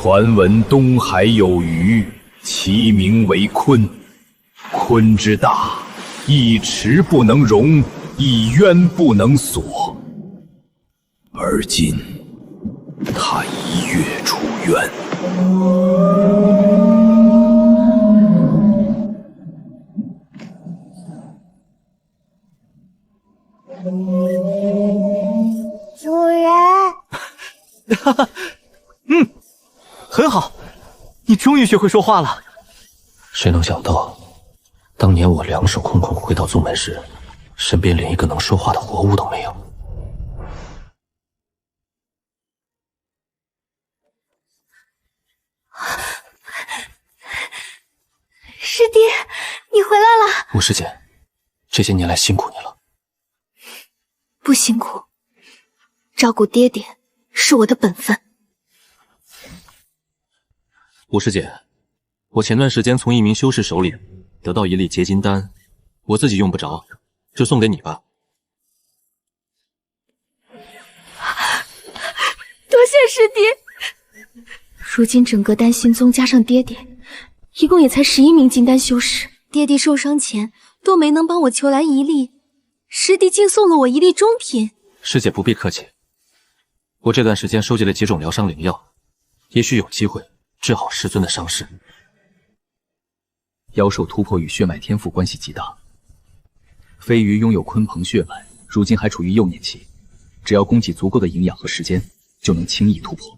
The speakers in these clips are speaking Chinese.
传闻东海有鱼，其名为鲲。鲲之大，一池不能容，一渊不能锁。而今，他一跃出渊。主人，哈哈，很好，你终于学会说话了。谁能想到，当年我两手空空回到宗门时，身边连一个能说话的活物都没有。师弟，你回来了。吴师姐，这些年来辛苦你了。不辛苦，照顾爹爹是我的本分。吴师姐，我前段时间从一名修士手里得到一粒结金丹，我自己用不着，就送给你吧。多谢师弟。如今整个丹心宗加上爹爹，一共也才11名金丹修士。爹爹受伤前都没能帮我求来一粒，师弟竟送了我一粒中品。师姐不必客气，我这段时间收集了几种疗伤灵药，也许有机会治好师尊的伤势。妖兽突破与血脉天赋关系极大。飞鱼拥有鲲鹏血脉，如今还处于幼年期，只要供给足够的营养和时间，就能轻易突破。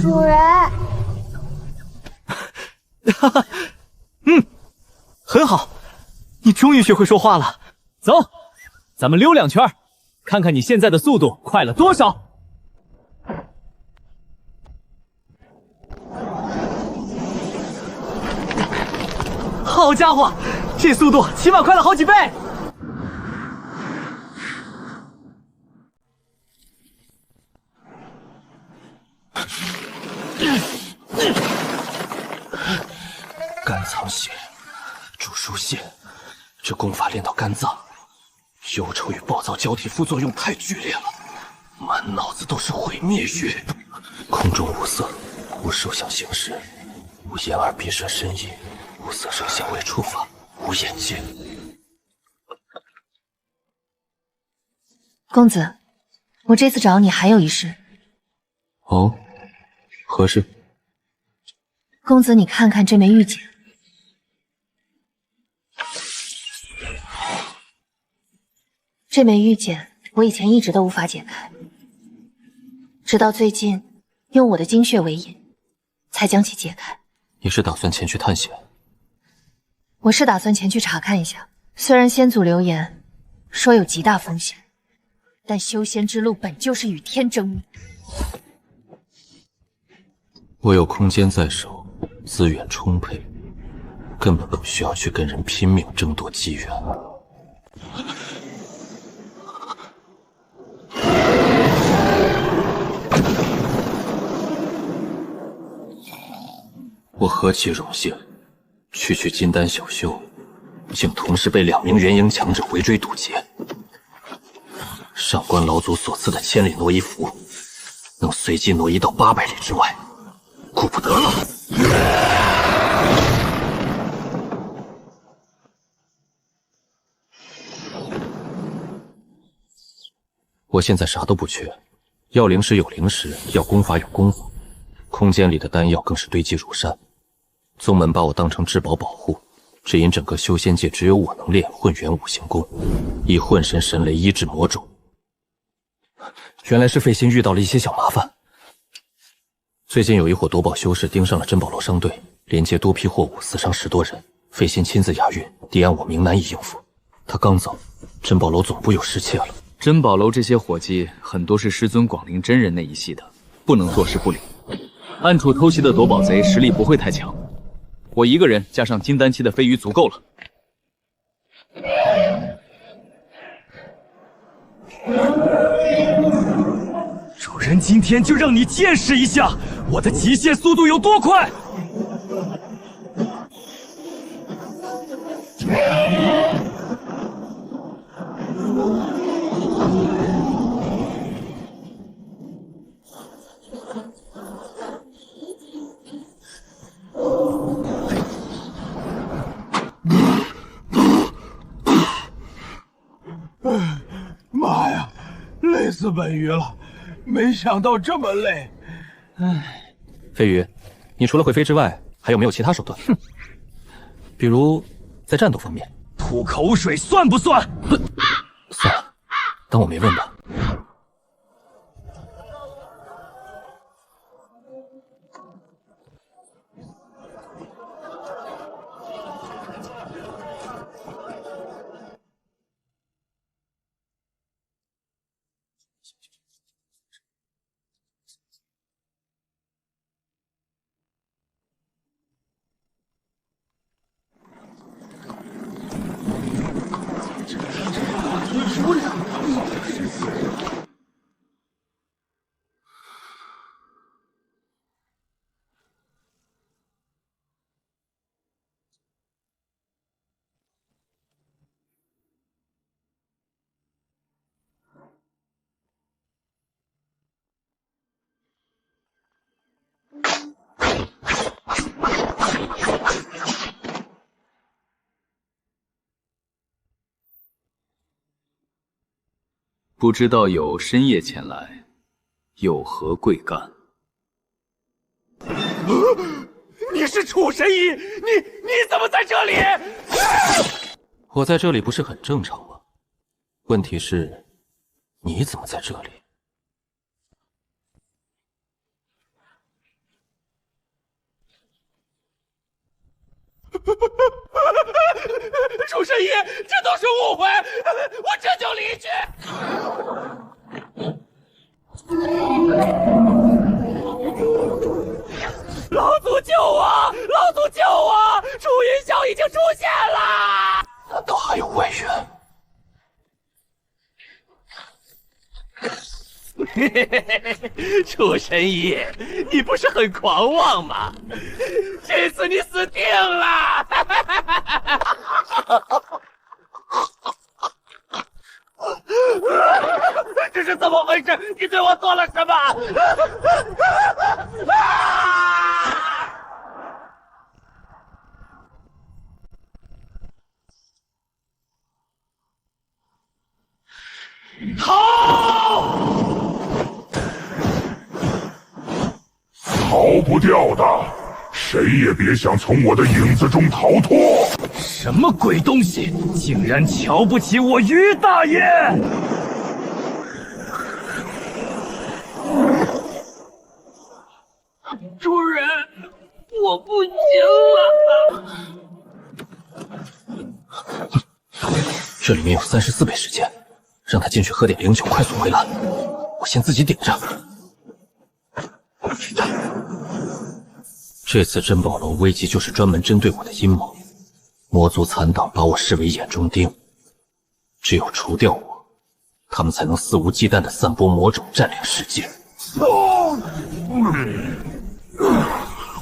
主人，哈哈，很好，你终于学会说话了。走，咱们溜2圈，看看你现在的速度快了多少。好家伙，这速度起码快了好几倍！肝藏血，主疏泄，这功法练到肝脏，忧愁与暴躁交替副作用太剧烈了，满脑子都是毁灭欲。空中无色，无受想行识，无眼耳鼻舌身意，无色声香味触法，无眼界。公子，我这次找你还有一事。哦，何事？公子，你看看这枚玉简。这枚玉简，我以前一直都无法解开，直到最近用我的精血为引，才将其解开。你是打算前去探险？我是打算前去查看一下。虽然先祖留言说有极大风险，但修仙之路本就是与天争命。我有空间在手，资源充沛，根本不需要去跟人拼命争夺机缘。我何其荣幸，区区金丹小修，竟同时被2名元婴强者围追堵截。上官老祖所赐的千里挪移符，能随机挪移到800里之外，顾不得了。我现在啥都不缺，要灵石有灵石，要功法有功法，空间里的丹药更是堆积如山。宗门把我当成至宝保护，只因整个修仙界只有我能练混元五行功，以混神神雷医治魔种。原来是费心遇到了一些小麻烦。最近有一伙夺宝修士盯上了珍宝楼商队，连接多批货物，死伤10多人，费先亲自押运，敌安我明难以应付。他刚走，珍宝楼总部又失窃了。珍宝楼这些伙计很多是师尊广陵真人那一系的，不能坐视不理。暗处偷袭的夺宝贼实力不会太强，我一个人加上金丹期的飞鱼足够了。主人今天就让你见识一下我的极限速度有多快！妈呀，累死本鱼了！没想到这么累。唉，飞鱼，你除了会飞之外，还有没有其他手段？哼，比如在战斗方面。吐口水算不算？算了，当我没问吧。不知道有深夜前来，有何贵干？你是楚神医，你怎么在这里？我在这里不是很正常吗？问题是，你怎么在这里？楚神医，这都是误会，我这就离去。老祖救我！老祖救我！楚云霄已经出现了。难道还有外援？楚神医，你不是很狂妄吗？这次你死定了！这是怎么回事？你对我做了什么？好！逃不掉的，谁也别想从我的影子中逃脱！什么鬼东西，竟然瞧不起我于大爷！主人，我不行了。这里面有34倍时间，让他进去喝点灵酒，快速回来。我先自己顶着。这次珍宝楼危机就是专门针对我的阴谋。魔族残党把我视为眼中钉，只有除掉我，他们才能肆无忌惮地散播魔种，占领世界。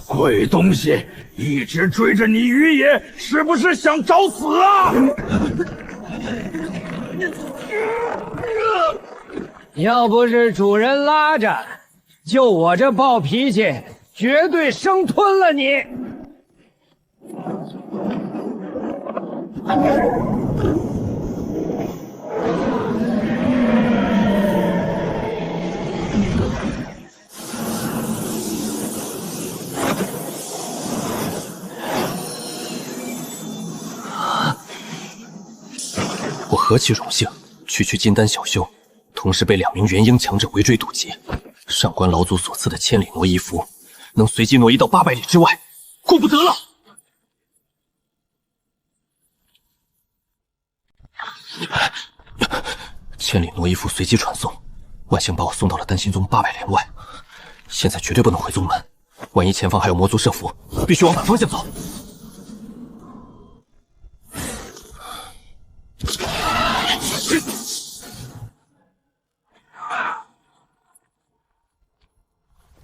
鬼东西，一直追着你于野，是不是想找死啊？要不是主人拉着，就我这暴脾气，绝对生吞了你。我何其荣幸，区区金丹小修，同时被2名元婴强者围追堵截。上官老祖所赐的千里挪移符，能随机挪移到800里之外。顾不得了！千里挪一副随机传送，万幸把我送到了丹心宗800连外。现在绝对不能回宗门，万一前方还有魔族设伏，必须往反方向走。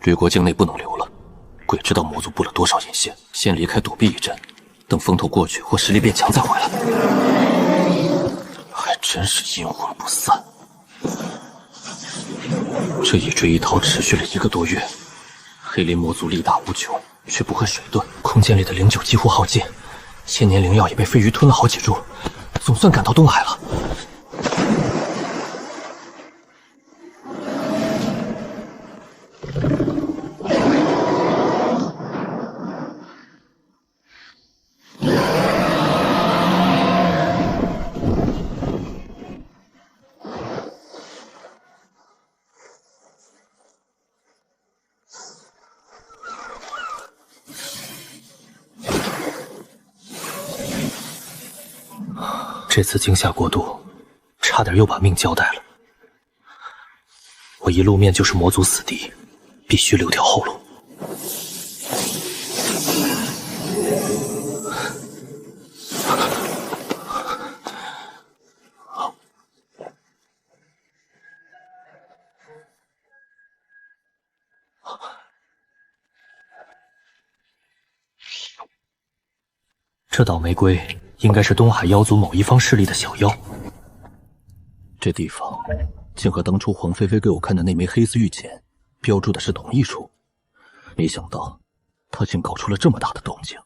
掠国境内不能留了，鬼知道魔族布了多少眼线。先离开躲避一阵，等风头过去或实力变强再回来。还真是阴魂不散。这一追一逃持续了1个多月，黑林魔族力大无穷，却不会水遁。空间里的灵酒几乎耗尽，千年灵药也被飞鱼吞了好几株，总算赶到东海了。这次惊吓过度，差点又把命交代了。我一露面就是魔族死敌，必须留条后路。这倒玫瑰应该是东海妖族某一方势力的小妖。这地方竟和当初黄菲菲给我看的那枚黑丝玉简标注的是同一处，没想到他竟搞出了这么大的动静。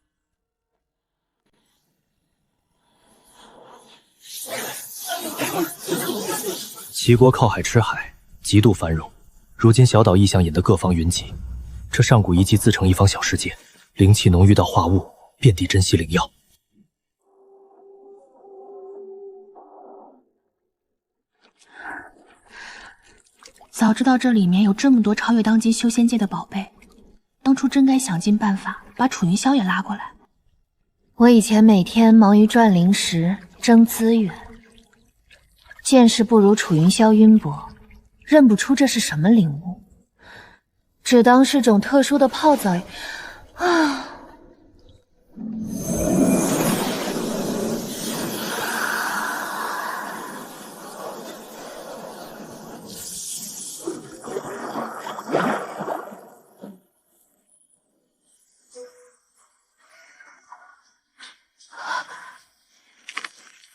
齐国靠海吃海，极度繁荣，如今小岛异象引得各方云集，这上古遗迹自成一方小世界，灵气浓郁到化物，遍地珍稀灵药。早知道这里面有这么多超越当今修仙界的宝贝，当初真该想尽办法把楚云霄也拉过来。我以前每天忙于赚灵石、争资源，见识不如楚云霄渊博，认不出这是什么灵物，只当是种特殊的泡澡啊。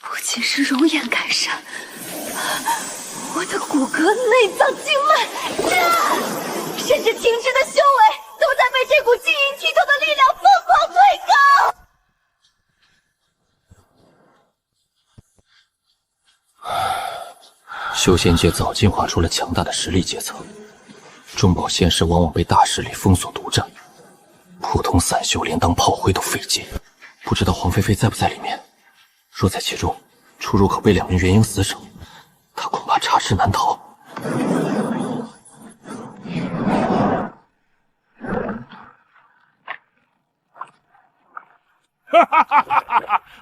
不仅是容颜改善，我的骨骼、内脏、经脉，甚至停滞的修为，都在被这股晶莹剔透的力量疯狂推高。修仙界早进化出了强大的实力阶层，中宝仙师往往被大势力封锁独占，普通散修连当炮灰都费劲。不知道黄菲菲在不在里面？若在其中，出入口被2名元婴死守，他恐怕插翅难逃。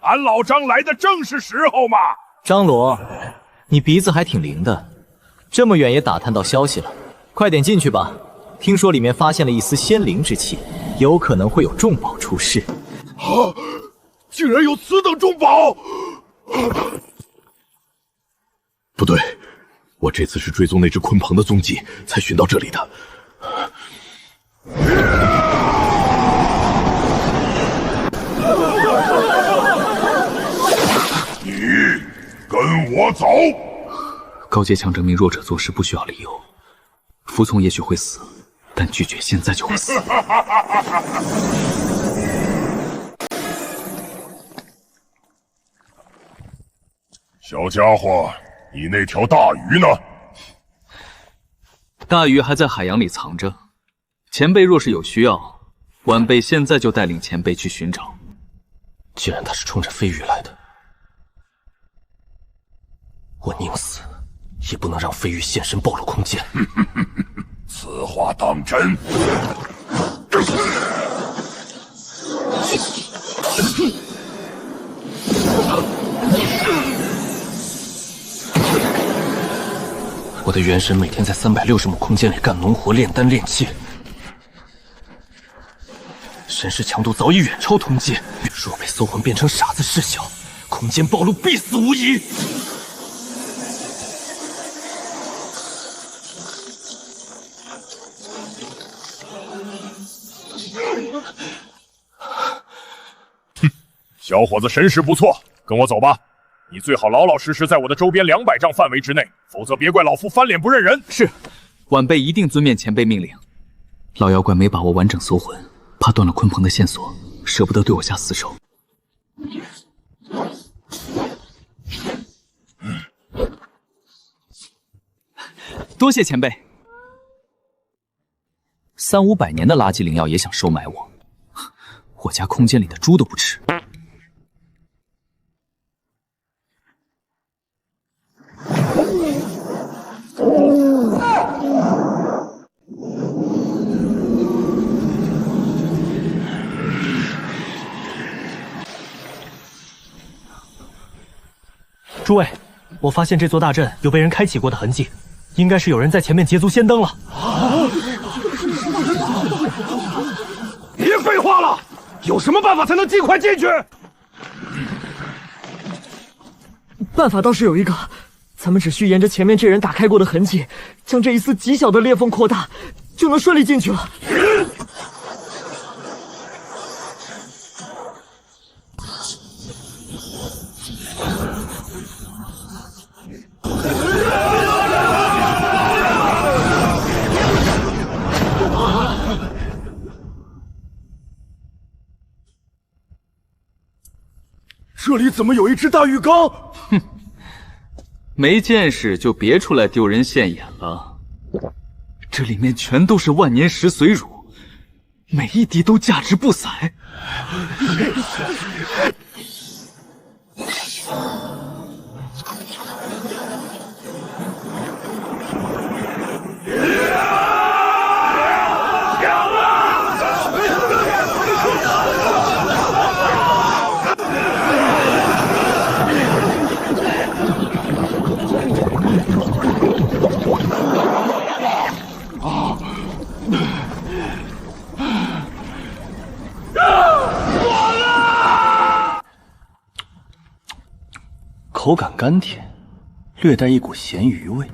俺老张来的正是时候嘛！张罗，你鼻子还挺灵的，这么远也打探到消息了，快点进去吧。听说里面发现了一丝仙灵之气，有可能会有重宝出世。啊！竟然有此等重宝！不对，我这次是追踪那只鲲鹏的踪迹才寻到这里的。你跟我走。高阶强证明弱者做事不需要理由，服从也许会死，但拒绝现在就会死。小家伙，你那条大鱼呢？大鱼还在海洋里藏着，前辈若是有需要，晚辈现在就带领前辈去寻找。既然他是冲着飞鱼来的，我宁死也不能让飞鱼现身暴露空间。此话当真？我的元神每天在360亩空间里干农活、炼丹、炼气，神识强度早已远超通界。若被搜魂变成傻子视小，空间暴露，必死无疑。小伙子神识不错，跟我走吧。你最好老老实实在我的周边200丈范围之内，否则别怪老夫翻脸不认人。是，晚辈一定遵命前辈命令。老妖怪没把握完整搜魂，怕断了鲲鹏的线索，舍不得对我下死手。多谢前辈。300-500年的垃圾灵药也想收买我，我家空间里的猪都不吃。诸位，我发现这座大阵有被人开启过的痕迹，应该是有人在前面捷足先登了。别废话了，有什么办法才能尽快进去？办法倒是有一个，咱们只需沿着前面这人打开过的痕迹，将这一丝极小的裂缝扩大，就能顺利进去了。这里怎么有一只大浴缸？哼，没见识就别出来丢人现眼了。这里面全都是万年石髓乳，每一滴都价值不菲。口感甘甜，略带一股咸鱼味。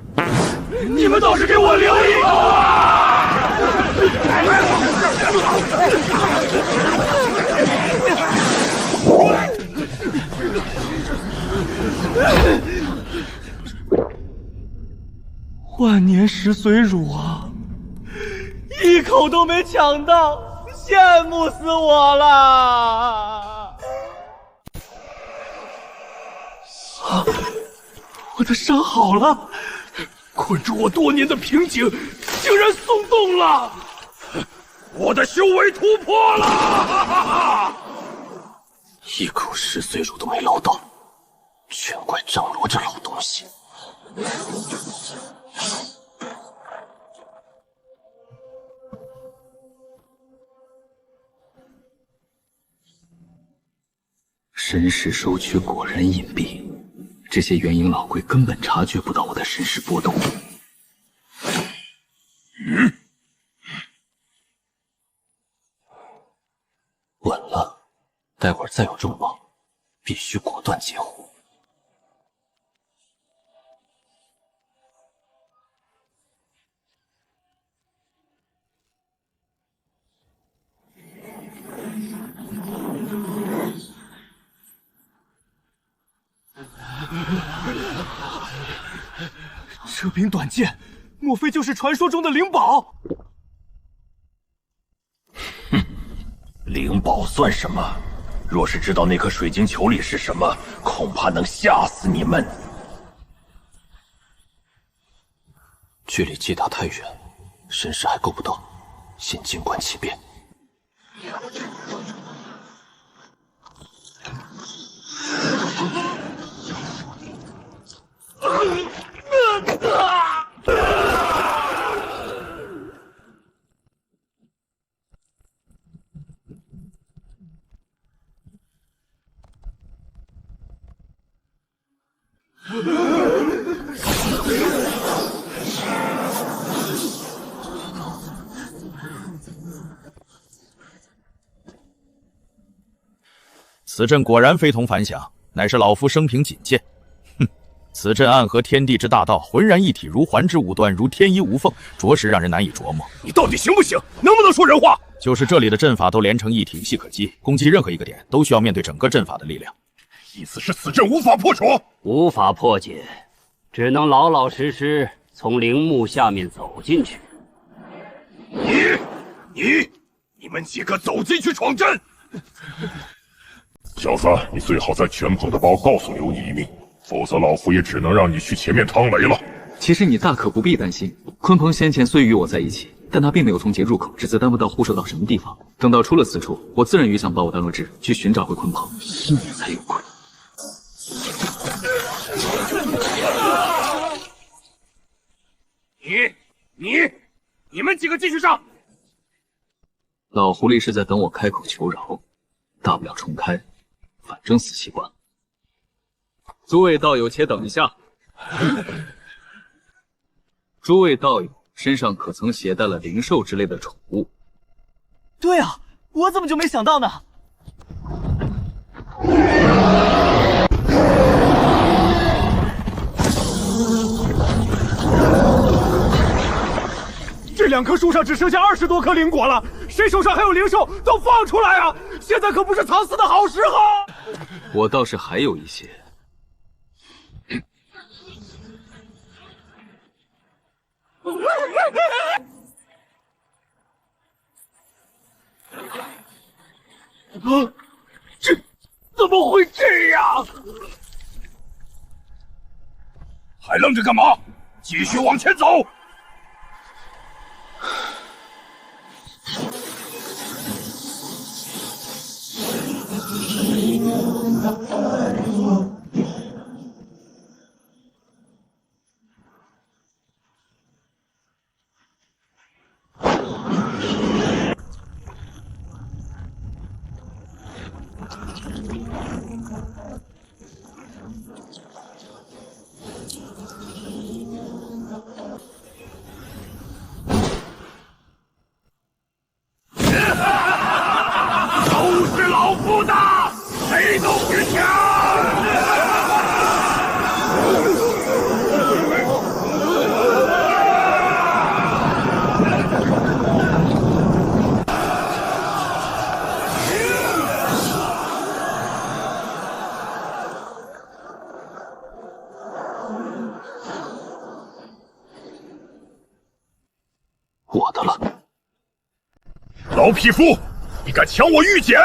你们倒是给我留一口啊！万年石髓乳啊，一口都没抢到，羡慕死我了！啊，我的伤好了，困住我多年的瓶颈竟然松动了，我的修为突破了！一口石髓乳都没捞到，全怪张罗这老东西。神识收取果然隐蔽，这些元婴老鬼根本察觉不到我的神识波动。稳了，待会儿再有重磅，必须果断截胡。这柄短剑，莫非就是传说中的灵宝？哼，灵宝算什么？若是知道那颗水晶球里是什么，恐怕能吓死你们。距离击打太远，神识还够不到，先静观其变。此阵果然非同凡响，乃是老夫生平仅见。哼，此阵暗合天地之大道，浑然一体，如环之五端，如天衣无缝，着实让人难以琢磨。你到底行不行？能不能说人话？就是这里的阵法都连成一体，无隙可击，攻击任何一个点都需要面对整个阵法的力量。意思是此阵无法破除？无法破解，只能老老实实从陵墓下面走进去。你们几个走进去闯阵！小子，你最好在全跑的包告诉刘你一命，否则老夫也只能让你去前面趟雷了。其实你大可不必担心，鲲鹏先前虽与我在一起，但他并没有从劫入口，只字单不到护守到什么地方。等到出了此处，我自然与想把我当落智，去寻找回鲲鹏，你才有愧。你们几个继续上！老狐狸是在等我开口求饶，大不了重开，反正死习惯了。诸位道友，且等一下。诸位道友身上可曾携带了灵兽之类的宠物？对啊，我怎么就没想到呢？这2棵树上只剩下20多颗灵果了，谁手上还有灵兽都放出来啊！现在可不是藏死的好时候。我倒是还有一些。这怎么会这样？还愣着干嘛？继续往前走！都是老夫的，谁都别抢！我的了。老匹夫，你敢抢我玉简？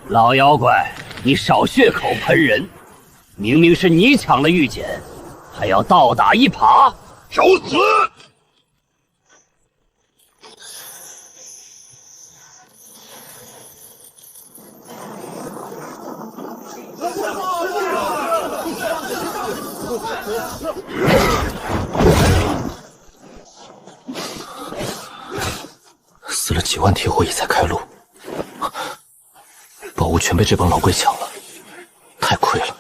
老妖怪，你少血口喷人！明明是你抢了玉简，还要倒打一耙，找死！死了几万铁火蚁才开路，宝物全被这帮老鬼抢了，太亏了。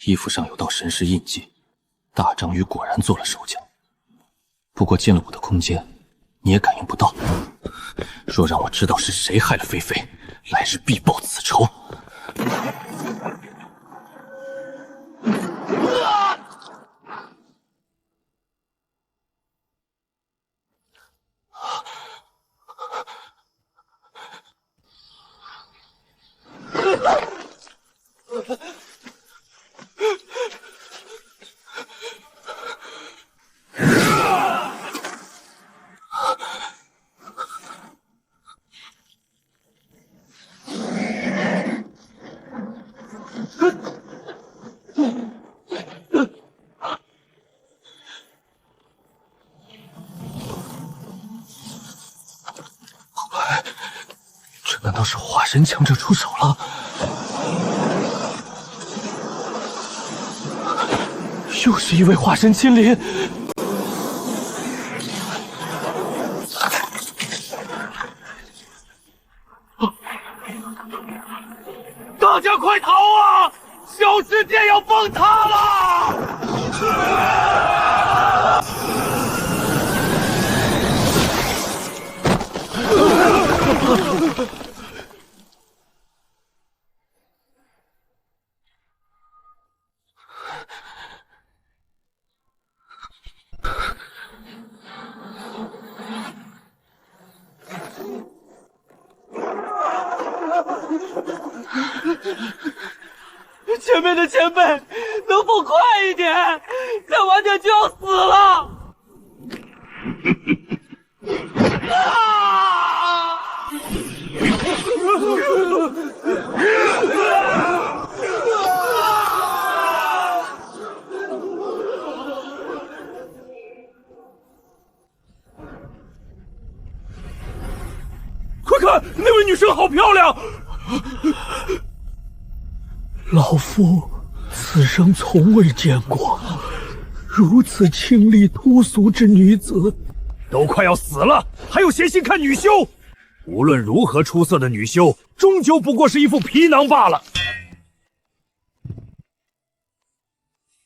衣服上有道神识印记，大章鱼果然做了手脚。不过进了我的空间，你也感应不到。若让我知道是谁害了菲菲，来日必报此仇。难道是化神强者出手了？又是一位化神亲临！大家快逃啊！小世界要崩塌了！前面的前辈，能否快一点？再晚点就要死了！快看，那位女生好漂亮！老夫此生从未见过如此清丽脱俗之女子，都快要死了，还有闲心看女修？无论如何出色的女修，终究不过是一副皮囊罢了。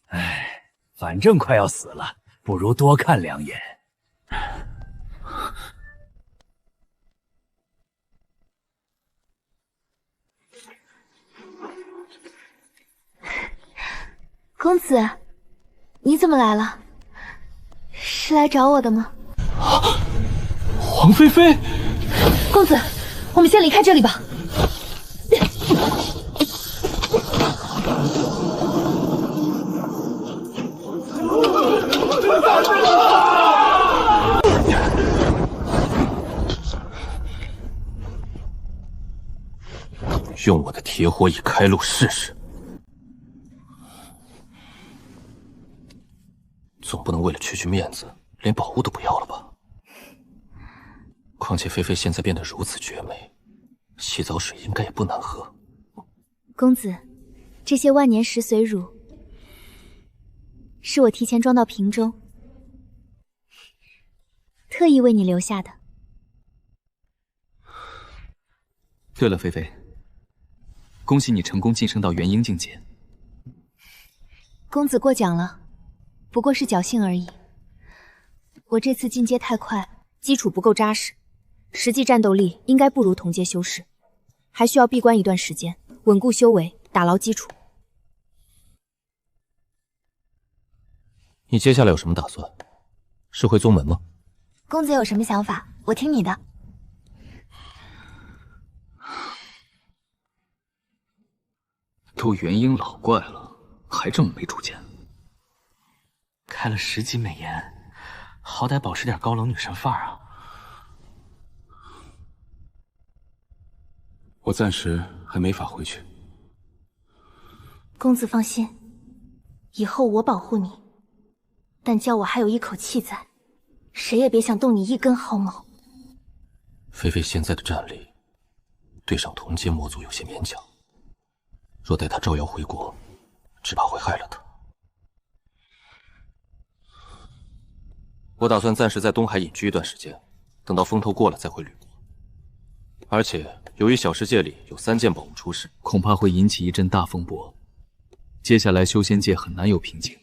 唉，反正快要死了，不如多看两眼。公子，你怎么来了？是来找我的吗？黄菲菲，公子，我们先离开这里吧。用我的铁火蚁开路试试。总不能为了区面子，连宝物都不要了吧？况且菲菲现在变得如此绝美，洗澡水应该也不难喝。公子，这些万年石髓乳是我提前装到瓶中，特意为你留下的。对了，菲菲，恭喜你成功晋升到元婴境界。公子过奖了。不过是侥幸而已。我这次进阶太快，基础不够扎实，实际战斗力应该不如同阶修士，还需要闭关一段时间，稳固修为，打牢基础。你接下来有什么打算？是回宗门吗？公子有什么想法，我听你的。都元婴老怪了，还这么没主见。开了10级美颜，好歹保持点高冷女神范儿啊！我暂时还没法回去。公子放心，以后我保护你，但叫我还有一口气在，谁也别想动你一根毫毛。菲菲现在的战力，对上同阶魔族有些勉强，若待她招摇回国，只怕会害了她。我打算暂时在东海隐居一段时间，等到风头过了再回吕国。而且由于小世界里有3件宝物出世，恐怕会引起一阵大风波。接下来修仙界很难有平静。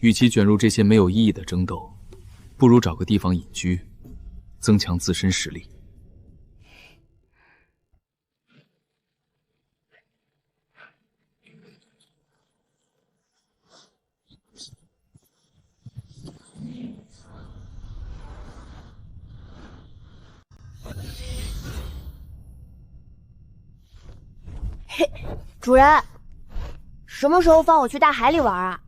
与其卷入这些没有意义的争斗，不如找个地方隐居，增强自身实力。嘿，主人，什么时候放我去大海里玩啊？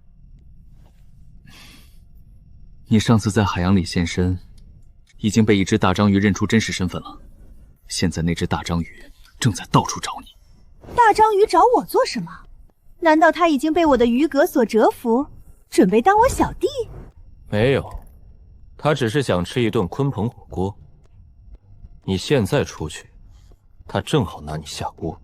你上次在海洋里现身，已经被一只大章鱼认出真实身份了。现在那只大章鱼正在到处找你。大章鱼找我做什么？难道他已经被我的鱼格所折服，准备当我小弟？没有，他只是想吃一顿鲲鹏火锅。你现在出去，他正好拿你下锅。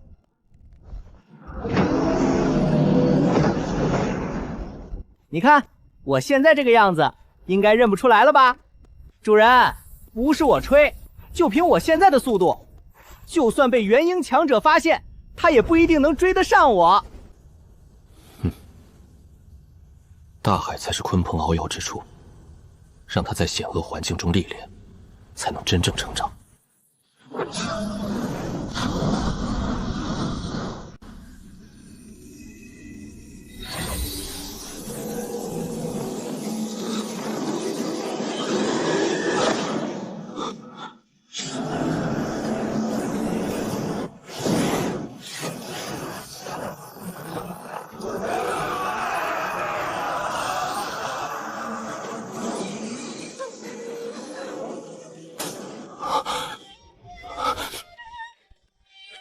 你看我现在这个样子，应该认不出来了吧？主人，不是我吹，就凭我现在的速度，就算被元婴强者发现，他也不一定能追得上我。大海才是鲲鹏遨游之处，让他在险恶环境中历练，才能真正成长。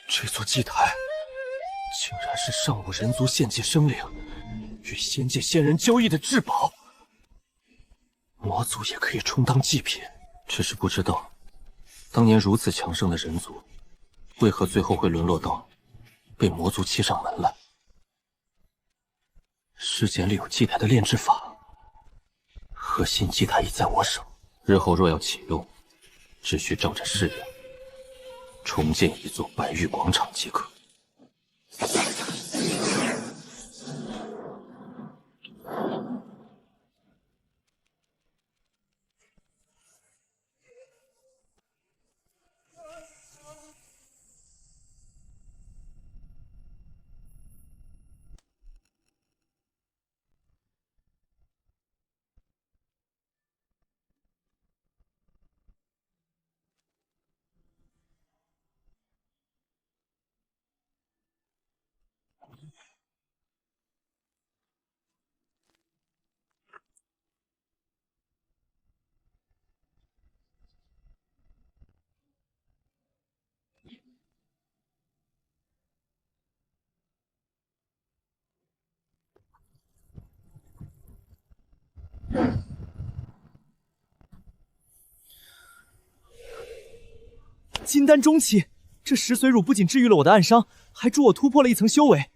这座祭台竟然是上古人族献祭生灵与仙界仙人交易的至宝，魔族也可以充当祭品。只是不知道，当年如此强盛的人族，为何最后会沦落到被魔族欺上门来？世间里有祭台的炼制法，核心祭台已在我手，日后若要启用，只需照着誓言重建一座白玉广场即可。金丹中期，这食髓乳不仅治愈了我的暗伤，还助我突破了一层修为。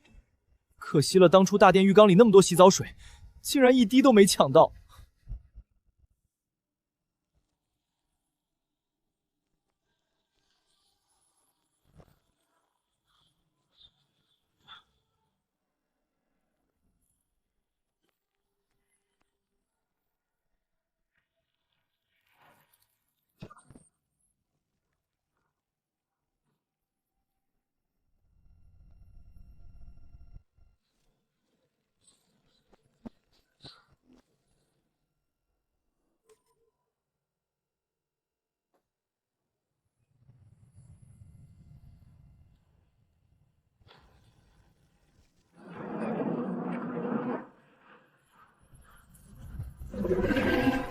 可惜了当初大殿浴缸里那么多洗澡水，竟然一滴都没抢到。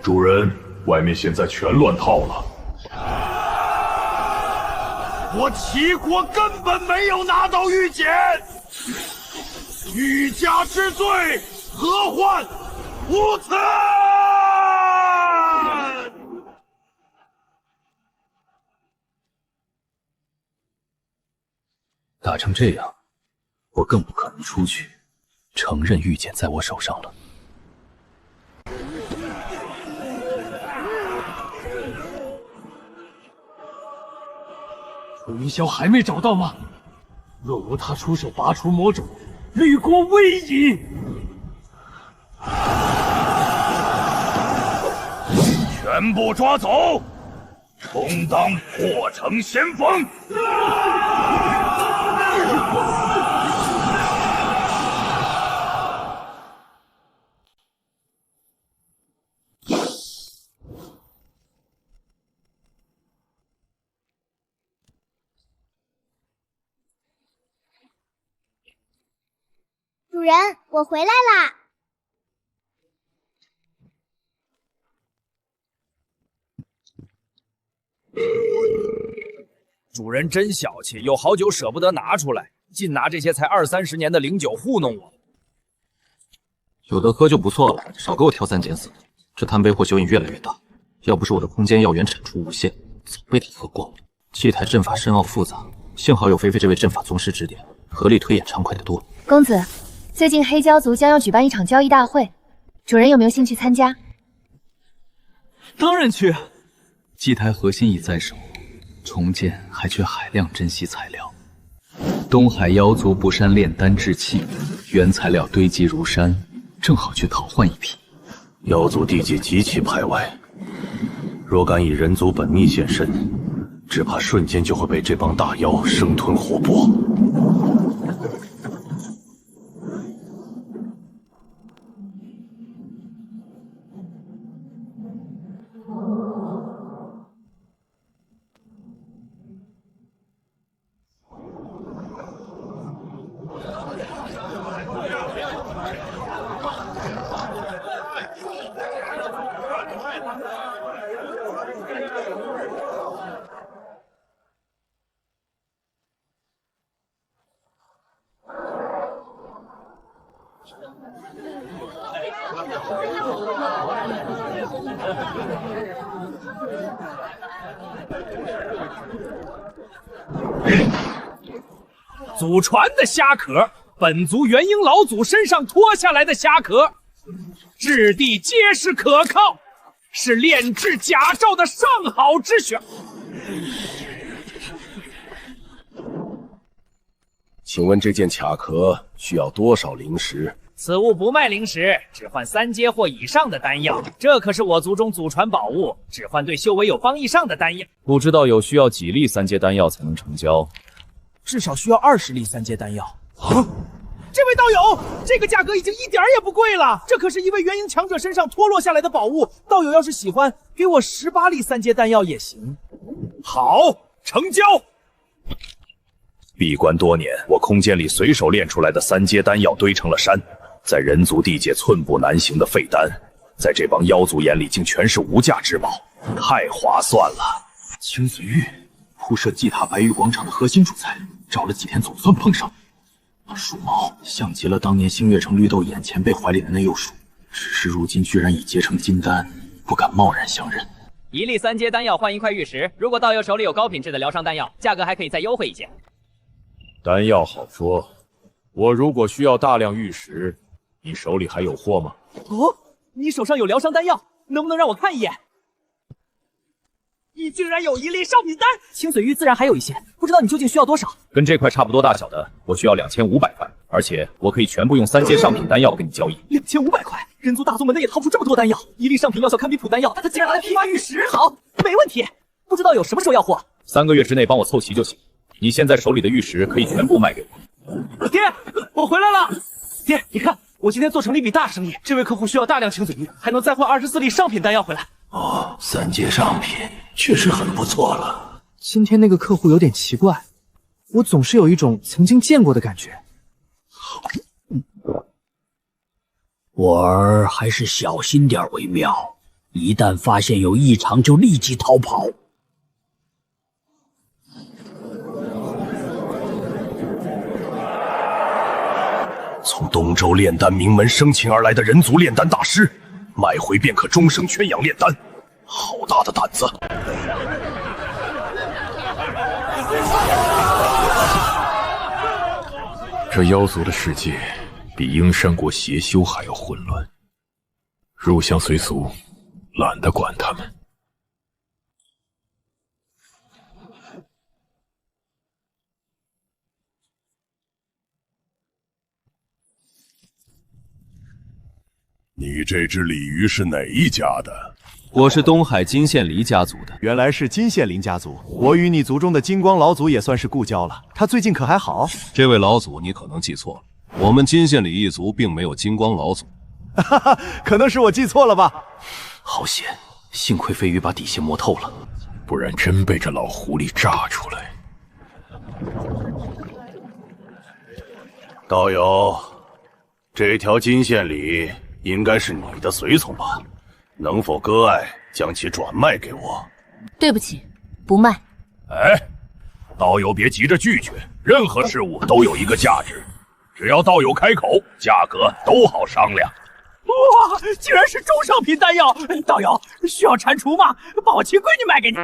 主人，外面现在全乱套了。我齐国根本没有拿到玉简，欲加之罪，何患无辞？打成这样，我更不可能出去承认玉简在我手上了。楚云霄还没找到吗？若无他出手拔除魔种，吕国危矣！全部抓走，充当破城先锋！主人，我回来啦！主人真小气，有好酒舍不得拿出来，尽拿这些才20-30年的灵酒糊弄我。有得喝就不错了，少给我挑三拣四。这贪杯或酒瘾越来越大，要不是我的空间药源产出无限，早被他喝光了。祭台阵法深奥复杂，幸好有菲菲这位阵法宗师指点，合力推演畅快得多。公子，最近黑蛟族将要举办一场交易大会，主人有没有兴趣参加？当然去。祭台核心已在手，重建还缺海量珍稀材料。东海妖族不善炼丹制器，原材料堆积如山，正好去讨换一批。妖族地界极其排外，若敢以人族本秘现身，只怕瞬间就会被这帮大妖生吞活剥。祖传的虾壳，本族元婴老祖身上脱下来的虾壳，质地结实可靠，是炼制甲胄的上好之选。请问这件卡壳需要多少灵石？此物不卖灵石，只换3阶或以上的丹药。这可是我族中祖传宝物，只换对修为有方以上的丹药。不知道有需要几粒3阶丹药才能成交？至少需要20粒3阶丹药。啊！这位道友，这个价格已经一点也不贵了。这可是一位元婴强者身上脱落下来的宝物，道友要是喜欢，给我18粒3阶丹药也行。好，成交。闭关多年，我空间里随手炼出来的3阶丹药堆成了山，在人族地界寸步难行的废丹，在这帮妖族眼里竟全是无价之宝，太划算了。清水玉，铺设祭塔白玉广场的核心主材，找了几天总算碰上。鼠毛像极了当年星月城绿豆眼前辈怀里的那幼鼠，只是如今居然已结成金丹，不敢贸然相认。1粒3阶丹药换1块玉石，如果道友手里有高品质的疗伤丹药，价格还可以再优惠一些。丹药好说，我如果需要大量玉石，你手里还有货吗？哦，你手上有疗伤丹药，能不能让我看一眼？你竟然有1粒上品丹，清水玉自然还有一些，不知道你究竟需要多少？跟这块差不多大小的，我需要2500块，而且我可以全部用3阶上品丹药跟你交易。2500块，人族大宗门内也掏出这么多丹药，1粒上品药效堪比普丹药，他竟然拿来批发玉石。好，没问题，不知道有什么时候要货？3个月之内帮我凑齐就行。你现在手里的玉石可以全部卖给我。爹，我回来了。爹，你看，我今天做成了一笔大生意，这位客户需要大量清水玉，还能再换24粒上品丹药回来。哦，3阶上品确实很不错了。今天那个客户有点奇怪，我总是有一种曾经见过的感觉。我儿还是小心点为妙，一旦发现有异常就立即逃跑。从东周炼丹名门生擒而来的人族炼丹大师，买回便可终生圈养炼丹，好大的胆子！这妖族的世界比鹰山国邪修还要混乱，入乡随俗，懒得管他们。你这只鲤鱼是哪一家的？我是东海金县黎家族的。原来是金县林家族，我与你族中的金光老祖也算是故交了。他最近可还好？这位老祖，你可能记错了，我们金县里一族并没有金光老祖。哈哈，可能是我记错了吧。好险，幸亏飞鱼把底细摸透了，不然真被这老狐狸炸出来。道友，这条金线鲤应该是你的随从吧？能否割爱将其转卖给我？对不起，不卖。哎，道友别急着拒绝，任何事物都有一个价值，只要道友开口，价格都好商量。哇，竟然是中上品丹药！道友需要蟾蜍吗？把我亲闺女卖给你。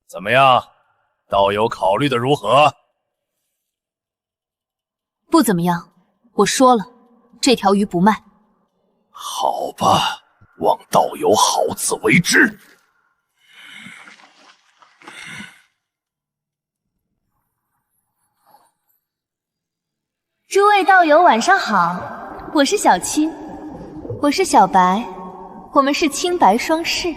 怎么样，道友考虑的如何？不怎么样。我说了，这条鱼不卖。好吧，望道友好自为之。诸位道友晚上好，我是小青，我是小白，我们是青白双世。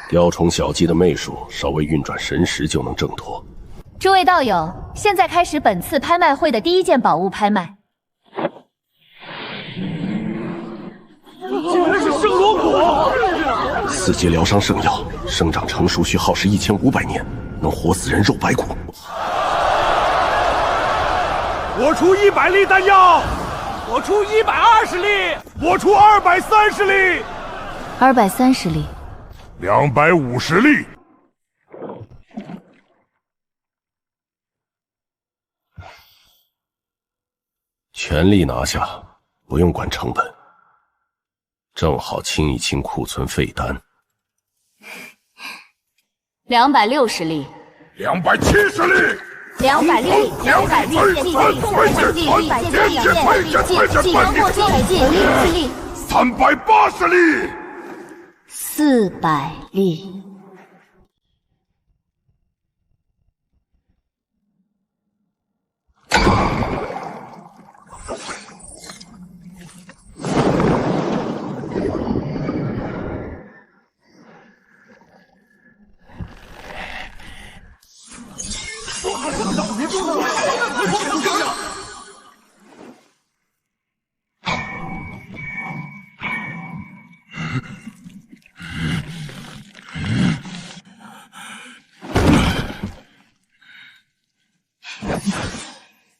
雕虫小技的媚术，稍微运转神识就能挣脱。诸位道友，现在开始本次拍卖会的第一件宝物拍卖。竟然是圣罗果！4阶疗伤圣药，生长成熟需耗时1500年，能活死人肉白骨。我出100粒丹药，我出120粒，我出230粒，230粒，250粒。全力拿下，不用管成本。正好清一清库存废单。260粒，270粒，200粒，200粒，380粒，400粒。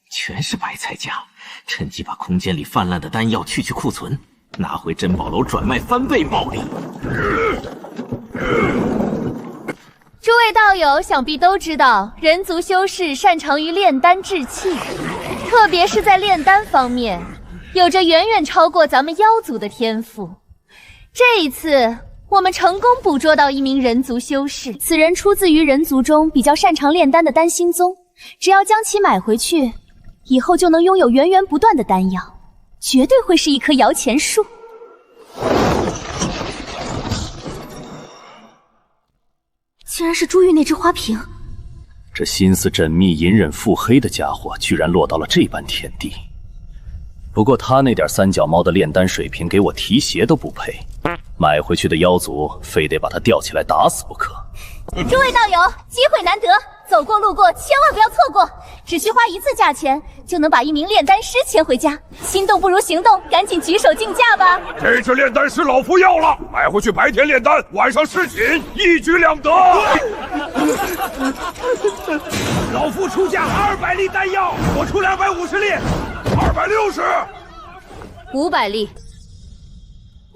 全是白菜价，趁机把空间里泛滥的丹药去库存，拿回珍宝楼转卖翻倍暴利。诸位道友想必都知道，人族修士擅长于炼丹制器，特别是在炼丹方面，有着远远超过咱们妖族的天赋。这一次，我们成功捕捉到一名人族修士，此人出自于人族中比较擅长炼丹的丹心宗，只要将其买回去，以后就能拥有源源不断的丹药，绝对会是一棵摇钱树。竟然是珠玉那只花瓶！这心思缜密、隐忍腹黑的家伙，居然落到了这般田地。不过他那点三脚猫的炼丹水平，给我提鞋都不配。买回去的妖族，非得把他吊起来打死不可。诸位道友，机会难得，走过路过千万不要错过，只需花1次价钱，就能把一名炼丹师牵回家。心动不如行动，赶紧举手竞价吧！这只炼丹师老夫要了，买回去白天炼丹，晚上侍寝，一举两得。老夫出价200粒丹药，我出250粒，260。500粒。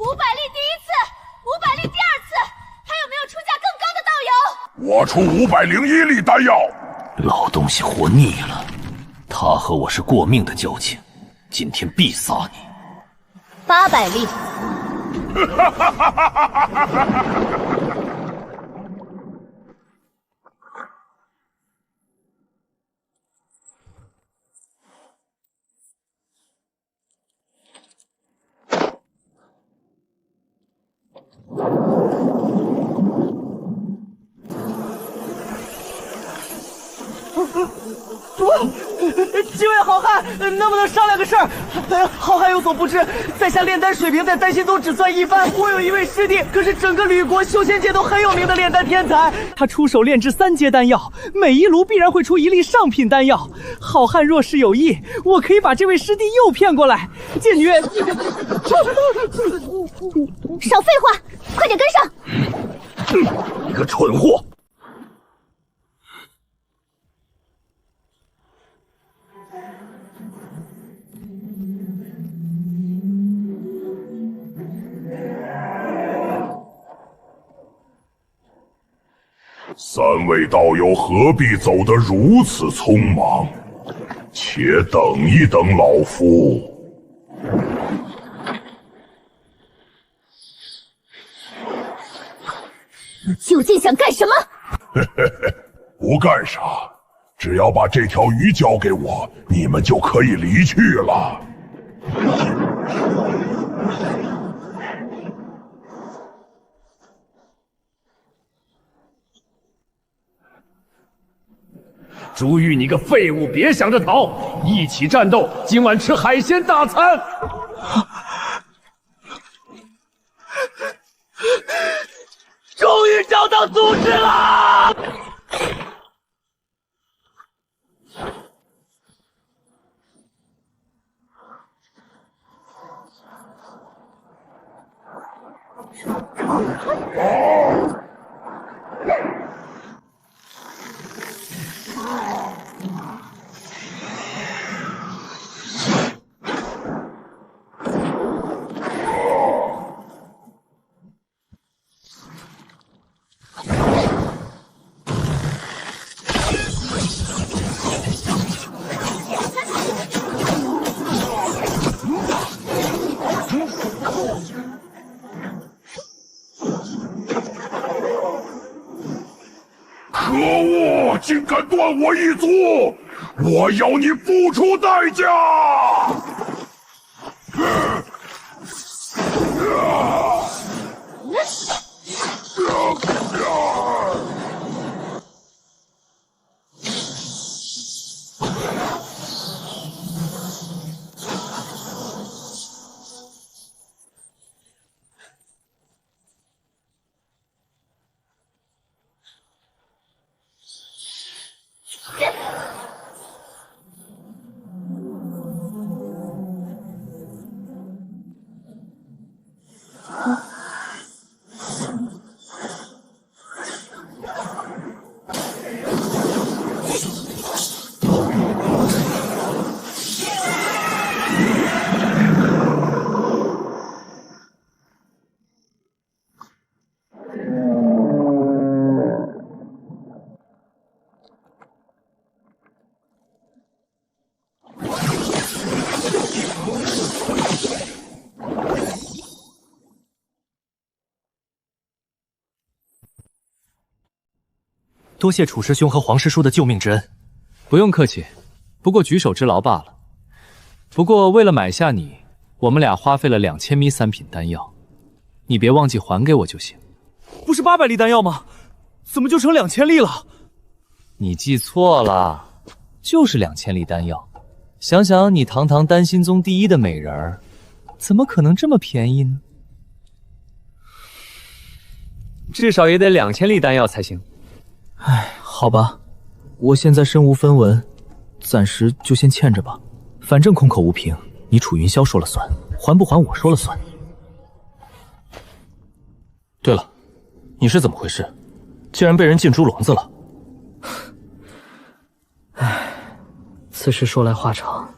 500粒第一次，500粒第二次，还有没有出价更高的道友？我出501粒丹药。老东西活腻了，他和我是过命的交情，今天必杀你。800粒。几位好汉，能不能商量个事儿？好汉有所不知，在下炼丹水平在丹心宗只算一般。我有一位师弟，可是整个吕国修仙界都很有名的炼丹天才。他出手炼制3阶丹药，每一炉必然会出1粒上品丹药。好汉若是有意，我可以把这位师弟诱骗过来。剑女，少废话，快点跟上！你个蠢货！3位道友何必走得如此匆忙？且等一等老夫。你究竟想干什么？不干啥，只要把这条鱼交给我，你们就可以离去了。朱玉，你个废物，别想着逃！一起战斗，今晚吃海鲜大餐。终于找到组织了！可恶！竟敢断我一族！我要你付出代价！多谢楚师兄和黄师叔的救命之恩。不用客气，不过举手之劳罢了。不过为了买下你，我们俩花费了2000米3品丹药，你别忘记还给我就行。不是800粒丹药吗？怎么就成2000粒了？你记错了，就是2000粒丹药。想想你堂堂丹心宗第一的美人儿，怎么可能这么便宜呢？至少也得2000粒丹药才行。唉，好吧，我现在身无分文，暂时就先欠着吧。反正空口无凭，你楚云霄说了算，还不还我说了算。对了，你是怎么回事？竟然被人进猪笼子了？唉，此事说来话长。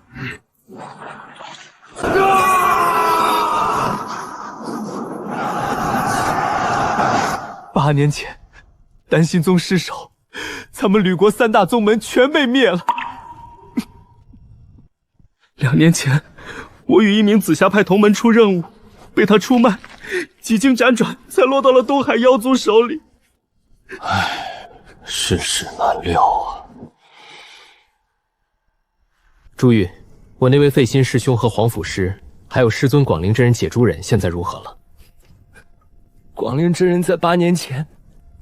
8年前，丹心宗失守，咱们吕国3大宗门全被灭了。2年前，我与一名紫霞派同门出任务，被他出卖，几经辗转，才落到了东海妖族手里。唉，世事难料啊。朱玉，我那位费心师兄和黄甫师，还有师尊广灵真人解珠人，现在如何了？广灵真人在8年前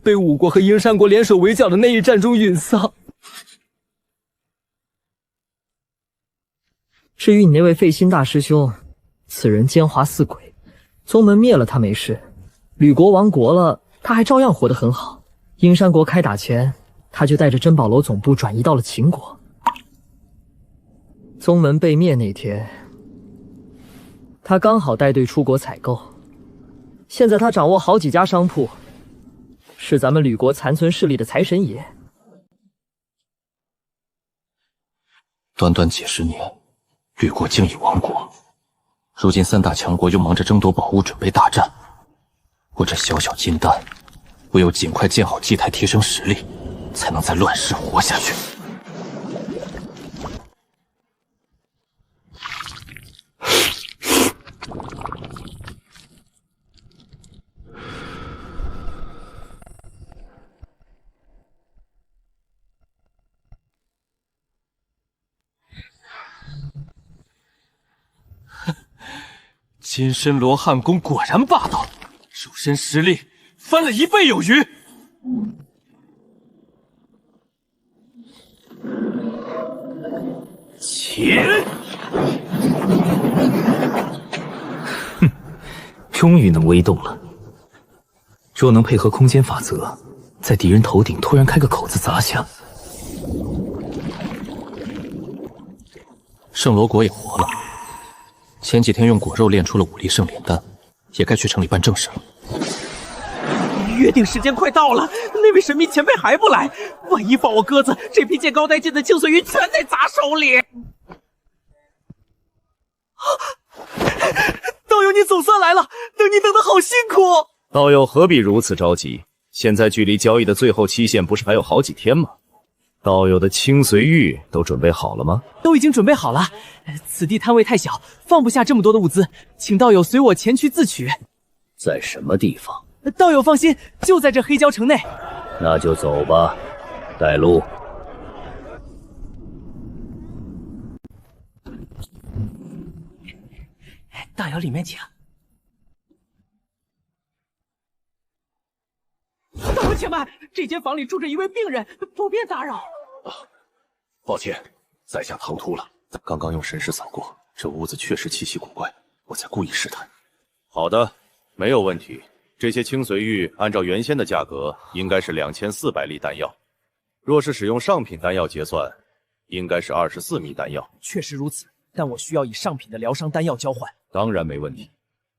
被武国和阴山国联手围剿的那一战中陨丧。至于你那位费心大师兄，此人奸猾似鬼，宗门灭了他没事，吕国亡国了，他还照样活得很好。阴山国开打前，他就带着珍宝楼总部转移到了秦国。宗门被灭那天，他刚好带队出国采购。现在他掌握好几家商铺，是咱们吕国残存势力的财神爷。短短几十年，吕国竟已亡国，如今3大强国又忙着争夺宝物，准备大战。我这小小金丹，唯有尽快建好祭台，提升实力，才能在乱世活下去。金身罗汉功果然霸道，肉身实力翻了1倍有余。起！哼，终于能微动了。若能配合空间法则，在敌人头顶突然开个口子砸下。圣罗果也活了，前几天用果肉炼出了武力圣炼丹，也该去城里办正事了。约定时间快到了，那位神秘前辈还不来，万一放我鸽子，这批剑高带劲的清水玉全在砸手里。道友，你总算来了，等你等得好辛苦。道友何必如此着急？现在距离交易的最后期限不是还有好几天吗？道友的青随玉都准备好了吗？都已经准备好了。此地摊位太小，放不下这么多的物资，请道友随我前去自取。在什么地方？道友放心，就在这黑蛟城内。那就走吧，带路。道友里面请。道友且慢，这间房里住着一位病人，不便打扰。抱歉，在下唐突了。刚刚用神识扫过，这屋子确实气息古怪，我才故意试探。好的，没有问题。这些青随玉按照原先的价格，应该是2400粒丹药。若是使用上品丹药结算，应该是24枚丹药。确实如此，但我需要以上品的疗伤丹药交换。当然没问题，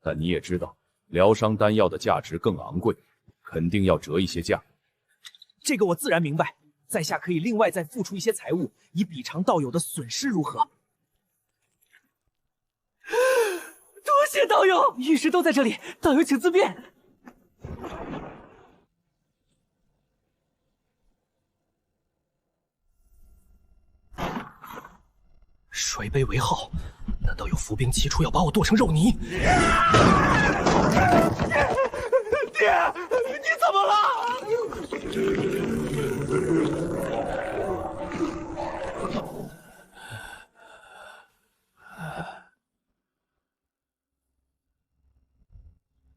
但你也知道，疗伤丹药的价值更昂贵，肯定要折一些价。这个我自然明白，在下可以另外再付出一些财物，以补偿道友的损失，如何？多谢道友，玉石都在这里，道友请自便。水杯为号，难道有伏兵齐出要把我剁成肉泥？爹，你怎么了？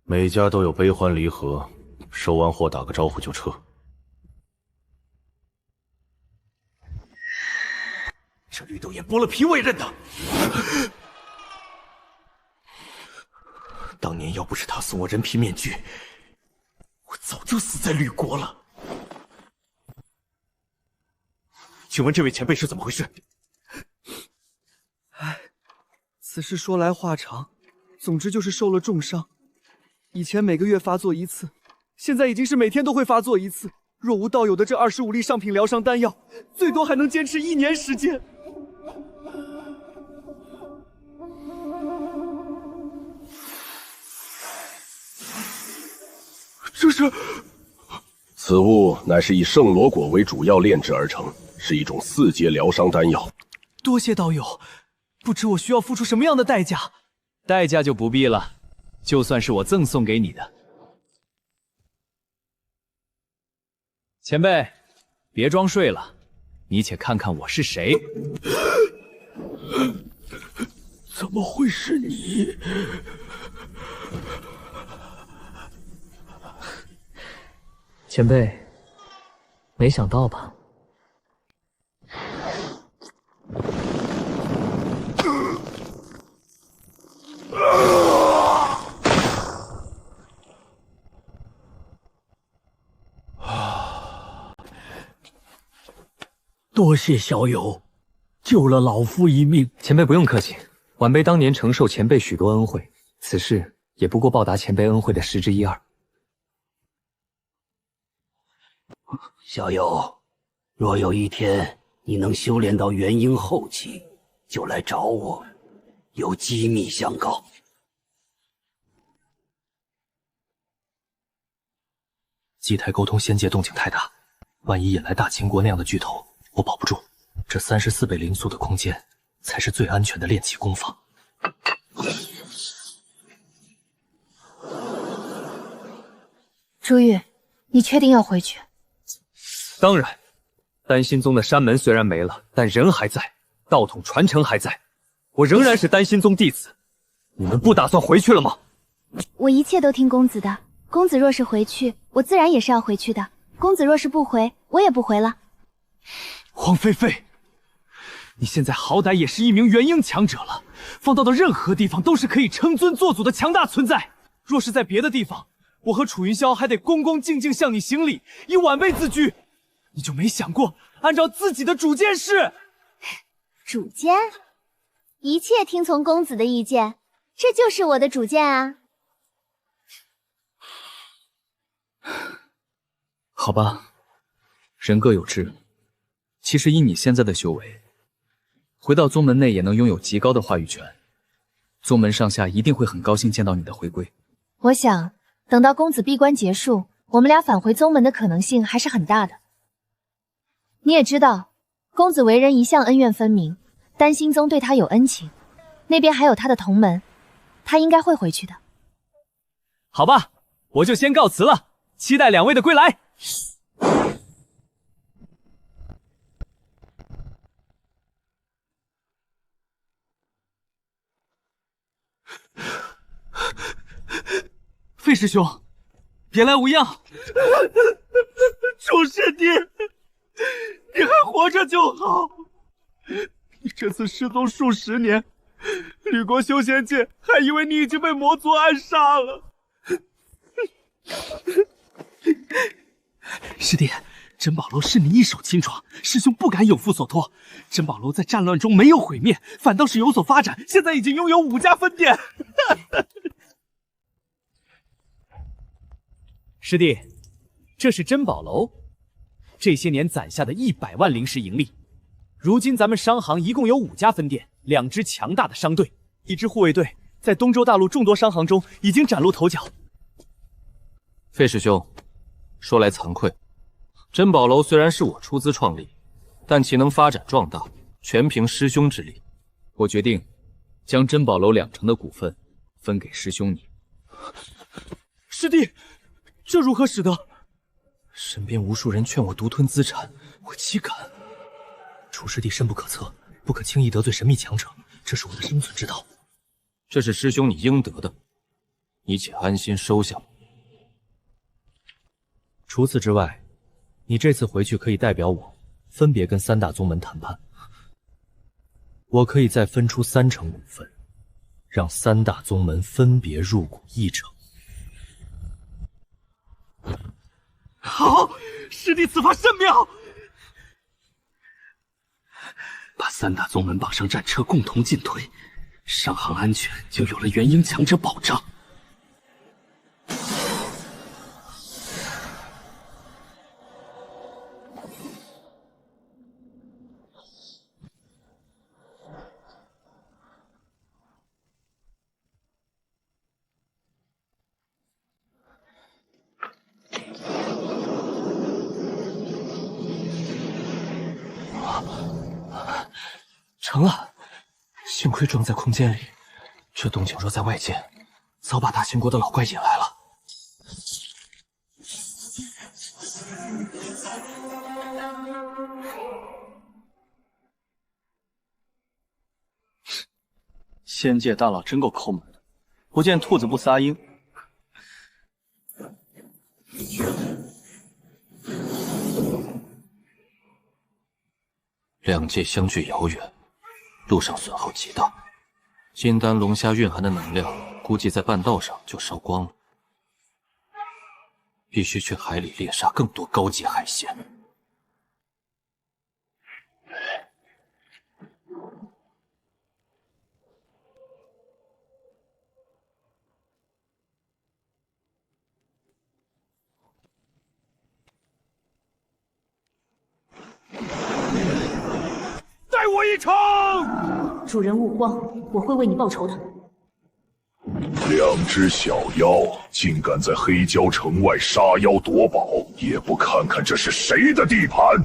每家都有悲欢离合，收完货打个招呼就撤。这绿豆眼剥了皮我也认得。当年要不是他送我人皮面具，我早就死在绿国了。请问这位前辈是怎么回事？唉，此事说来话长，总之就是受了重伤。以前每个月发作一次，现在已经是每天都会发作一次。若无道友的这25粒上品疗伤丹药，最多还能坚持1年时间。这是，此物乃是以圣罗果为主要炼制而成，是一种4阶疗伤丹药。多谢道友，不知我需要付出什么样的代价？代价就不必了，就算是我赠送给你的。前辈，别装睡了，你且看看我是谁。怎么会是你？前辈，没想到吧？多谢小友，救了老夫一命。前辈不用客气，晚辈当年承受前辈许多恩惠，此事也不过报答前辈恩惠的10之1、2。小友，若有一天你能修炼到元婴后期，就来找我，有机密相告。祭台沟通仙界动静太大，万一引来大秦国那样的巨头，我保不住。这34倍灵素的空间，才是最安全的炼器工坊。朱玉，你确定要回去？当然，丹心宗的山门虽然没了，但人还在，道统传承还在，我仍然是丹心宗弟子。你们不打算回去了吗？我一切都听公子的。公子若是回去，我自然也是要回去的。公子若是不回，我也不回了。黄菲菲，你现在好歹也是一名元婴强者了，放到任何地方都是可以称尊做祖的强大存在。若是在别的地方，我和楚云霄还得恭恭敬敬向你行礼，以晚辈自居。你就没想过按照自己的主见是？主见？一切听从公子的意见，这就是我的主见啊。好吧，人各有志。其实以你现在的修为，回到宗门内也能拥有极高的话语权。宗门上下一定会很高兴见到你的回归。我想，等到公子闭关结束，我们俩返回宗门的可能性还是很大的。你也知道，公子为人一向恩怨分明，丹心宗对他有恩情，那边还有他的同门，他应该会回去的。好吧，我就先告辞了，期待两位的归来。费师兄，别来无恙。楚师弟，你还活着就好。你这次失踪数十年，吕国修仙界还以为你已经被魔族暗杀了。师弟，珍宝楼是你一手清创，师兄不敢有负所托。珍宝楼在战乱中没有毁灭，反倒是有所发展，现在已经拥有5家分店。师弟，这是珍宝楼，这些年攒下的100万灵石盈利。如今咱们商行一共有5家分店，2支强大的商队，1支护卫队，在东洲大陆众多商行中已经崭露头角。费师兄，说来惭愧，珍宝楼虽然是我出资创立，但其能发展壮大，全凭师兄之力。我决定将珍宝楼2成的股份分给师兄你。师弟，这如何使得？身边无数人劝我独吞资产，我岂敢？楚师弟深不可测，不可轻易得罪神秘强者，这是我的生存之道。这是师兄你应得的，你且安心收下。除此之外，你这次回去可以代表我，分别跟3大宗门谈判。我可以再分出3成股份，让3大宗门分别入股1成。好，师弟此法甚妙。把3大宗门绑上战车，共同进退，商行安全就有了元婴强者保障。成了，幸亏装在空间里，这动静若在外界，早把大秦国的老怪引来了。仙界大佬真够抠门的，不见兔子不撒鹰。两界相距遥远，路上损耗极大，金丹龙虾蕴含的能量估计在半道上就烧光了，必须去海里猎杀更多高级海鲜。待我一场！主人勿慌，我会为你报仇的。2只小妖竟敢在黑蛟城外杀妖夺宝，也不看看这是谁的地盘！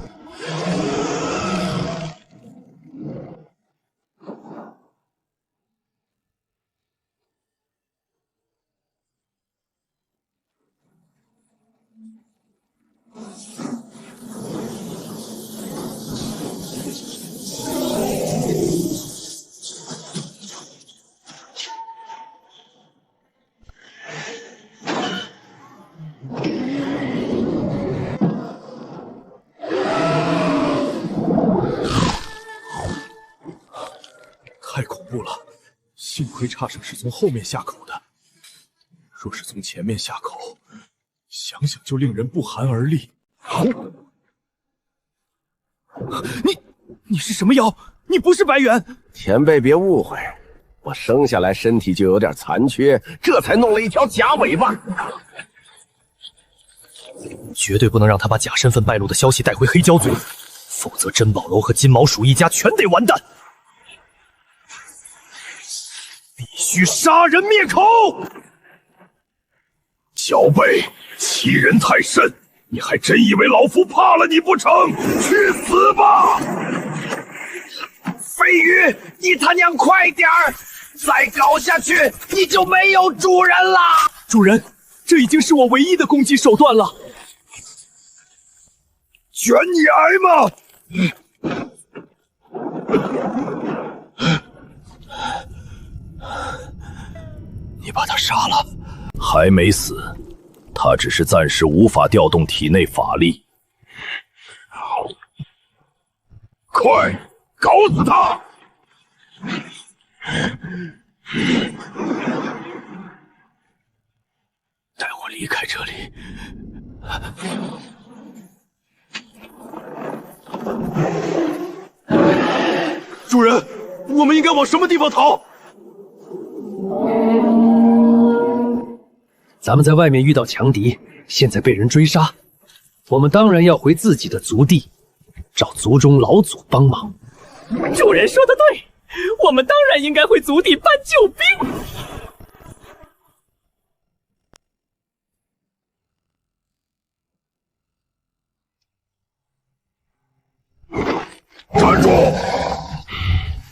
怖了，幸亏差生是从后面下口的，若是从前面下口，想想就令人不寒而栗。你是什么妖？你不是白猿。前辈别误会，我生下来身体就有点残缺，这才弄了一条假尾巴。绝对不能让他把假身份败露的消息带回黑蛟族，否则珍宝楼和金毛鼠一家全得完蛋。必须杀人灭口！小辈，欺人太甚！你还真以为老夫怕了你不成？去死吧！飞鱼，你他娘快点儿！再搞下去，你就没有主人了。主人，这已经是我唯一的攻击手段了。卷你挨吗？你把他杀了？还没死，他只是暂时无法调动体内法力。快，搞死他！带我离开这里！主人，我们应该往什么地方逃？咱们在外面遇到强敌，现在被人追杀，我们当然要回自己的族地，找族中老祖帮忙。主人说的对，我们当然应该回族地搬救兵。站住！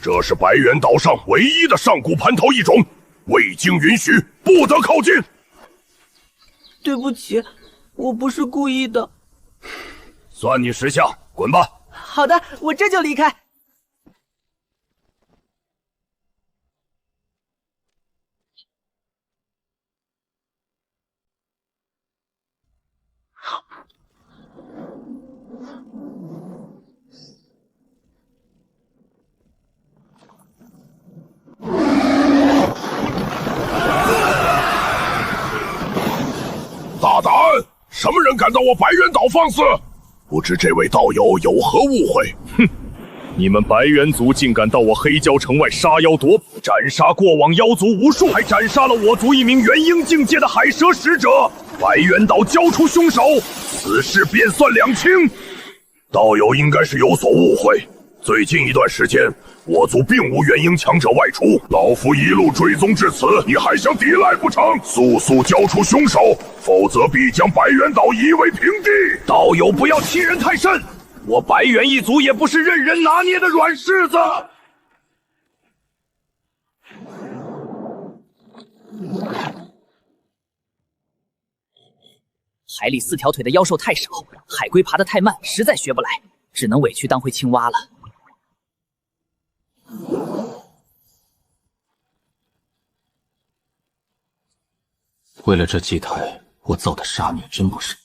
这是白猿岛上唯一的上古蟠桃异种，未经允许不得靠近。对不起，我不是故意的。算你识相，滚吧。好的，我这就离开。大胆！什么人敢到我白猿岛放肆？不知这位道友有何误会？哼！你们白猿族竟敢到我黑蛟城外杀妖夺宝，斩杀过往妖族无数，还斩杀了我族一名元婴境界的海蛇使者。白猿岛交出凶手，此事便算两清。道友应该是有所误会。最近一段时间，我族并无元婴强者外出，老夫一路追踪至此，你还想抵赖不成？速速交出凶手，否则必将白猿岛夷为平地！道友不要欺人太甚，我白猿一族也不是任人拿捏的软柿子。海里4条腿的妖兽太少，海龟爬得太慢，实在学不来，只能委屈当回青蛙了。为了这祭台，我造的杀孽真不少。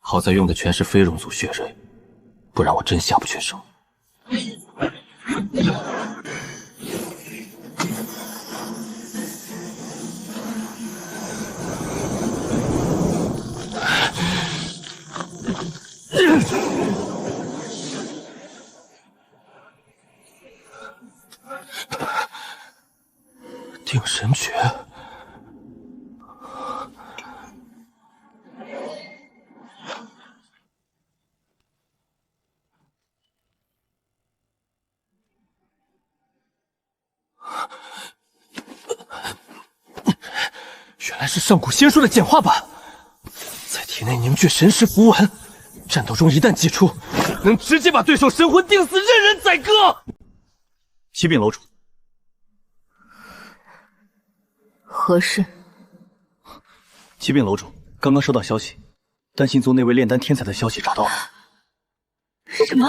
好在用的全是非龙族血锐，不然我真下不去手。定神诀，原来是上古仙术的简化版，在体内凝聚神识符文，战斗中一旦祭出，能直接把对手神魂定死，任人宰割。启禀楼主。何事？启禀楼主，刚刚收到消息，丹心族那位炼丹天才的消息找到了。什么？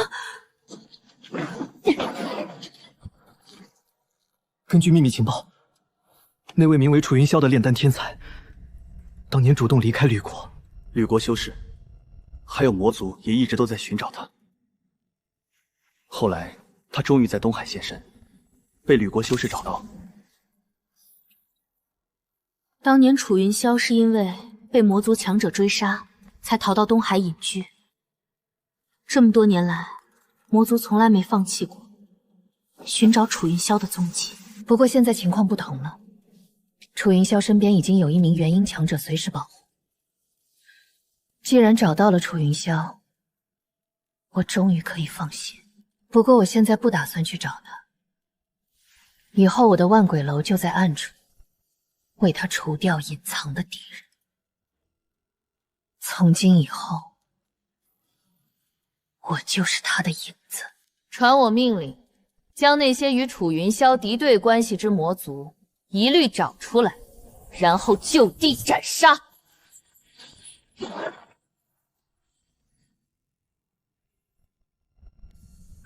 根据秘密情报，那位名为楚云霄的炼丹天才，当年主动离开吕国，吕国修士，还有魔族也一直都在寻找他。后来他终于在东海现身，被吕国修士找到。当年楚云霄是因为被魔族强者追杀，才逃到东海隐居。这么多年来，魔族从来没放弃过寻找楚云霄的踪迹。不过现在情况不同了，楚云霄身边已经有一名元婴强者随时保护。既然找到了楚云霄，我终于可以放心。不过我现在不打算去找他，以后我的万鬼楼就在暗处，为他除掉隐藏的敌人。从今以后，我就是他的影子。传我命令，将那些与楚云霄敌对关系之魔族一律找出来，然后就地斩杀。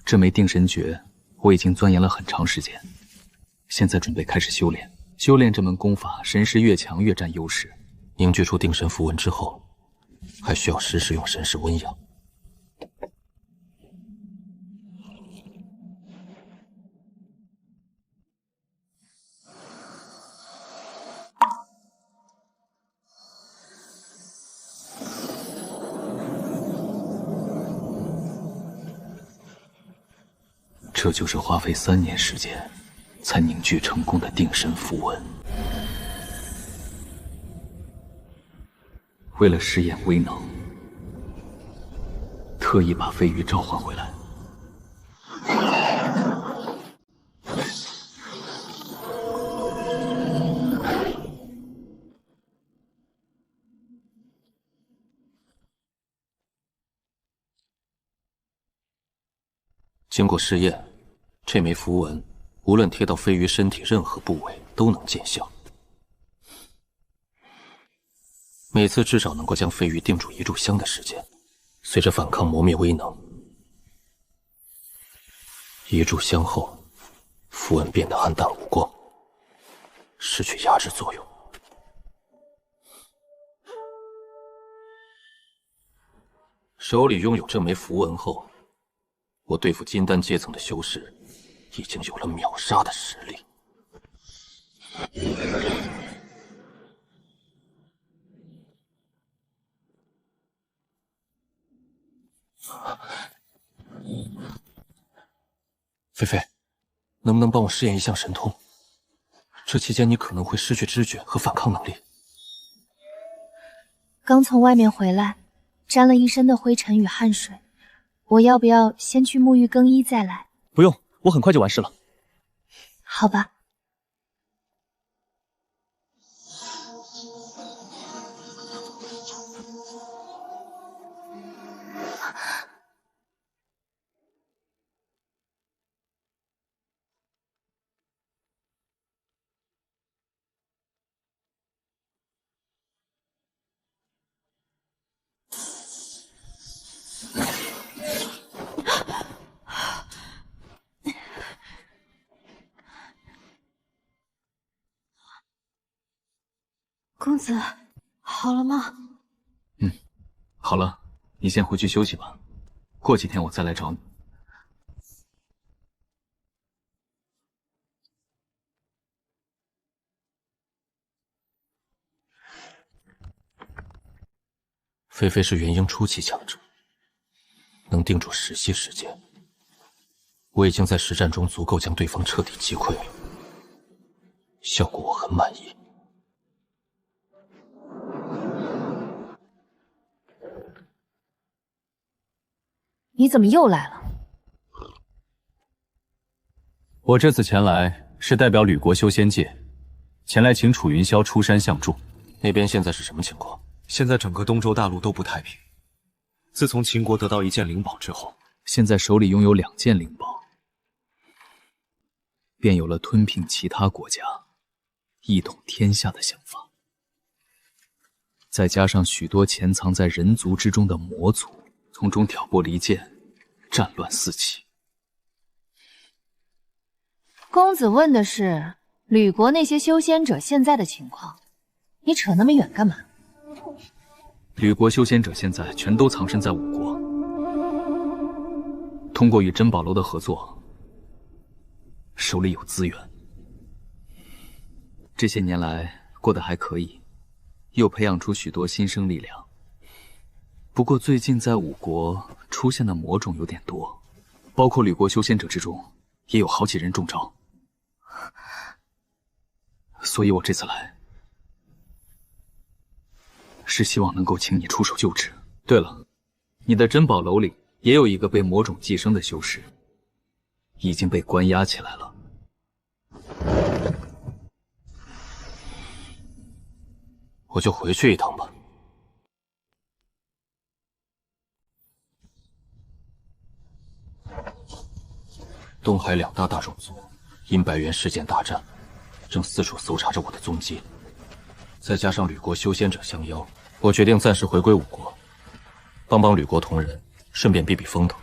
这枚定神诀我已经钻研了很长时间，现在准备开始修炼。修炼这门功法，神识越强越占优势。凝聚出定神符文之后，还需要时时用神识温养。这就是花费3年时间才凝聚成功的定神符文。为了试验威能，特意把飞鱼召唤回来。经过试验，这枚符文无论贴到飞鱼身体任何部位都能见效，每次至少能够将飞鱼定住1炷香的时间。随着反抗磨灭威能，1炷香后，符文变得暗淡无光，失去压制作用。手里拥有这枚符文后，我对付金丹阶层的修士，已经有了秒杀的实力。菲菲，能不能帮我试验一项神通？这期间你可能会失去知觉和反抗能力。刚从外面回来，沾了一身的灰尘与汗水，我要不要先去沐浴更衣再来？不用，我很快就完事了。好吧。公子，好了吗？好了，你先回去休息吧，过几天我再来找你。菲菲是元婴初期强者，能定住10息时间。我已经在实战中足够将对方彻底击溃了，效果我很满意。你怎么又来了？我这次前来是代表吕国修仙界，前来请楚云霄出山相助。那边现在是什么情况？现在整个东周大陆都不太平。自从秦国得到1件灵宝之后，现在手里拥有2件灵宝，便有了吞并其他国家、一统天下的想法。再加上许多潜藏在人族之中的魔族，从中挑拨离间，战乱四起。公子问的是吕国那些修仙者现在的情况，你扯那么远干嘛？吕国修仙者现在全都藏身在5国，通过与珍宝楼的合作，手里有资源。这些年来过得还可以，又培养出许多新生力量。不过最近在五国出现的魔种有点多，包括吕国修仙者之中，也有好几人中招。所以我这次来，是希望能够请你出手救治。对了，你的珍宝楼里也有一个被魔种寄生的修士，已经被关押起来了。我就回去一趟吧。东海两大种族因百元事件大战，正四处搜查着我的踪迹。再加上吕国修仙者相邀，我决定暂时回归五国，帮帮吕国同仁，顺便避避风头。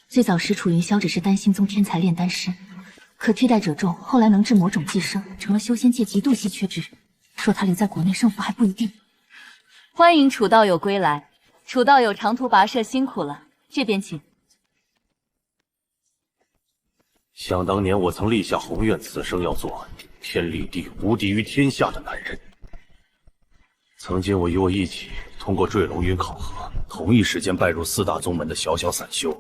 最早时，楚云霄只是丹心宗天才炼丹师，可替代者众，后来能治魔种寄生，成了修仙界极度稀缺之人。说他留在国内胜负还不一定。欢迎楚道友归来，楚道友长途跋涉辛苦了，这边请。想当年，我曾立下宏愿，此生要做天立地无敌于天下的男人。曾经，我与我一起通过坠龙云考核，同一时间拜入四大宗门的小小散修。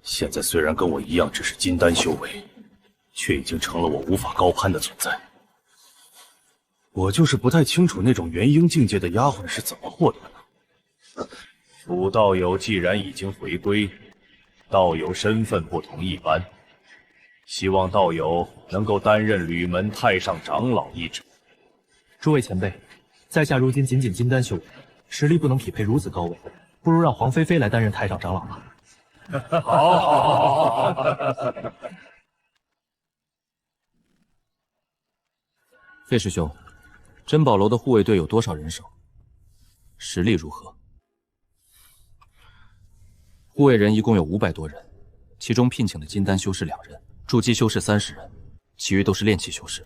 现在虽然跟我一样只是金丹修为，却已经成了我无法高攀的存在。我就是不太清楚那种元婴境界的丫鬟是怎么获得的。楚道友既然已经回归，道友身份不同一般，希望道友能够担任吕门太上长老一职。诸位前辈，在下如今仅金丹修为，实力不能匹配如此高位，不如让黄菲菲来担任太上长老吧。好，费师兄，珍宝楼的护卫队有多少人手？实力如何？护卫人一共有500多人，其中聘请的金丹修士2人，筑基修士30人，其余都是炼器修士。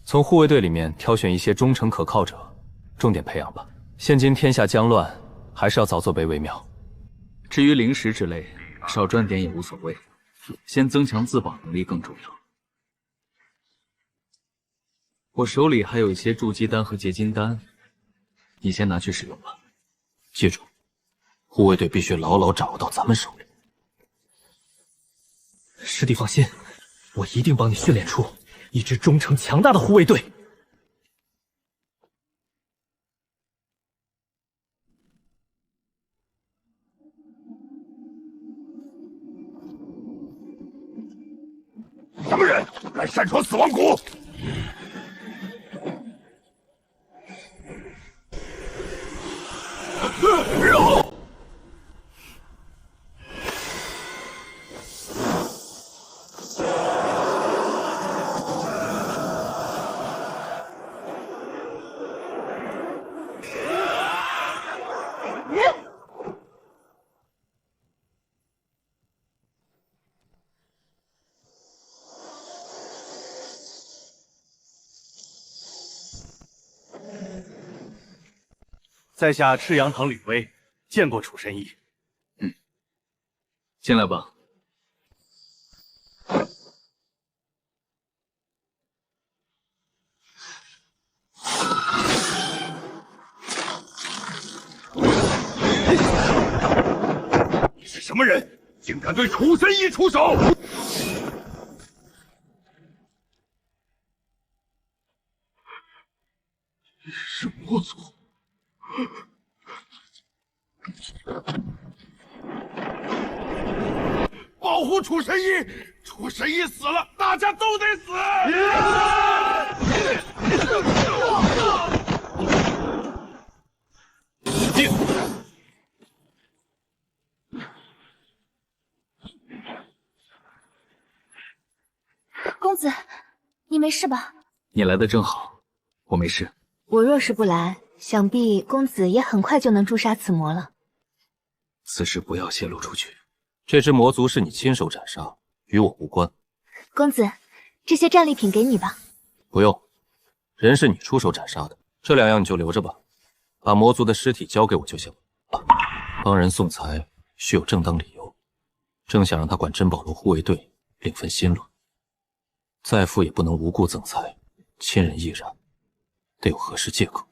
从护卫队里面挑选一些忠诚可靠者，重点培养吧。现今天下将乱，还是要早做备为妙。至于灵石之类，少赚点也无所谓，先增强自保能力更重要。我手里还有一些筑基丹和结晶丹，你先拿去使用吧。记住，护卫队必须牢牢掌握到咱们手里。师弟放心，我一定帮你训练出一支忠诚强大的护卫队。什么人来擅闯死亡谷？在下赤阳堂吕威，见过楚神医。进来吧。你是什么人？竟敢对楚神医出手！是魔族。保护楚神医！楚神医死了，大家都得死！公子，你没事吧？你来的正好，我没事。我若是不来，想必公子也很快就能诛杀此魔了。此事不要泄露出去。这只魔族是你亲手斩杀，与我无关。公子，这些战利品给你吧。不用，人是你出手斩杀的，这2样你就留着吧。把魔族的尸体交给我就行了。帮人送财需有正当理由，正想让他管珍宝楼护卫队，另分心路。再富也不能无故赠财，亲人亦然，得有合适借口。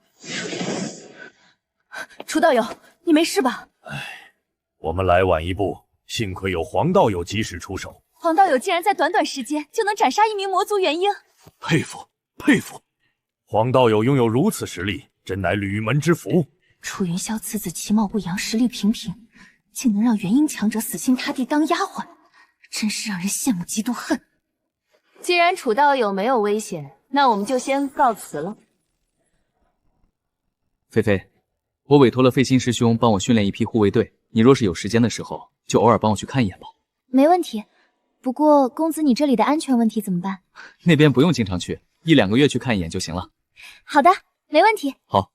楚道友，你没事吧？我们来晚一步，幸亏有黄道友及时出手。黄道友竟然在短短时间就能斩杀1名魔族元婴，佩服佩服！黄道友拥有如此实力，真乃吕门之福。楚云霄此子其貌不扬，实力平平，竟能让元婴强者死心塌地当丫鬟，真是让人羡慕嫉妒恨。既然楚道友没有危险，那我们就先告辞了。菲菲，我委托了费心师兄帮我训练一批护卫队，你若是有时间的时候，就偶尔帮我去看一眼吧。没问题。不过公子，你这里的安全问题怎么办？那边不用经常去，1、2个月去看一眼就行了。好的，没问题。好，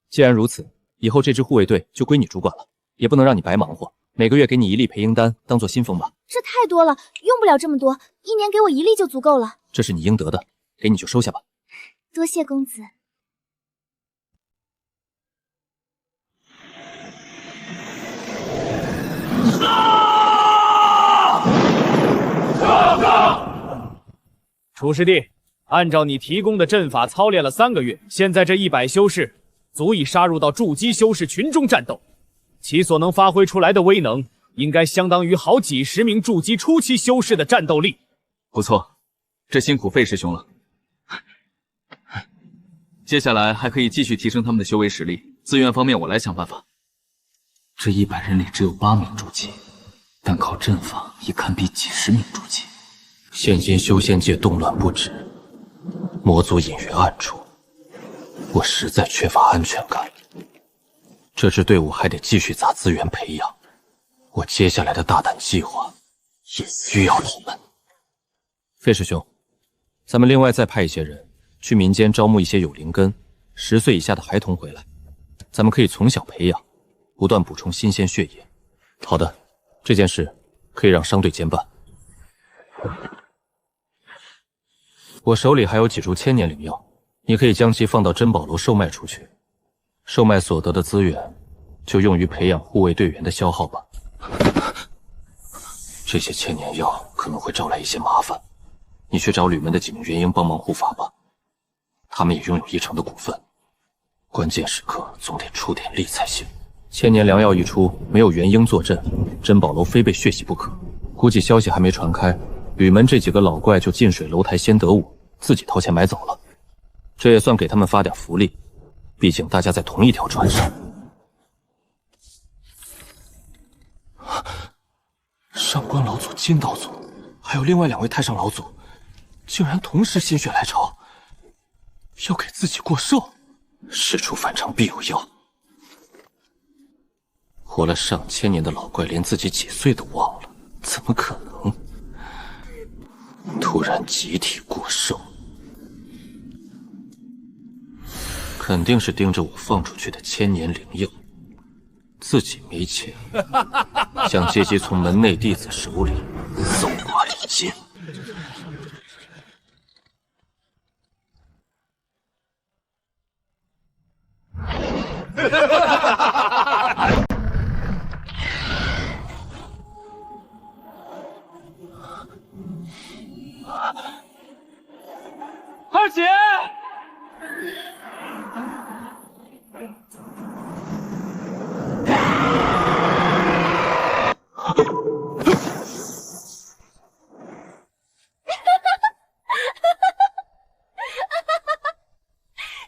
既然如此，以后这支护卫队就归你主管了，也不能让你白忙活。每个月给你1粒培婴丹，当做薪俸吧。这太多了，用不了这么多，1年给我1粒就足够了。这是你应得的，给你就收下吧。多谢公子。楚师弟，按照你提供的阵法操练了3个月，现在这100修士足以杀入到筑基修士群中战斗，其所能发挥出来的威能，应该相当于好几十名筑基初期修士的战斗力。不错，这辛苦费师兄了。接下来还可以继续提升他们的修为实力，资源方面我来想办法。这100人里只有8名筑基，但靠阵法已堪比几十名筑基。现今修仙界动乱不止，魔族隐于暗处，我实在缺乏安全感。这支队伍还得继续砸资源培养，我接下来的大胆计划也需要他们。费师兄，咱们另外再派一些人去民间招募一些有灵根、10岁以下的孩童回来，咱们可以从小培养，不断补充新鲜血液。好的，这件事可以让商队监办。我手里还有几株千年灵药，你可以将其放到珍宝楼售卖出去，售卖所得的资源就用于培养护卫队员的消耗吧。这些千年药可能会招来一些麻烦，你去找吕门的几名元婴帮忙护法吧，他们也拥有1成的股份，关键时刻总得出点力才行。千年良药一出，没有元婴坐镇，珍宝楼非被血洗不可。估计消息还没传开，吕门这几个老怪就近水楼台先得舞，自己掏钱买走了。这也算给他们发点福利，毕竟大家在同一条船上。上官老祖、金道祖，还有另外2位太上老祖，竟然同时心血来潮，要给自己过寿。事出反常必有妖。活了上千年的老怪，连自己几岁都忘了，怎么可能突然集体过寿？肯定是盯着我放出去的千年灵药，自己没钱，想借机从门内弟子手里搜刮礼金。二姐，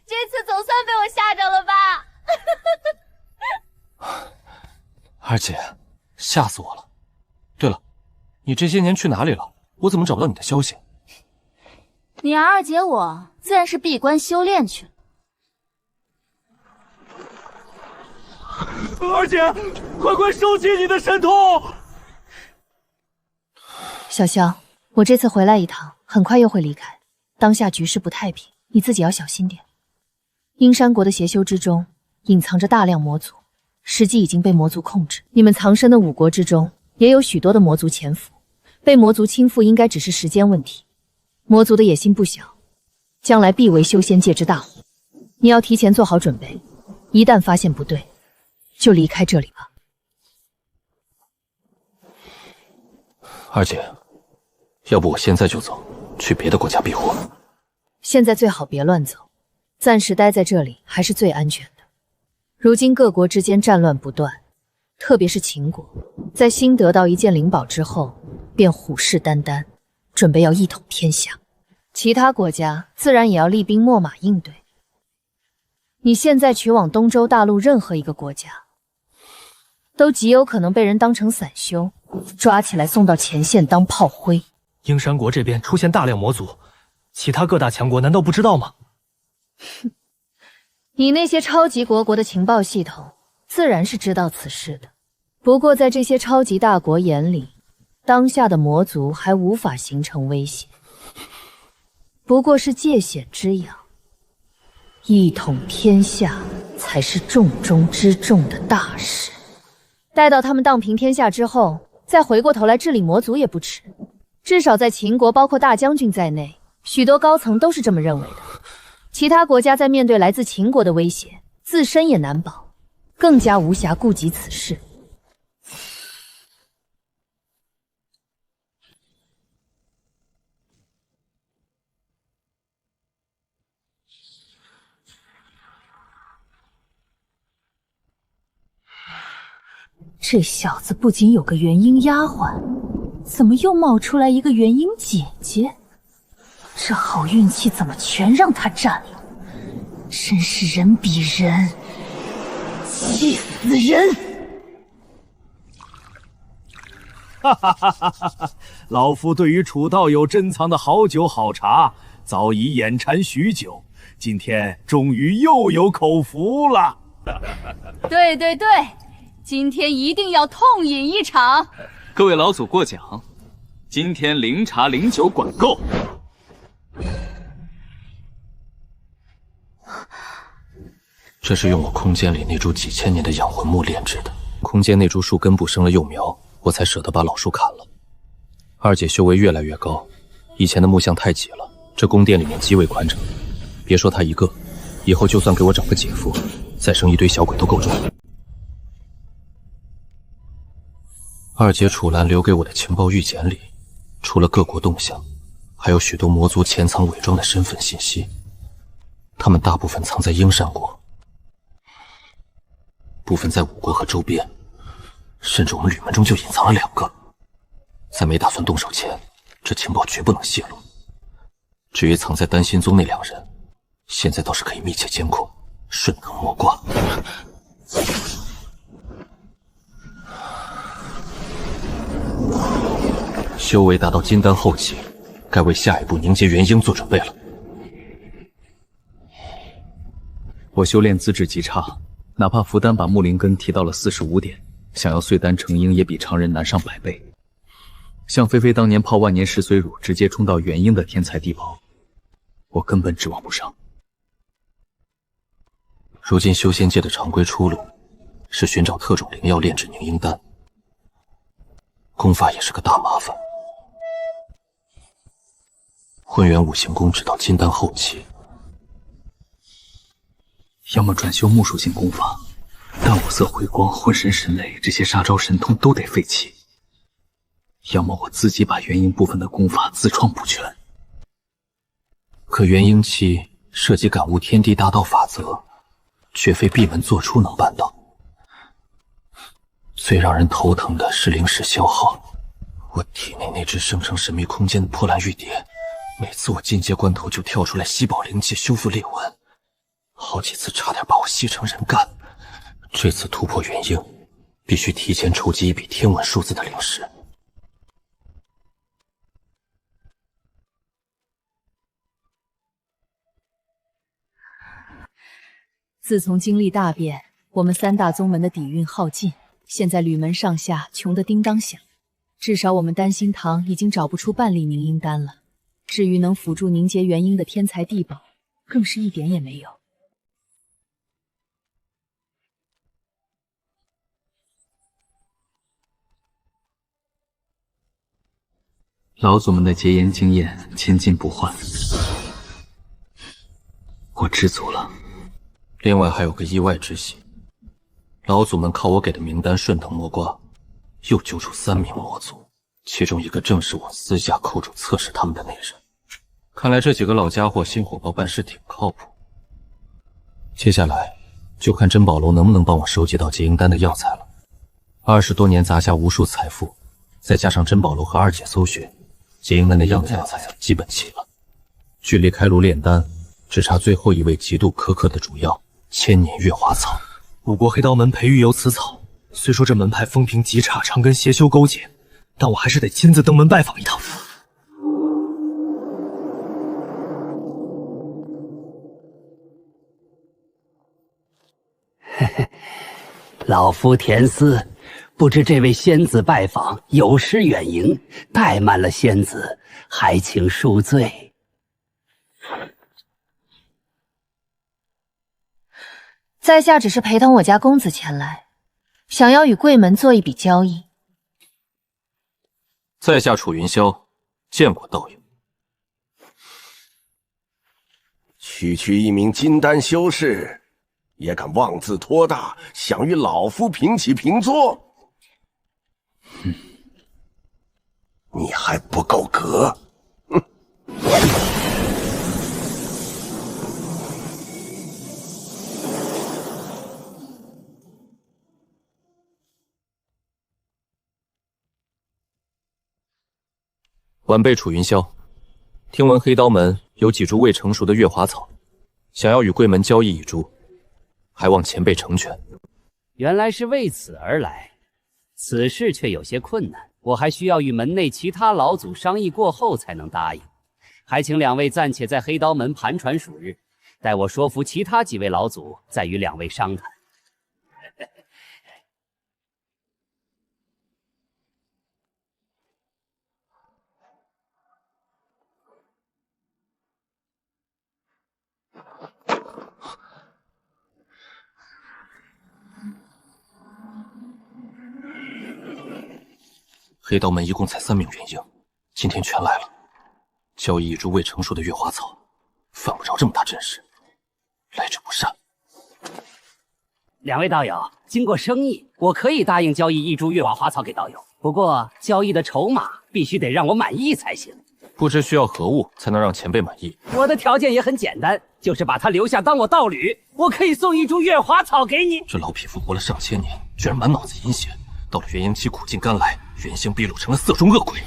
这次总算被我吓着了吧？二姐，吓死我了！对了，你这些年去哪里了？我怎么找不到你的消息？你二姐我自然是闭关修炼去了。二姐，快收起你的神通！小萧，我这次回来一趟，很快又会离开。当下局势不太平，你自己要小心点。阴山国的邪修之中，隐藏着大量魔族，实际已经被魔族控制。你们藏身的5国之中，也有许多的魔族潜伏，被魔族倾覆应该只是时间问题。魔族的野心不小，将来必为修仙界之大祸。你要提前做好准备，一旦发现不对，就离开这里吧。二姐，要不我现在就走，去别的国家避祸。现在最好别乱走，暂时待在这里还是最安全的。如今各国之间战乱不断，特别是秦国，在新得到一件灵宝之后，便虎视眈眈，准备要一统天下。其他国家自然也要厉兵秣马应对。你现在取往东周大陆任何一个国家，都极有可能被人当成散修，抓起来送到前线当炮灰。鹰山国这边出现大量魔族，其他各大强国难道不知道吗？哼，你那些超级国的情报系统自然是知道此事的。不过在这些超级大国眼里，当下的魔族还无法形成威胁，不过是借险之痒。一统天下才是重中之重的大事。待到他们荡平天下之后，再回过头来治理魔族也不迟。至少在秦国，包括大将军在内，许多高层都是这么认为的。其他国家在面对来自秦国的威胁，自身也难保，更加无暇顾及此事。这小子不仅有个元婴丫鬟，怎么又冒出来一个元婴姐姐？这好运气怎么全让他占了？真是人比人，气死人！哈哈哈哈哈！老夫对于楚道友珍藏的好酒好茶早已眼馋许久，今天终于又有口福了。对对对，今天一定要痛饮一场。各位老祖过奖，今天零茶零酒管够。这是用我空间里那株几千年的养魂木炼制的。空间那株树根部生了幼苗，我才舍得把老树砍了。二姐修为越来越高，以前的木像太挤了，这宫殿里面极为宽敞。别说她一个，以后就算给我找个姐夫，再生一堆小鬼都够重。二姐楚岚留给我的情报玉简里，除了各国动向，还有许多魔族潜藏伪装的身份信息。他们大部分藏在鹰山国，部分在5国和周边，甚至我们吕门中就隐藏了2个。在没打算动手前，这情报绝不能泄露。至于藏在丹心宗那2人，现在倒是可以密切监控，顺藤摸瓜。修为达到金丹后期，该为下一步凝结元婴做准备了。我修炼资质极差，哪怕符丹把木灵根提到了45点，想要碎丹成婴也比常人难上100倍。像菲菲当年泡万年石髓乳直接冲到元婴的天才地宝，我根本指望不上。如今修仙界的常规出路是寻找特种灵药炼制凝婴丹，功法也是个大麻烦。混元五行功直到金丹后期，要么转修木属性功法，但五色回光、魂神神雷这些杀招神通都得废弃；要么我自己把元婴部分的功法自创补全。可元婴期涉及感悟天地大道法则，绝非闭门做出能办到。最让人头疼的是灵石消耗，我体内那只生成神秘空间的破烂玉蝶，每次我进阶关头就跳出来吸饱灵气修复裂纹，好几次差点把我吸成人干。这次突破元婴，必须提前筹集一笔天文数字的灵石。自从经历大变，我们3大宗门的底蕴耗尽，现在吕门上下穷得叮当响。至少我们丹心堂已经找不出半粒凝婴丹了。至于能辅助凝结元婴的天才地宝，更是一点也没有。老祖们的结言经验千金不换，我知足了。另外还有个意外之喜，老祖们靠我给的名单顺藤摸瓜，又揪出3名魔族，其中一个正是我私下扣住测试他们的那人。看来这几个老家伙新火爆办事挺靠谱。接下来就看珍宝楼能不能帮我收集到结营丹的药材了。20多年砸下无数财富，再加上珍宝楼和二姐搜寻，结营丹的药材基本齐了。距离开炉炼丹只差最后一味极度苛刻的主药千年月华草。五国黑刀门培育有此草，虽说这门派风评极差，常跟邪修勾结，但我还是得亲自登门拜访一趟。老夫田思，不知这位仙子拜访有失远迎，怠慢了仙子，还请恕罪。在下只是陪同我家公子前来，想要与贵门做一笔交易。在下楚云霄，见过道友。区一名金丹修士，也敢妄自托大，想与老夫平起平坐？你还不够格！晚辈楚云霄，听闻黑刀门有几株未成熟的月华草，想要与贵门交易一株，还望前辈成全。原来是为此而来，此事却有些困难，我还需要与门内其他老祖商议过后才能答应。还请两位暂且在黑刀门盘船数日，待我说服其他几位老祖，再与两位商谈。黑刀门一共才3名元婴，今天全来了。交易一株未成熟的月华草，犯不着这么大阵势，来者不善。两位道友，经过生意，我可以答应交易一株月华花草给道友，不过交易的筹码必须得让我满意才行。不知需要何物才能让前辈满意？我的条件也很简单，就是把它留下当我道侣，我可以送一株月华草给你。这老匹夫活了上千年，居然满脑子阴险，到了元婴期苦尽甘来，原形毕露成了色中恶鬼，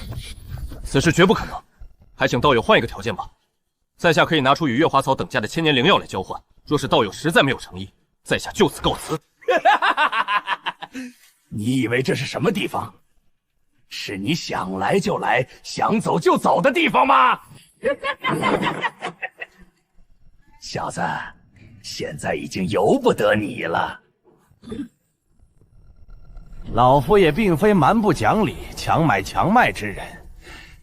此事绝不可能。还请道友换一个条件吧，在下可以拿出与月华草等价的千年灵药来交换。若是道友实在没有诚意，在下就此告辞。你以为这是什么地方？是你想来就来，想走就走的地方吗？小子，现在已经由不得你了。老夫也并非蛮不讲理、强买强卖之人，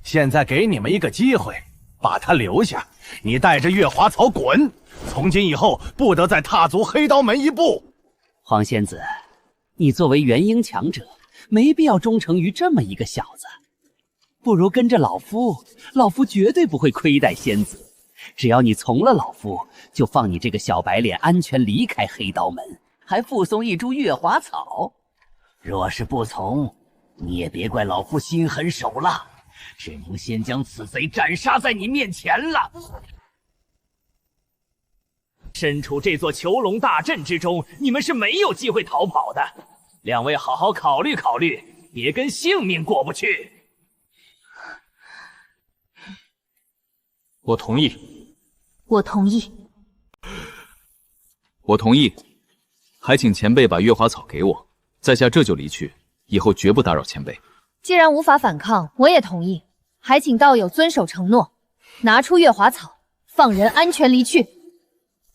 现在给你们一个机会，把他留下，你带着月华草滚，从今以后不得再踏足黑刀门一步。黄仙子，你作为元婴强者，没必要忠诚于这么一个小子，不如跟着老夫，老夫绝对不会亏待仙子。只要你从了老夫，就放你这个小白脸安全离开黑刀门，还附送一株月华草。若是不从，你也别怪老夫心狠手辣，只能先将此贼斩杀在你面前了。身处这座囚笼大阵之中，你们是没有机会逃跑的。两位好好考虑考虑，别跟性命过不去。我同意。我同意。我同意。还请前辈把月华草给我，在下这就离去，以后绝不打扰前辈。既然无法反抗，我也同意。还请道友遵守承诺，拿出月华草，放人安全离去。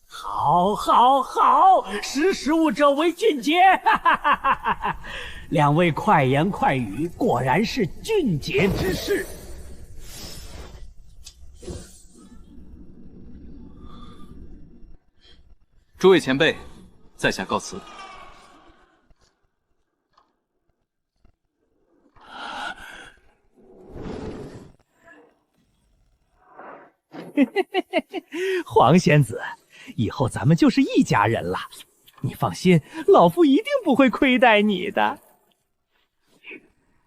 好，好，好！识时务者为俊杰。两位快言快语，果然是俊杰之士。诸位前辈，在下告辞。黄仙子，以后咱们就是一家人了。你放心，老夫一定不会亏待你的。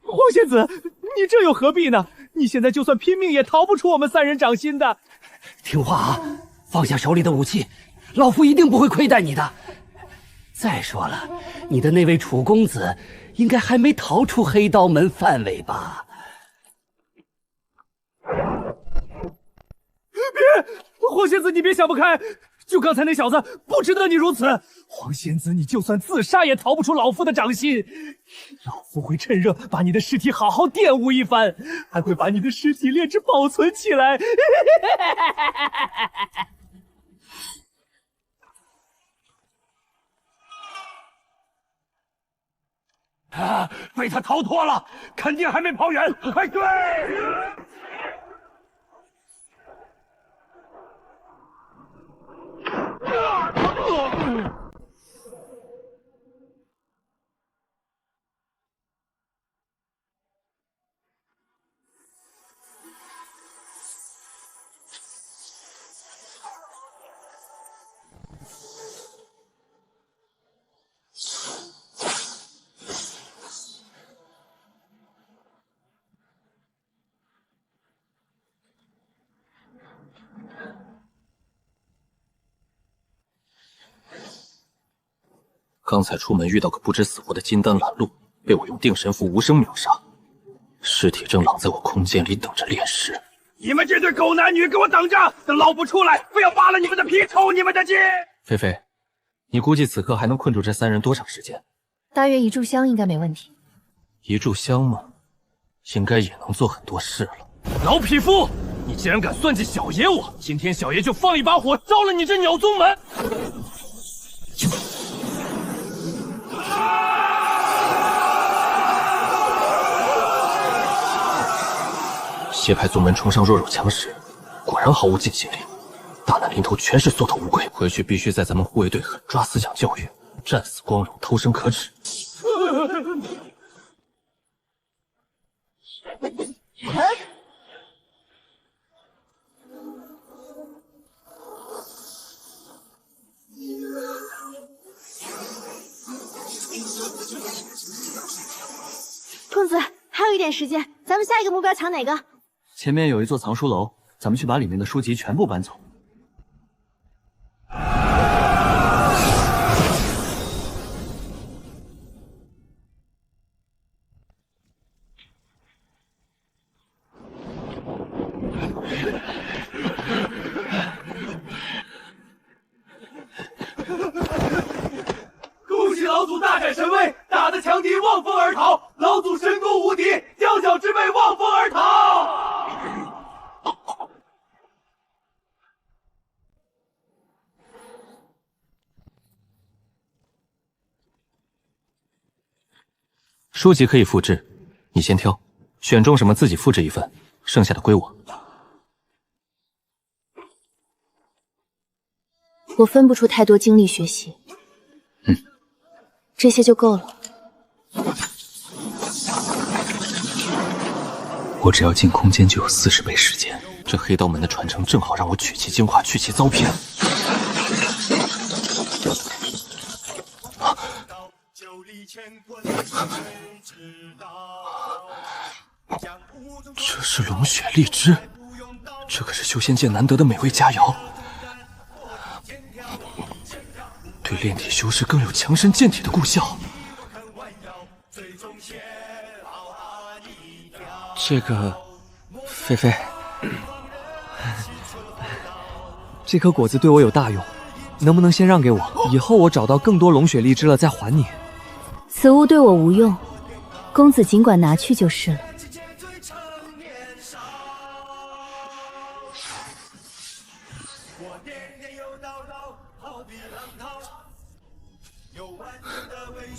黄仙子，你这又何必呢？你现在就算拼命也逃不出我们三人掌心的。听话啊，放下手里的武器，老夫一定不会亏待你的。再说了，你的那位楚公子应该还没逃出黑刀门范围吧？别，黄仙子，你别想不开。就刚才那小子不值得你如此。黄仙子，你就算自杀也逃不出老夫的掌心。老夫会趁热把你的尸体好好玷污一番，还会把你的尸体炼制保存起来。啊！被他逃脱了，肯定还没跑远，快追！刚才出门遇到个不知死活的金丹拦路，被我用定神符无声秒杀，尸体正躺在我空间里等着炼尸。你们这对狗男女，给我等着！等老夫出来，非要扒了你们的皮，抽你们的筋！菲菲，你估计此刻还能困住这三人多长时间？大约1炷香应该没问题。1炷香吗？应该也能做很多事了。老匹夫，你竟然敢算计小爷我！今天小爷就放一把火，烧了你这鸟宗门！邪派宗门崇尚弱肉强食，果然毫无尽心力。大难临头全是缩头乌龟，回去必须在咱们护卫队狠抓思想教育，战死光荣，偷生可耻。公子，还有一点时间，咱们下一个目标抢哪个？前面有一座藏书楼，咱们去把里面的书籍全部搬走。恭喜老祖大展神威，打得强敌望风而逃。老祖神功无敌，佼佼之辈望风而逃。书籍可以复制，你先挑，选中什么自己复制一份，剩下的归我。我分不出太多精力学习，这些就够了。我只要进空间就有40倍时间，这黑刀门的传承正好让我取其精华，去其糟粕。这是龙血荔枝，这可是修仙界难得的美味佳肴，对炼体修士更有强身健体的功效。这个，菲菲，这颗果子对我有大用，能不能先让给我？以后我找到更多龙血荔枝了再还你。此物对我无用，公子尽管拿去就是了。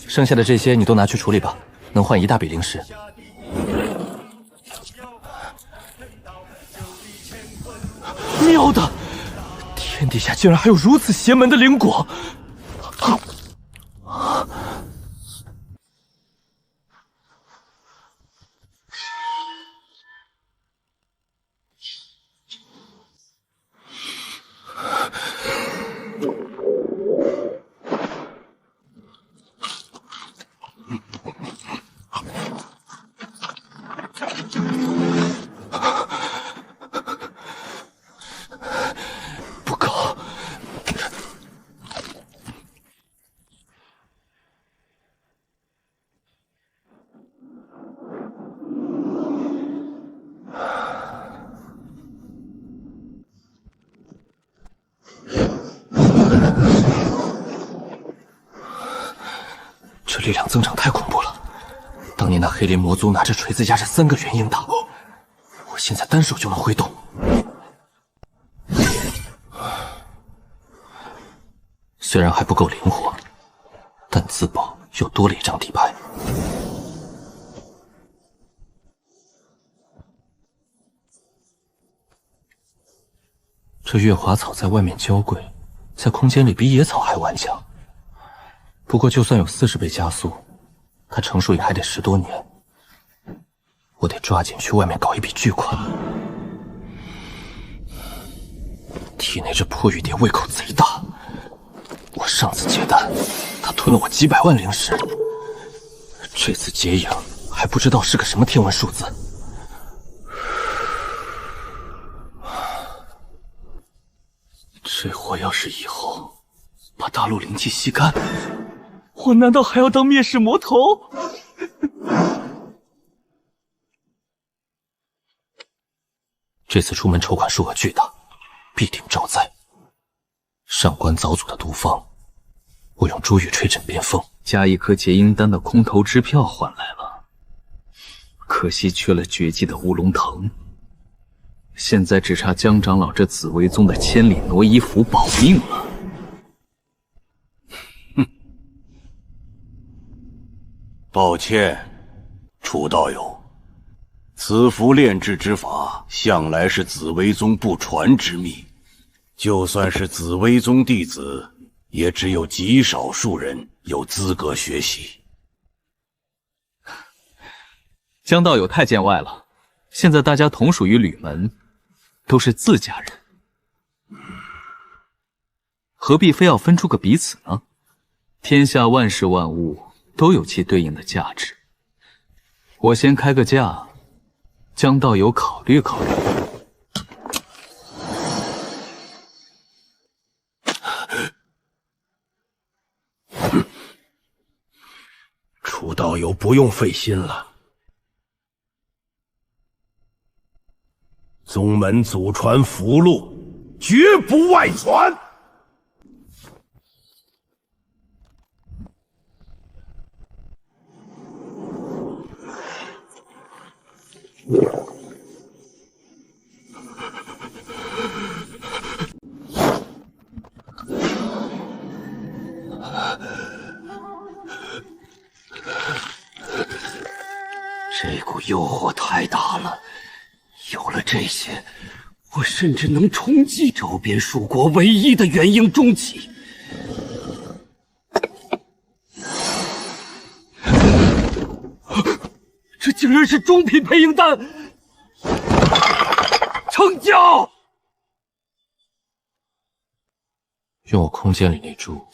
剩下的这些你都拿去处理吧，能换一大笔灵石。妙的，天底下竟然还有如此邪门的灵果！力量增长太恐怖了。当年那黑莲魔族拿着锤子压着3个元婴打，我现在单手就能挥动。虽然还不够灵活，但自保又多了一张底牌。这月华草在外面娇贵，在空间里比野草还顽强。不过就算有40倍加速，它成熟也还得10多年。我得抓紧去外面搞一笔巨款。体内这破玉蝶胃口贼大，我上次结丹，它吞了我几百万灵石。这次结影还不知道是个什么天文数字。这货要是以后把大陆灵气吸干，我难道还要当灭世魔头？这次出门筹款数额巨大，必定招灾。上官早祖的毒方，我用珠玉吹震边锋，加1颗结阴丹的空头支票换来了，可惜缺了绝技的乌龙藤。现在只差江长老这紫薇宗的千里挪衣符保命了。抱歉，楚道友，此符炼制之法向来是紫薇宗不传之秘，就算是紫薇宗弟子，也只有极少数人有资格学习。江道友太见外了，现在大家同属于吕门，都是自家人，何必非要分出个彼此呢？天下万事万物都有其对应的价值。我先开个价，江道友考虑考虑。楚道友不用费心了，宗门祖传符箓，绝不外传。这股诱惑太大了，有了这些，我甚至能冲击周边蜀国唯一的元婴中期。这竟然是中品配婴丹，成交！用我空间里那株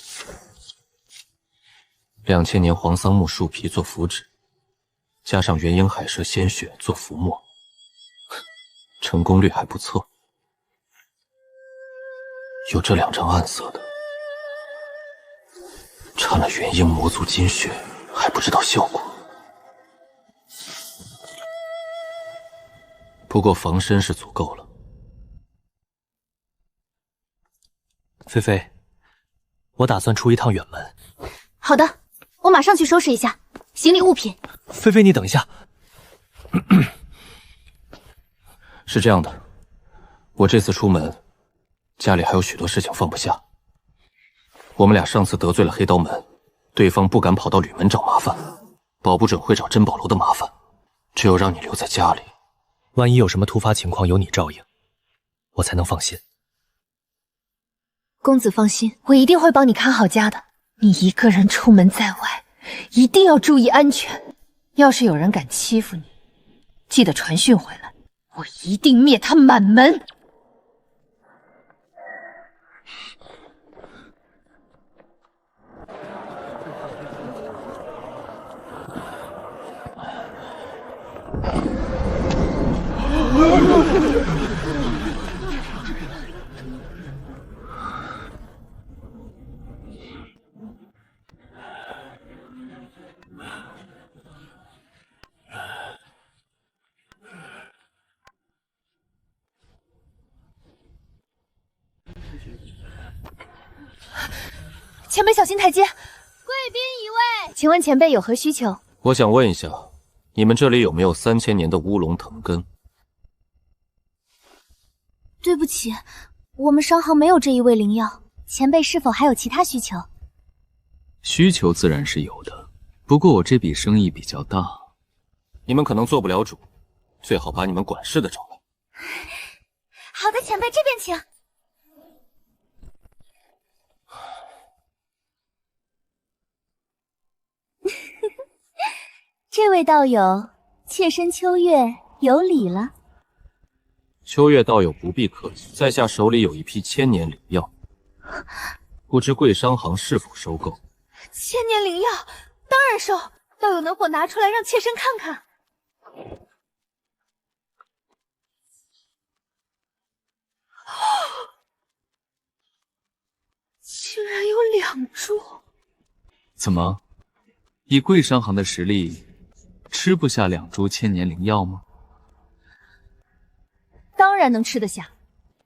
2000年黄桑木树皮做符纸，加上元婴海蛇鲜血做符末，成功率还不错。有这2张暗色的，掺了元婴魔族精血还不知道效果。不过防身是足够了。菲菲，我打算出一趟远门。好的，我马上去收拾一下行李物品。菲菲，你等一下。是这样的，我这次出门，家里还有许多事情放不下。我们俩上次得罪了黑刀门，对方不敢跑到吕门找麻烦，保不准会找珍宝楼的麻烦。只有让你留在家里，万一有什么突发情况有你照应，我才能放心。公子放心，我一定会帮你看好家的。你一个人出门在外，一定要注意安全。要是有人敢欺负你，记得传讯回来，我一定灭他满门。前辈小心台阶！贵宾一位，请问前辈有何需求？我想问一下，你们这里有没有3000年的乌龙藤根？对不起，我们商行没有这一味灵药。前辈是否还有其他需求？需求自然是有的，不过我这笔生意比较大，你们可能做不了主，最好把你们管事的找来。好的，前辈这边请。这位道友，妾身秋月有礼了。秋月道友不必客气，在下手里有一批千年灵药，不知贵商行是否收购？千年灵药，当然收。道友能否拿出来让妾身看看？竟然有2株！怎么，以贵商行的实力，吃不下2株千年灵药吗？当然能吃得下，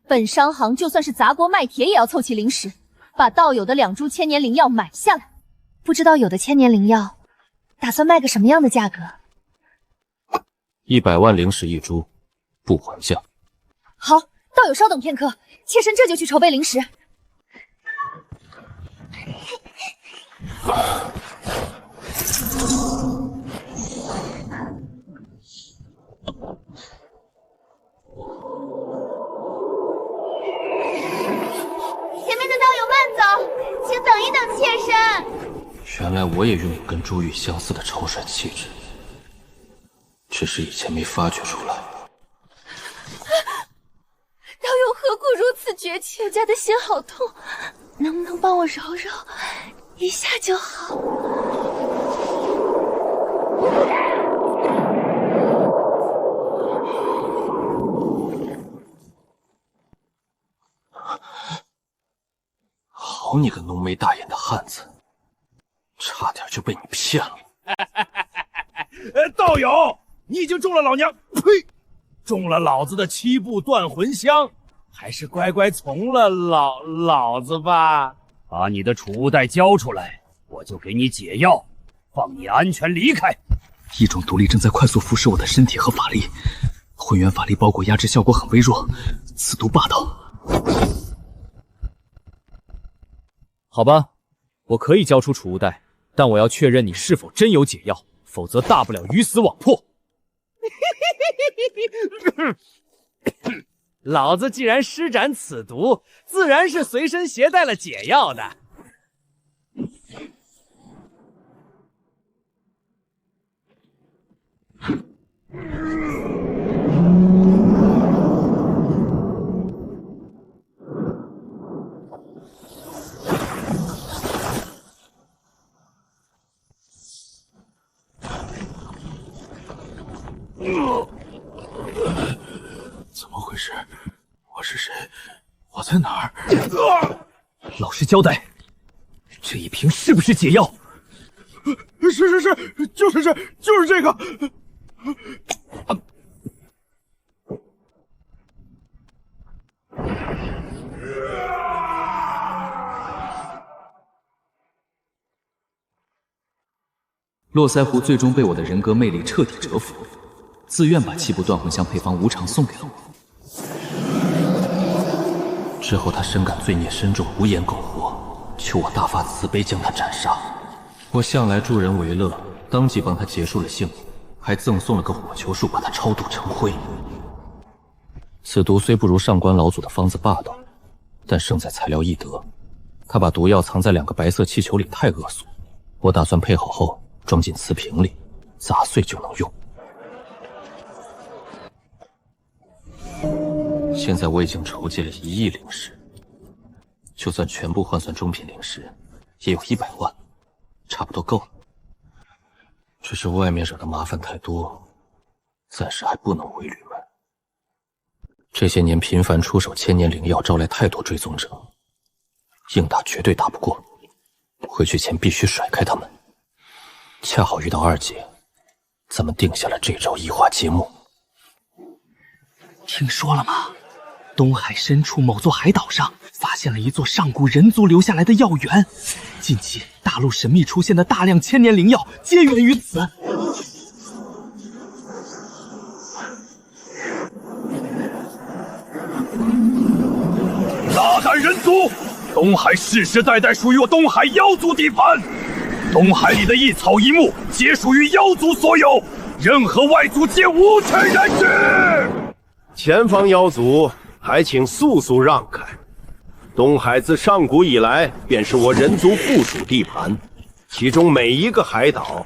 本商行就算是砸锅卖铁也要凑齐灵石，把道友的2株千年灵药买下来。不知道有的千年灵药，打算卖个什么样的价格？100万灵石1株，不还价。好，道友稍等片刻，妾身这就去筹备灵石。前面的道友慢走，请等一等妾身。原来我也拥有跟朱玉相似的超帅气质，只是以前没发掘出来。道友何故如此绝情？我家的心好痛，能不能帮我揉揉一下就好？好你个浓眉大眼的汉子，差点就被你骗了。道友，你已经中了老娘，呸！中了老子的7步断魂香，还是乖乖从了老子吧。把你的储物袋交出来，我就给你解药，放你安全离开。一种毒力正在快速腐蚀我的身体和法力，混元法力包裹压制效果很微弱，此毒霸道。好吧，我可以交出储物袋，但我要确认你是否真有解药，否则大不了鱼死网破。老子既然施展此毒，自然是随身携带了解药的。怎么回事？我是谁？我在哪儿？老实交代，这一瓶是不是解药？是，就是这个。络腮胡最终被我的人格魅力彻底折服，自愿把7步断魂香配方无偿送给了我。之后他深感罪孽深重，无颜苟活，求我大发慈悲将他斩杀。我向来助人为乐，当即帮他结束了性命，还赠送了个火球术，把他超度成灰。此毒虽不如上官老祖的方子霸道，但胜在材料易得。他把毒药藏在2个白色气球里，太恶俗。我打算配好后装进瓷瓶里，砸碎就能用。现在我已经筹集了1亿灵石，就算全部换算中品灵石，也有100万，差不多够了。只是外面惹的麻烦太多，暂时还不能回旅门。这些年频繁出手千年灵药，招来太多追踪者，硬打绝对打不过。回去前必须甩开他们。恰好遇到2姐，咱们定下了这招移花接木。听说了吗？东海深处某座海岛上发现了一座上古人族留下来的药源，近期大陆神秘出现的大量千年灵药，皆源于此。大胆人族！东海世世代代属于我东海妖族地盘，东海里的一草一木皆属于妖族所有，任何外族皆无权染指。前方妖族，还请速速让开。东海自上古以来便是我人族附属地盘，其中每一个海岛，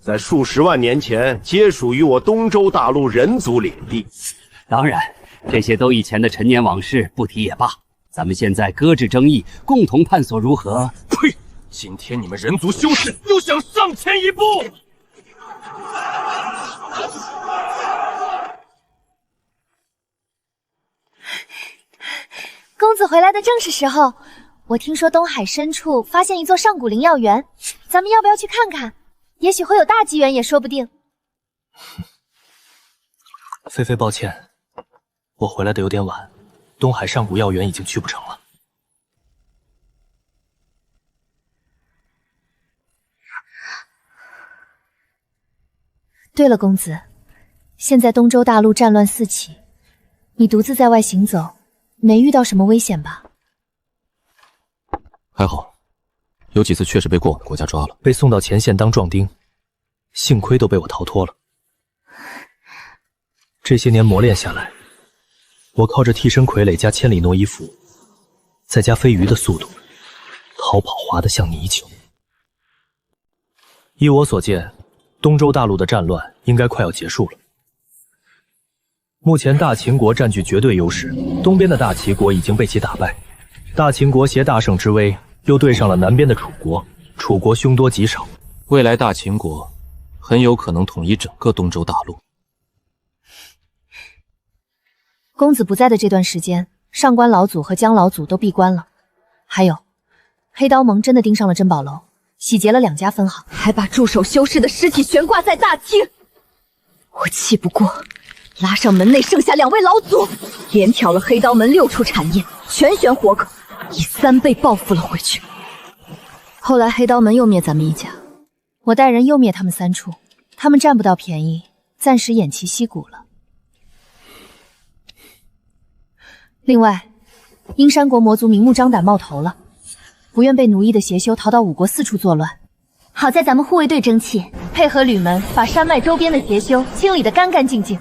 在数十万年前皆属于我东周大陆人族领地。当然，这些都以前的陈年往事，不提也罢。咱们现在搁置争议，共同探索如何？呸！今天你们人族修士又想上前一步！公子回来的正是时候。我听说东海深处发现一座上古灵药园，咱们要不要去看看？也许会有大机缘也说不定。菲菲，抱歉，我回来的有点晚，东海上古药园已经去不成了。对了，公子，现在东周大陆战乱四起，你独自在外行走，没遇到什么危险吧？还好，有几次确实被过往的国家抓了，被送到前线当壮丁，幸亏都被我逃脱了。这些年磨练下来，我靠着替身傀儡加千里诺伊符，再加飞鱼的速度，逃跑滑得像泥鳅。依我所见，东周大陆的战乱应该快要结束了。目前大秦国占据绝对优势，东边的大齐国已经被其打败，大秦国携大胜之威，又对上了南边的楚国，楚国凶多吉少，未来大秦国很有可能统一整个东周大陆。公子不在的这段时间，上官老祖和姜老祖都闭关了，还有黑刀盟真的盯上了珍宝楼，洗劫了2家分行，还把驻守修士的尸体悬挂在大厅。我气不过，拉上门内剩下2位老祖，连挑了黑刀门6处产业，全选活口，以3倍报复了回去。后来黑刀门又灭咱们一家，我带人又灭他们3处，他们占不到便宜，暂时偃旗息鼓了。另外，阴山国魔族明目张胆冒头了，不愿被奴役的邪修逃到5国4处作乱。好在咱们护卫队争气，配合吕门把山脉周边的邪修清理得干干净净。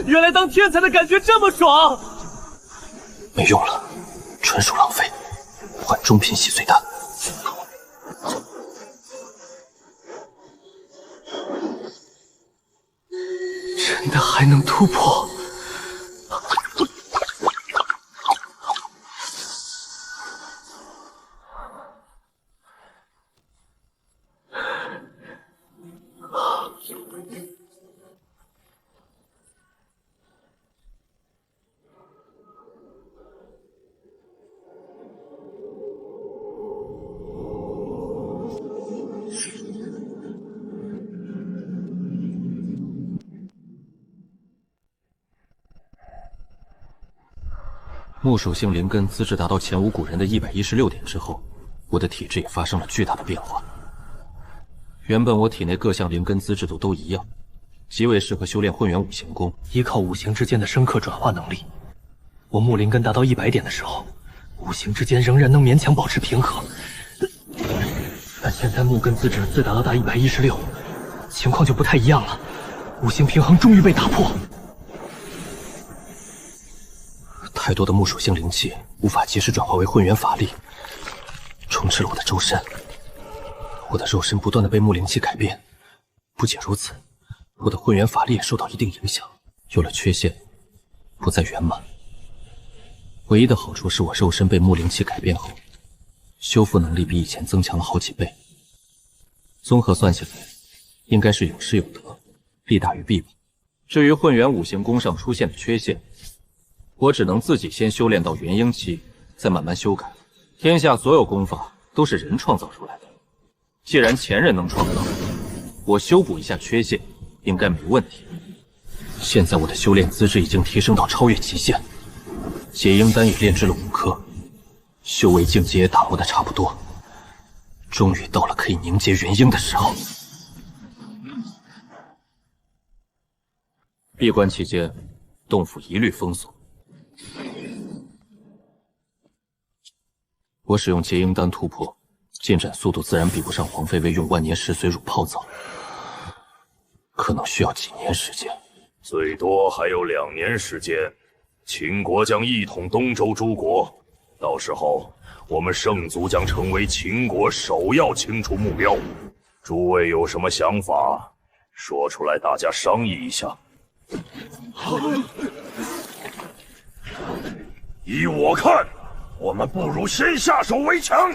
原来当天才的感觉这么爽！没用了，纯属浪费，换中品洗髓丹。真的还能突破？木属性灵根资质达到前无古人的116点之后，我的体质也发生了巨大的变化。原本我体内各项灵根资质都一样，极为适合修炼混元五行功。依靠五行之间的深刻转化能力，我木灵根达到100点的时候，五行之间仍然能勉强保持平衡。但现在木根资质自达到大116，情况就不太一样了，五行平衡终于被打破。太多的木属性灵气无法及时转化为混元法力，充斥了我的周身。我的肉身不断的被木灵气改变，不仅如此，我的混元法力也受到一定影响，有了缺陷，不再圆满。唯一的好处是我肉身被木灵气改变后，修复能力比以前增强了好几倍。综合算下来，应该是有失有得，利大于弊吧。至于混元五行功上出现的缺陷，我只能自己先修炼到元婴期，再慢慢修改。天下所有功法都是人创造出来的，既然前人能创造，我修补一下缺陷应该没问题。现在我的修炼资质已经提升到超越极限，结婴丹也炼制了5颗，修为境界也打磨得差不多，终于到了可以凝结元婴的时候。闭关期间，洞府一律封锁。我使用结婴丹突破，进展速度自然比不上黄飞卫用万年石髓乳泡澡，可能需要几年时间，最多还有2年时间。秦国将一统东周诸国，到时候我们圣族将成为秦国首要清除目标。诸位有什么想法，说出来，大家商议一下。依我看，我们不如先下手为强，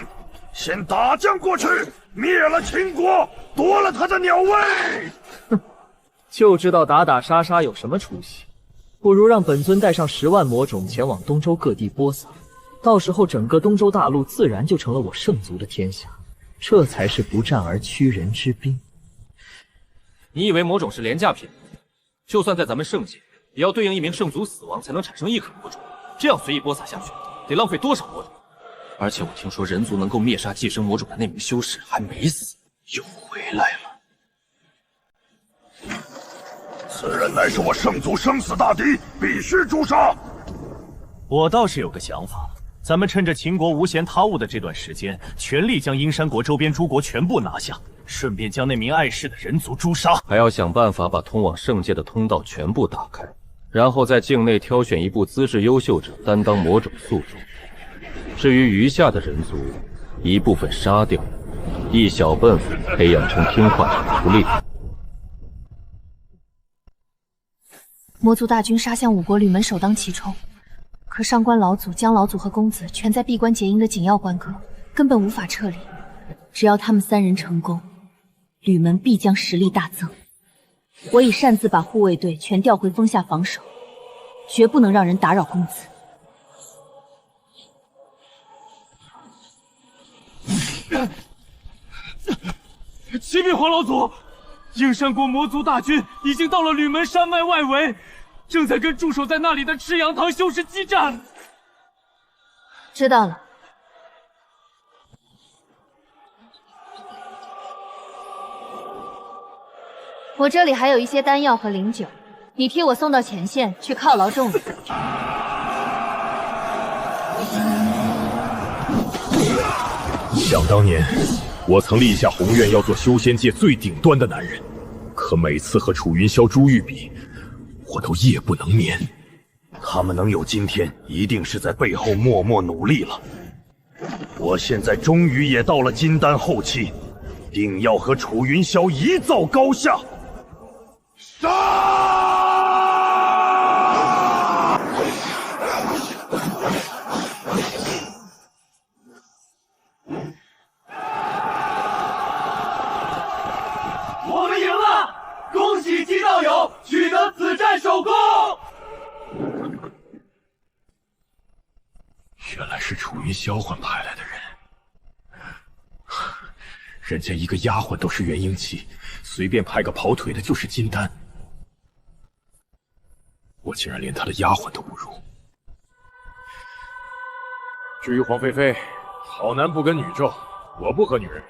先打将过去，灭了秦国，夺了他的鸟位。就知道打打杀杀有什么出息，不如让本尊带上10万魔种前往东周各地播撒，到时候整个东周大陆自然就成了我圣族的天下，这才是不战而屈人之兵。你以为魔种是廉价品？就算在咱们圣界，也要对应一名圣族死亡才能产生1颗魔种，这样随意播撒下去，得浪费多少魔种？而且我听说人族能够灭杀寄生魔种的那名修士还没死，又回来了。此人乃是我圣族生死大敌，必须诛杀。我倒是有个想法，咱们趁着秦国无闲他物的这段时间，全力将阴山国周边诸国全部拿下，顺便将那名碍事的人族诛杀。还要想办法把通往圣界的通道全部打开，然后在境内挑选一部资质优秀者担当魔种宿主。至于余下的人族，一部分杀掉，一小部分培养成听话的奴隶。魔族大军杀向5国吕门，首当其冲。可上官老祖、姜老祖和公子全在闭关结婴的紧要关口，根本无法撤离。只要他们3人成功，吕门必将实力大增。我已擅自把护卫队全调回峰下防守，绝不能让人打扰公子。启禀黄老祖，应山国魔族大军已经到了吕门山脉外围，正在跟驻守在那里的赤阳堂修士激战。知道了。我这里还有一些丹药和灵酒，你替我送到前线去犒劳众人。想当年，我曾立下宏愿，要做修仙界最顶端的男人。可每次和楚云霄、朱玉比，我都夜不能眠。他们能有今天，一定是在背后默默努力了。我现在终于也到了金丹后期，定要和楚云霄一较高下。杀！我们赢了！恭喜姬道友取得此战首功！原来是楚云霄唤派来的人，人家一个丫鬟都是元婴期，随便派个跑腿的就是金丹，我竟然连他的丫鬟都不如。至于黄飞飞，好男不跟女斗，我不和女人比。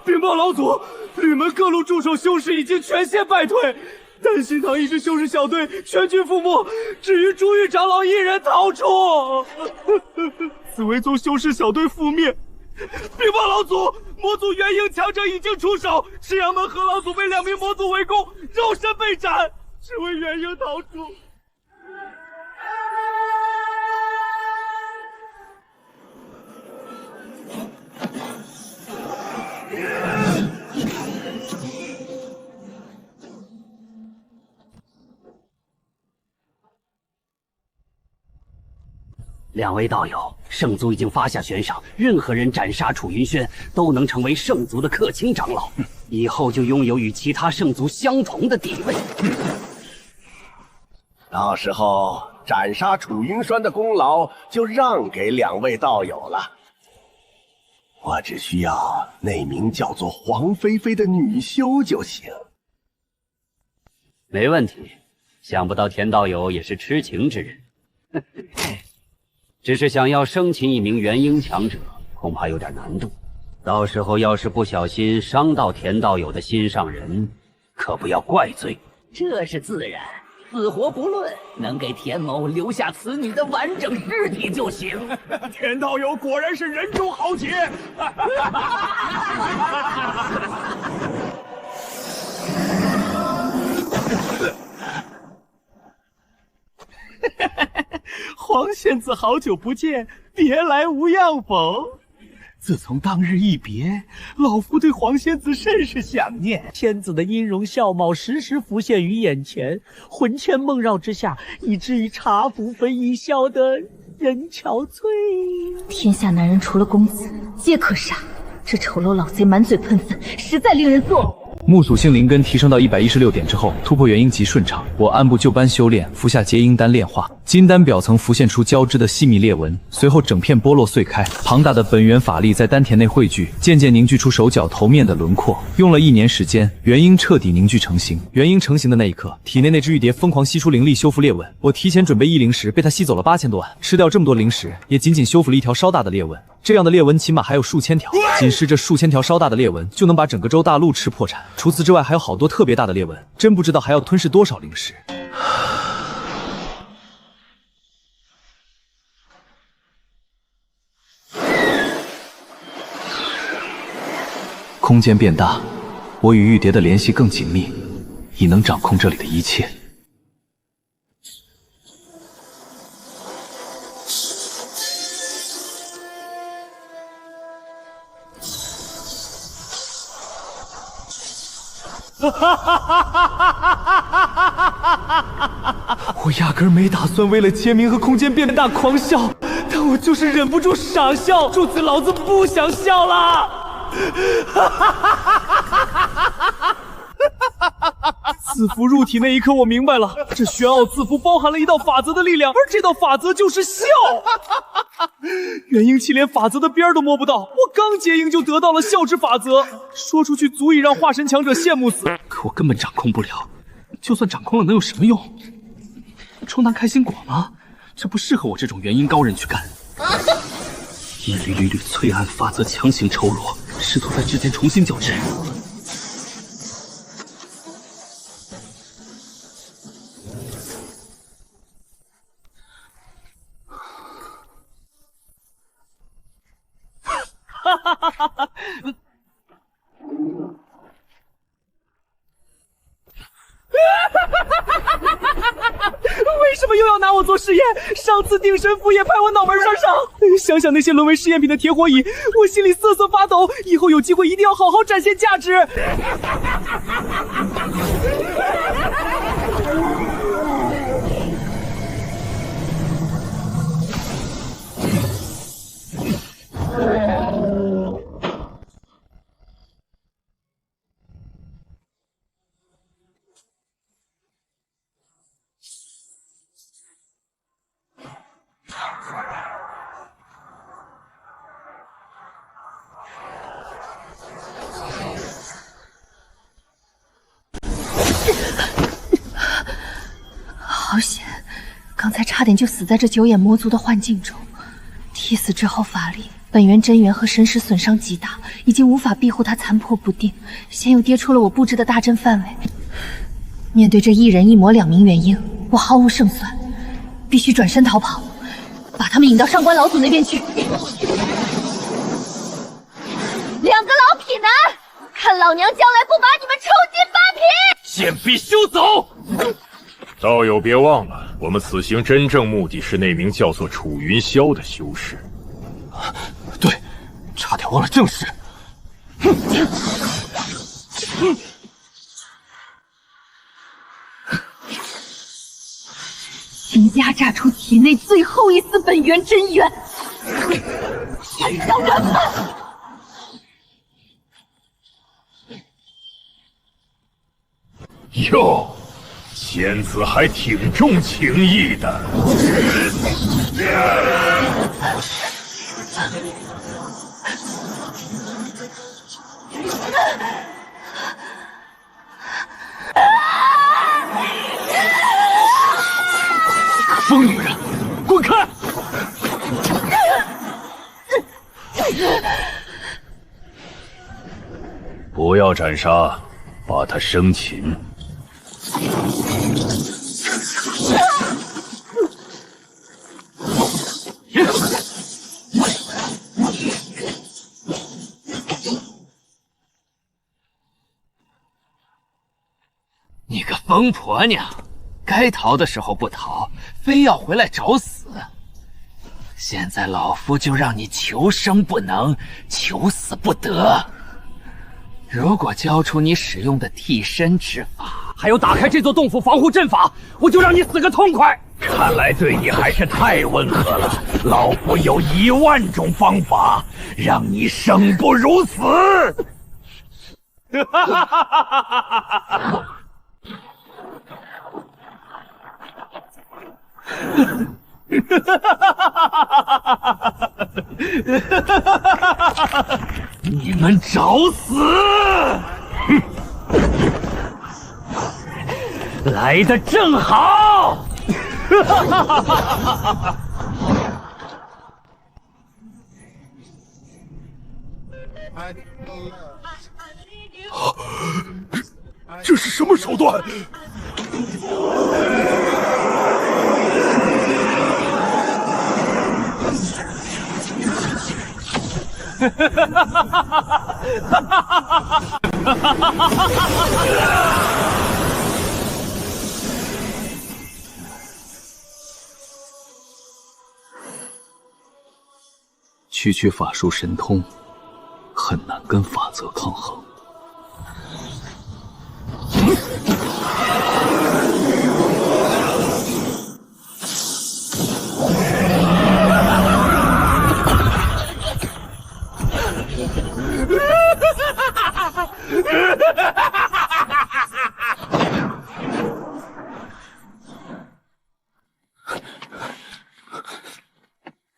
禀报老祖，吕门各路驻守修士已经全线败退，丹心堂一支修士小队全军覆没，只余朱玉长老一人逃出。紫薇宗修士小队覆灭。禀报老祖，魔族元婴强者已经出手，赤阳门何老祖被2名魔族围攻，肉身被斩，只为元婴逃出。两位道友，圣族已经发下悬赏，任何人斩杀楚云轩，都能成为圣族的客卿长老，以后就拥有与其他圣族相同的地位。到时候斩杀楚云轩的功劳就让给两位道友了。我只需要那名叫做黄菲菲的女修就行。没问题，想不到田道友也是痴情之人。只是想要生擒一名元婴强者，恐怕有点难度。到时候要是不小心伤到田道友的心上人，可不要怪罪。这是自然，死活不论，能给田某留下此女的完整尸体就行。田道友果然是人中豪杰。黄仙子，好久不见，别来无恙否？自从当日一别，老夫对黄仙子甚是想念。仙子的音容笑貌时时浮现于眼前，魂牵梦绕之下，以至于茶壶分一笑得人憔悴。天下男人除了公子，皆可杀。这丑陋老贼满嘴喷粪，实在令人作呕。木属性灵根提升到116点之后，突破元婴极顺畅。我按部就班修炼，服下结婴丹炼化，金丹表层浮现出交织的细密裂纹，随后整片剥落碎开。庞大的本源法力在丹田内汇聚，渐渐凝聚出手脚头面的轮廓。用了1年时间，元婴彻底凝聚成型。元婴成型的那一刻，体内那只玉蝶疯狂吸出灵力修复裂纹。我提前准备1灵石，被它吸走了8000多万。吃掉这么多灵石，也仅仅修复了一条稍大的裂纹。这样的裂纹起码还有数千条，仅是这数千条稍大的裂纹，就能把整个周大陆吃破产。除此之外，还有好多特别大的裂纹，真不知道还要吞噬多少灵石。空间变大，我与玉蝶的联系更紧密，已能掌控这里的一切。我压根儿没打算为了签名和空间变大狂笑，但我就是忍不住傻笑，柱子老子不想笑了。字符入体那一刻，我明白了，这玄奥字符包含了一道法则的力量，而这道法则就是笑。元婴期连法则的边儿都摸不到，我刚结婴就得到了笑之法则，说出去足以让化神强者羡慕死。可我根本掌控不了，就算掌控了能有什么用？充当开心果吗？这不适合我这种元婴高人去干。一缕缕淬暗法则强行抽落，试图在之间重新交织。为什么又要拿我做实验？上次定神符也拍我脑门上。想想那些沦为试验品的铁火蚁，我心里瑟瑟发抖。以后有机会一定要好好展现价值。好险，刚才差点就死在这九眼魔族的幻境中。替死之后法力、本源真元和神识损伤极大，已经无法庇护他残破不定，现又跌出了我布置的大阵范围。面对这1人1魔2名元婴，我毫无胜算，必须转身逃跑，把他们引到上官老祖那边去。2个老痞男，看老娘将来不把你们抽筋扒皮！贱婢休走！道友别忘了，我们此行真正目的是那名叫做楚云霄的修士。对，差点忘了正事。并压榨出体内最后一丝本源真元。让人们！哟，仙子还挺重情义的。疯女人，滚开！不要斩杀，把他生擒。你个疯婆娘，该逃的时候不逃，非要回来找死。现在老夫就让你求生不能，求死不得。如果交出你使用的替身之法，还有打开这座洞府防护阵法，我就让你死个痛快。看来对你还是太温和了，老夫有10000种方法让你生不如死。哈哈哈哈哈！你们找死！来得正好！这是什么手段？区法术神通，很难跟法则抗衡。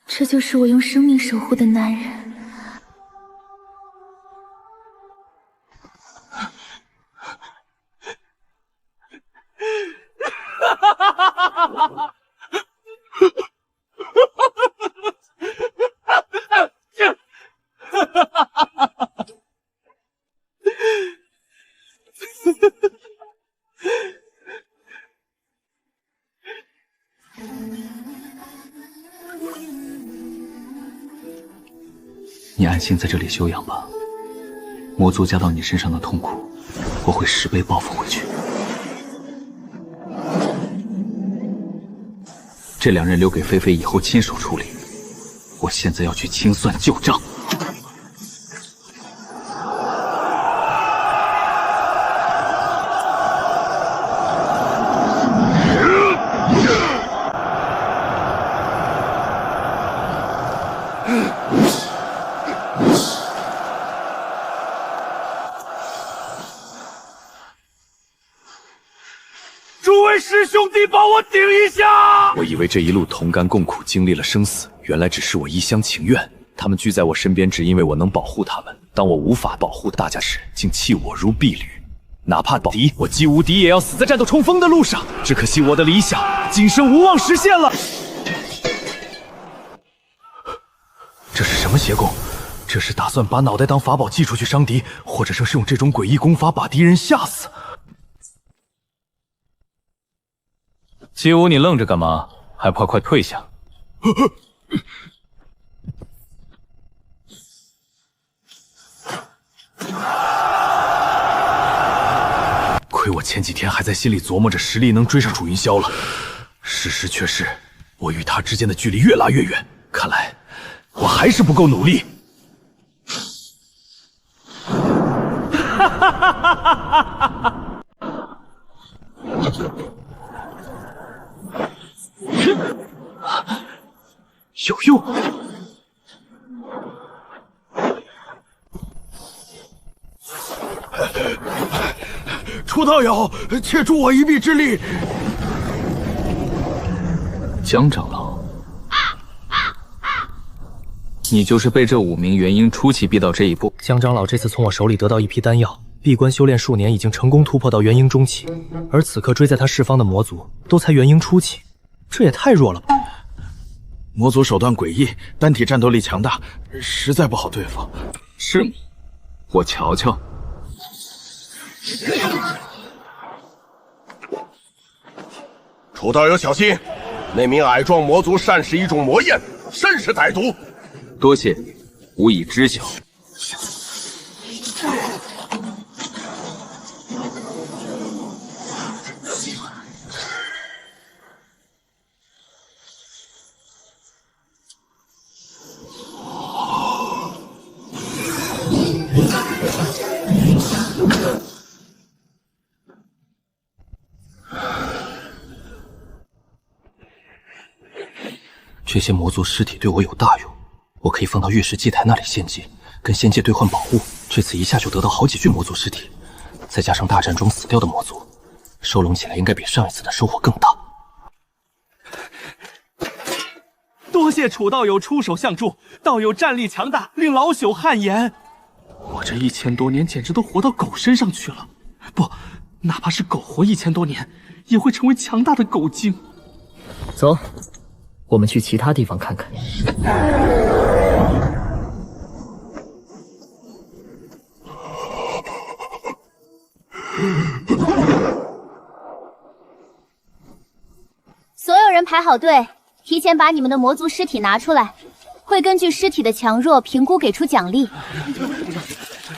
这就是我用生命守护的男人。你安心在这里休养吧。魔族加到你身上的痛苦，我会10倍报复回去。这2人留给菲菲以后亲手处理，我现在要去清算旧账。诸位师兄弟，帮我顶一下！我以为这一路同甘共苦，经历了生死，原来只是我一厢情愿。他们聚在我身边，只因为我能保护他们。当我无法保护大家时，竟弃我如敝履。哪怕保敌，我既无敌也要死在战斗冲锋的路上。只可惜我的理想今生无望实现了。这是什么邪功？这是打算把脑袋当法宝寄出去伤敌，或者是用这种诡异功法把敌人吓死？姬武，你愣着干嘛？还不快退下！亏我前几天还在心里琢磨着实力能追上楚云霄了，事实却是我与他之间的距离越拉越远。看来我还是不够努力。哈哈哈哈哈！有用。楚道友，且助我一臂之力。江长老，你就是被这5名元婴初期逼到这一步。江长老这次从我手里得到一批丹药，闭关修炼数年，已经成功突破到元婴中期，而此刻追在他释放的魔族都才元婴初期，这也太弱了吧！魔族手段诡异，单体战斗力强大，实在不好对付。是吗？我瞧瞧。楚道友小心，那名矮壮魔族善使一种魔焰，甚是歹毒。多谢，吾已知晓。这些魔族尸体对我有大用，我可以放到月石祭台那里献祭，跟仙界兑换宝物。这次一下就得到好几具魔族尸体，再加上大战中死掉的魔族，收拢起来应该比上一次的收获更大。多谢楚道友出手相助，道友战力强大，令老朽汗颜。我这1000多年简直都活到狗身上去了，不，哪怕是狗活1000多年，也会成为强大的狗精。走，我们去其他地方看看。所有人排好队，提前把你们的魔族尸体拿出来，会根据尸体的强弱评估给出奖励。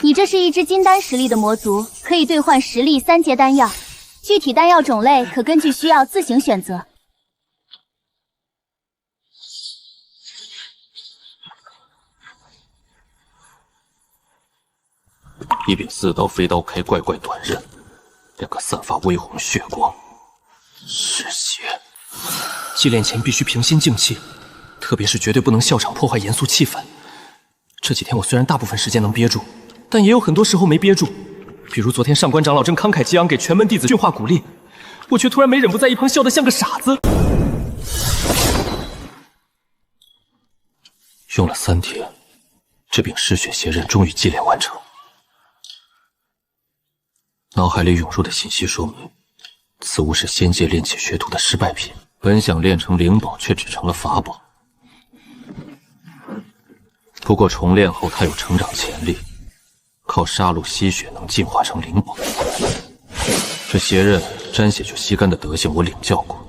你这是一只金丹实力的魔族，可以兑换实力3阶丹药，具体丹药种类可根据需要自行选择。一柄4刀飞刀开怪怪短刃，2个散发微红血光，是血。祭炼前必须平心静气，特别是绝对不能笑场破坏严肃气氛。这几天我虽然大部分时间能憋住，但也有很多时候没憋住。比如昨天上官长老正慷慨激昂给全门弟子训话鼓励，我却突然没忍不在一旁笑得像个傻子。用了3天，这柄嗜血邪刃终于祭炼完成。脑海里涌入的信息说明，此物是仙界炼器学徒的失败品，本想炼成灵宝，却只成了法宝。不过重炼后它有成长潜力，靠杀戮吸血能进化成灵宝。这邪刃沾血就吸干的德行我领教过。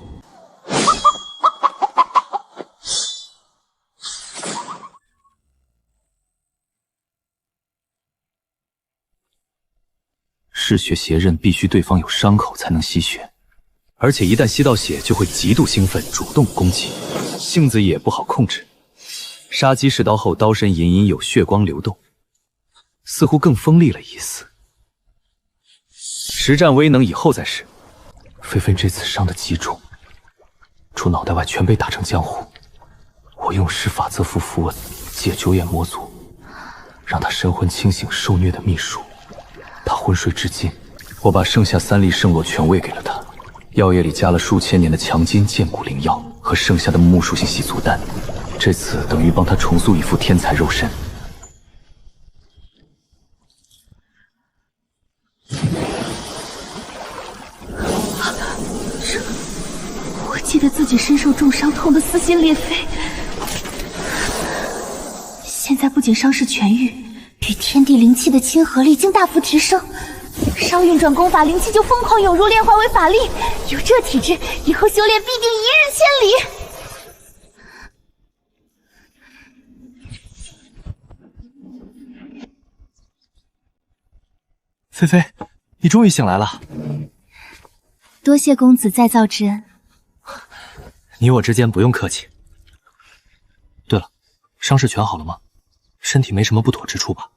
嗜血邪刃必须对方有伤口才能吸血，而且一旦吸到血就会极度兴奋，主动攻击，性子也不好控制。杀鸡试刀后，刀身隐隐有血光流动，似乎更锋利了一丝。实战威能以后再试。菲菲这次伤得极重，除脑袋外全被打成浆糊。我用施法则符符文解9眼魔族，让他神魂清醒受虐的秘术。他昏睡至今，我把剩下3粒圣洛全喂给了他，药液里加了数千年的强筋健骨灵药和剩下的木属性细足丹，这次等于帮他重塑一副天才肉身。我记得自己身受重伤，痛得撕心裂肺，现在不仅伤势痊愈，与天地灵气的亲和力竟大幅提升，稍运转功法，灵气就疯狂涌入，炼化为法力。有这体质，以后修炼必定一日千里。菲菲，你终于醒来了。多谢公子再造之恩。你我之间不用客气。对了，伤势全好了吗？身体没什么不妥之处吧？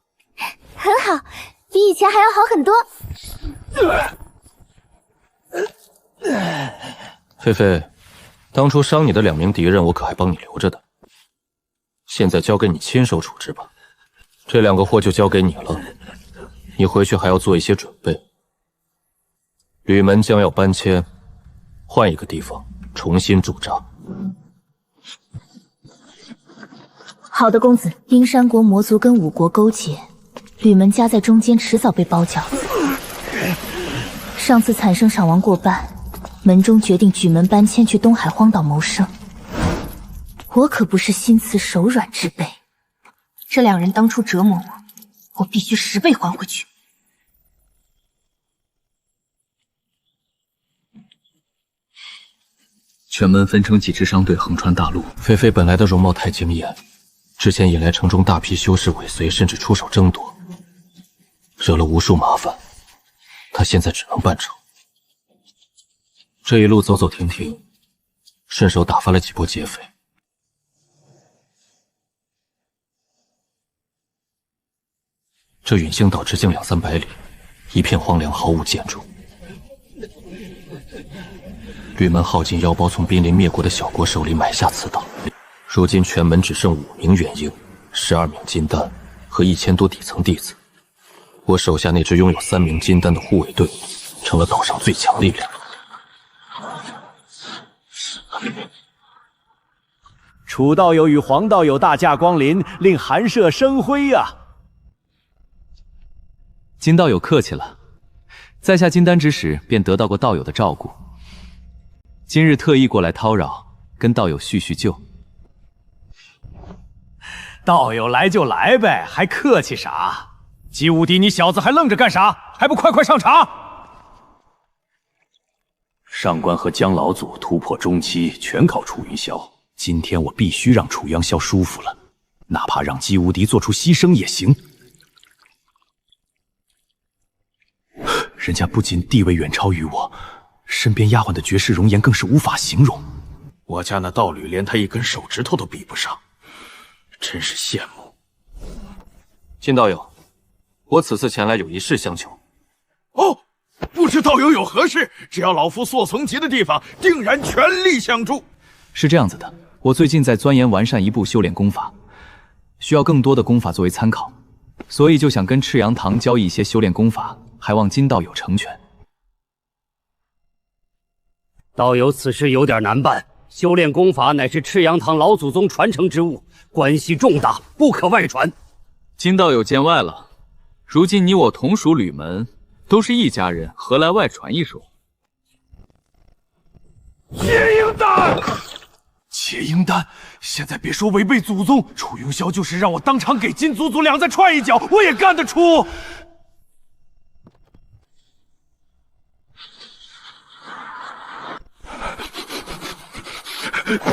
很好，比以前还要好很多。菲菲，当初伤你的2名敌人，我可还帮你留着的。现在交给你亲手处置吧。这2个货就交给你了，你回去还要做一些准备。吕门将要搬迁，换一个地方重新驻扎。好的，公子。阴山国魔族跟5国勾结，吕门夹在中间，迟早被包饺子。上次惨胜赏王过半，门中决定举门搬迁去东海荒岛谋生。我可不是心慈手软之辈，这2人当初折磨我，我必须10倍还回去。全门分成几支商队横穿大陆。菲菲本来的容貌太惊艳，之前引来城中大批修士尾随，甚至出手争夺，惹了无数麻烦。他现在只能办成。这一路走走停停，顺手打发了几波劫匪。这陨星岛直径200-300里，一片荒凉，毫无建筑。吕门耗尽腰包，从濒临灭国的小国手里买下此岛。如今全门只剩5名元婴，12名金丹和1000多底层弟子。我手下那支拥有3名金丹的护卫队，成了岛上最强力量。楚道友与黄道友大驾光临，令寒舍生辉呀！金道友客气了，在下金丹之时便得到过道友的照顾，今日特意过来叨扰，跟道友叙叙旧。道友来就来呗，还客气啥？姬无敌，你小子还愣着干啥？还不快快上茶！上官和江老祖突破中期全靠楚云霄，今天我必须让楚阳霄舒服了，哪怕让姬无敌做出牺牲也行。人家不仅地位远超于我，身边丫鬟的绝世容颜更是无法形容。我家那道侣连他一根手指头都比不上，真是羡慕。金道友，我此次前来有一事相求。哦，不知道友有何事？只要老夫所曾及的地方，定然全力相助。是这样子的，我最近在钻研完善一部修炼功法，需要更多的功法作为参考，所以就想跟赤阳堂交易一些修炼功法，还望金道友成全。道友此事有点难办，修炼功法乃是赤阳堂老祖宗传承之物，关系重大，不可外传。金道友见外了，如今你我同属吕门，都是一家人，何来外传一说？结鹰丹，结鹰丹，现在别说违背祖宗，楚云霄就是让我当场给金祖祖俩再踹一脚，我也干得出。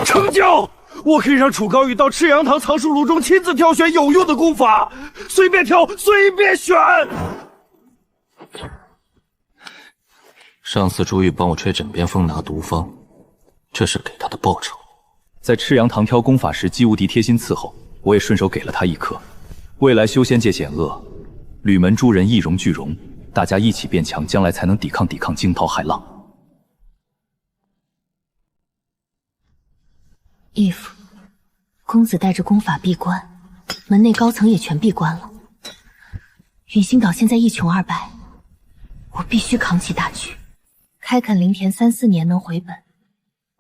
成交！我可以让楚高宇到赤阳堂藏书炉中亲自挑选有用的功法，随便挑，随便选。上次朱玉帮我吹枕边风拿毒方，这是给他的报酬。在赤阳堂挑功法时，姬无敌贴心伺候，我也顺手给了他一颗。未来修仙界险恶，吕门诸人一荣俱荣，大家一起变强，将来才能抵抗惊涛骇浪。义父，公子带着功法闭关，门内高层也全闭关了。陨星岛现在一穷二白，我必须扛起大局。开垦林田3-4年能回本，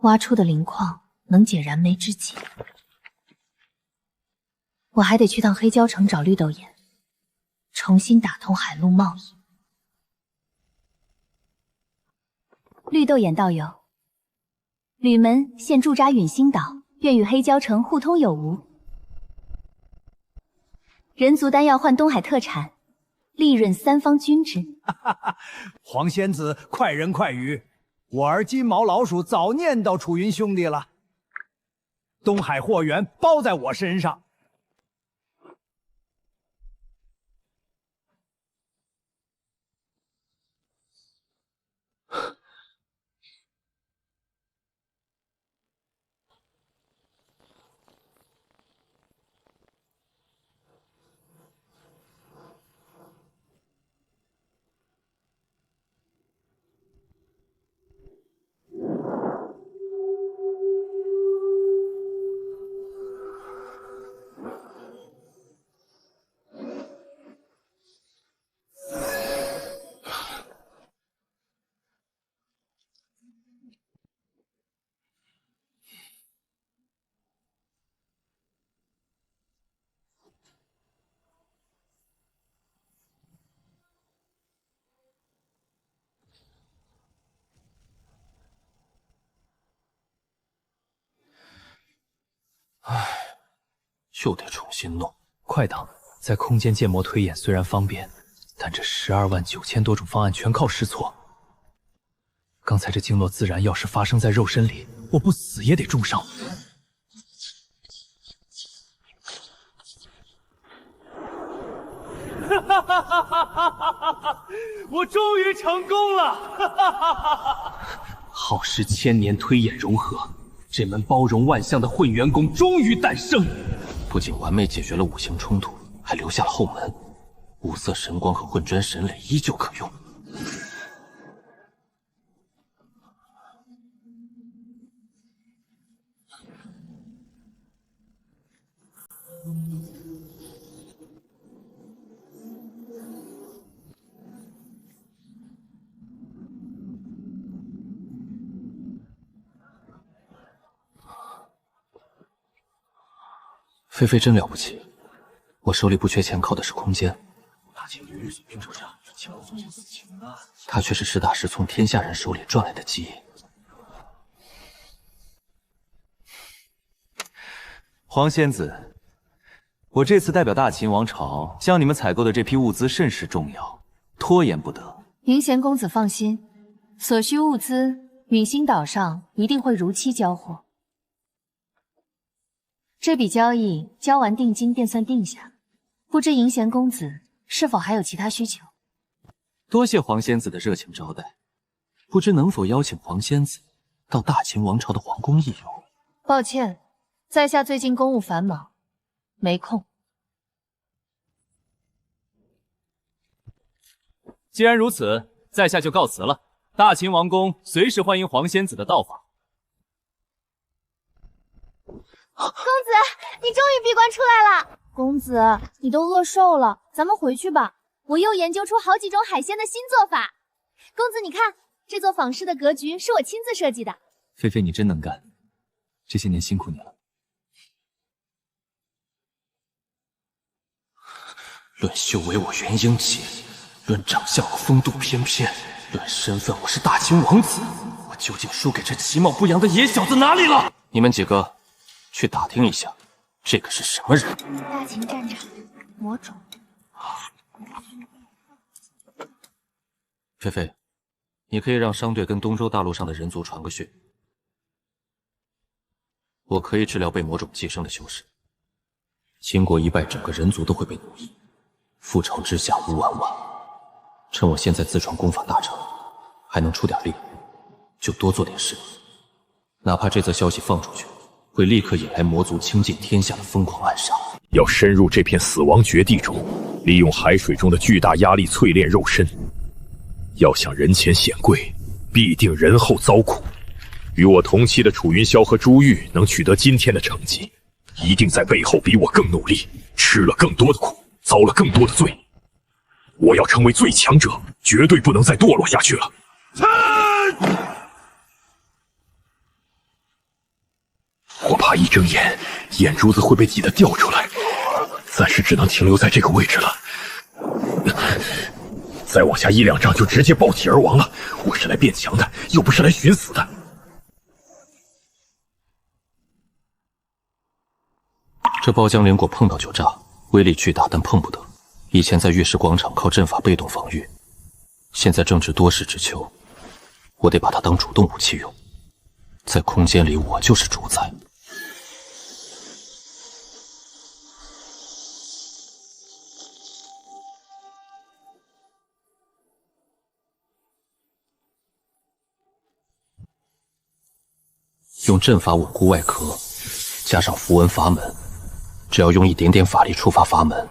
挖出的灵矿能解燃眉之急。我还得去趟黑蛟城找绿豆眼，重新打通海陆贸易。绿豆眼道友，吕门现驻扎陨星岛，愿与黑蛟城互通有无。人族丹药换东海特产，利润3方均值。黄仙子快人快语，我儿金毛老鼠早念叨楚云兄弟了。东海货源包在我身上。唉，又得重新弄。快党在空间建模推演虽然方便，但这129000多种方案全靠试错。刚才这经络自然要是发生在肉身里，我不死也得重伤。我终于成功了！耗时1000年推演融合，这门包容万象的混元功终于诞生。不仅完美解决了五行冲突，还留下了后门。五色神光和混砖神磊依旧可用。菲菲真了不起，我手里不缺钱，靠的是空间。他却是实打实从天下人手里赚来的基业。黄仙子，我这次代表大秦王朝向你们采购的这批物资甚是重要，拖延不得。云贤公子放心，所需物资，陨星岛上一定会如期交货。这笔交易交完定金便算定下，不知银贤公子是否还有其他需求？多谢黄仙子的热情招待，不知能否邀请黄仙子到大秦王朝的皇宫一游？抱歉，在下最近公务繁忙，没空。既然如此，在下就告辞了。大秦王宫随时欢迎黄仙子的到访。公子，你终于闭关出来了。公子，你都饿瘦了，咱们回去吧。我又研究出好几种海鲜的新做法。公子，你看，这座坊室的格局是我亲自设计的。菲菲，你真能干，这些年辛苦你了。论修为我元婴期，论长相我风度翩翩，论身份我是大秦王子，我究竟输给这其貌不扬的野小子哪里了？你们几个去打听一下，这个是什么人？大秦战场，魔种。菲菲，你可以让商队跟东周大陆上的人族传个讯，我可以治疗被魔种寄生的修士。秦国一败，整个人族都会被奴役，覆巢之下无完卵。趁我现在自创功法大成，还能出点力，就多做点事。哪怕这则消息放出去，会立刻引来魔族倾尽天下的疯狂暗杀。要深入这片死亡绝地中，利用海水中的巨大压力淬炼肉身。要想人前显贵，必定人后遭苦。与我同期的楚云霄和朱玉能取得今天的成绩，一定在背后比我更努力，吃了更多的苦，遭了更多的罪。我要成为最强者，绝对不能再堕落下去了。我怕一睁眼，眼珠子会被挤得掉出来，暂时只能停留在这个位置了。再往下1-2丈就直接暴体而亡了。我是来变强的，又不是来寻死的。这包浆灵果碰到就炸，威力巨大，但碰不得。以前在月石广场靠阵法被动防御，现在正值多事之秋，我得把它当主动武器用。在空间里，我就是主宰。用阵法稳固外壳，加上符文法门，只要用一点点法力触发法门，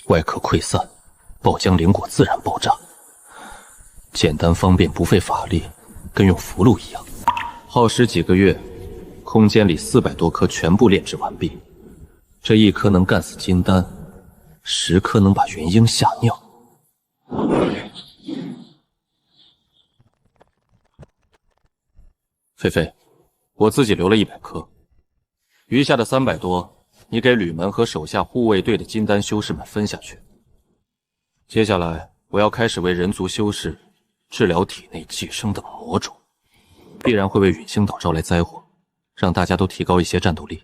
外壳溃散，爆浆灵果自然爆炸。简单方便，不费法力，跟用符箓一样。耗时几个月，空间里400多颗全部炼制完毕。这1颗能干死金丹，10颗能把元婴吓尿。菲菲，我自己留了100颗，余下的300多，你给吕门和手下护卫队的金丹修士们分下去。接下来，我要开始为人族修士治疗体内寄生的魔种，必然会为陨星岛招来灾祸，让大家都提高一些战斗力。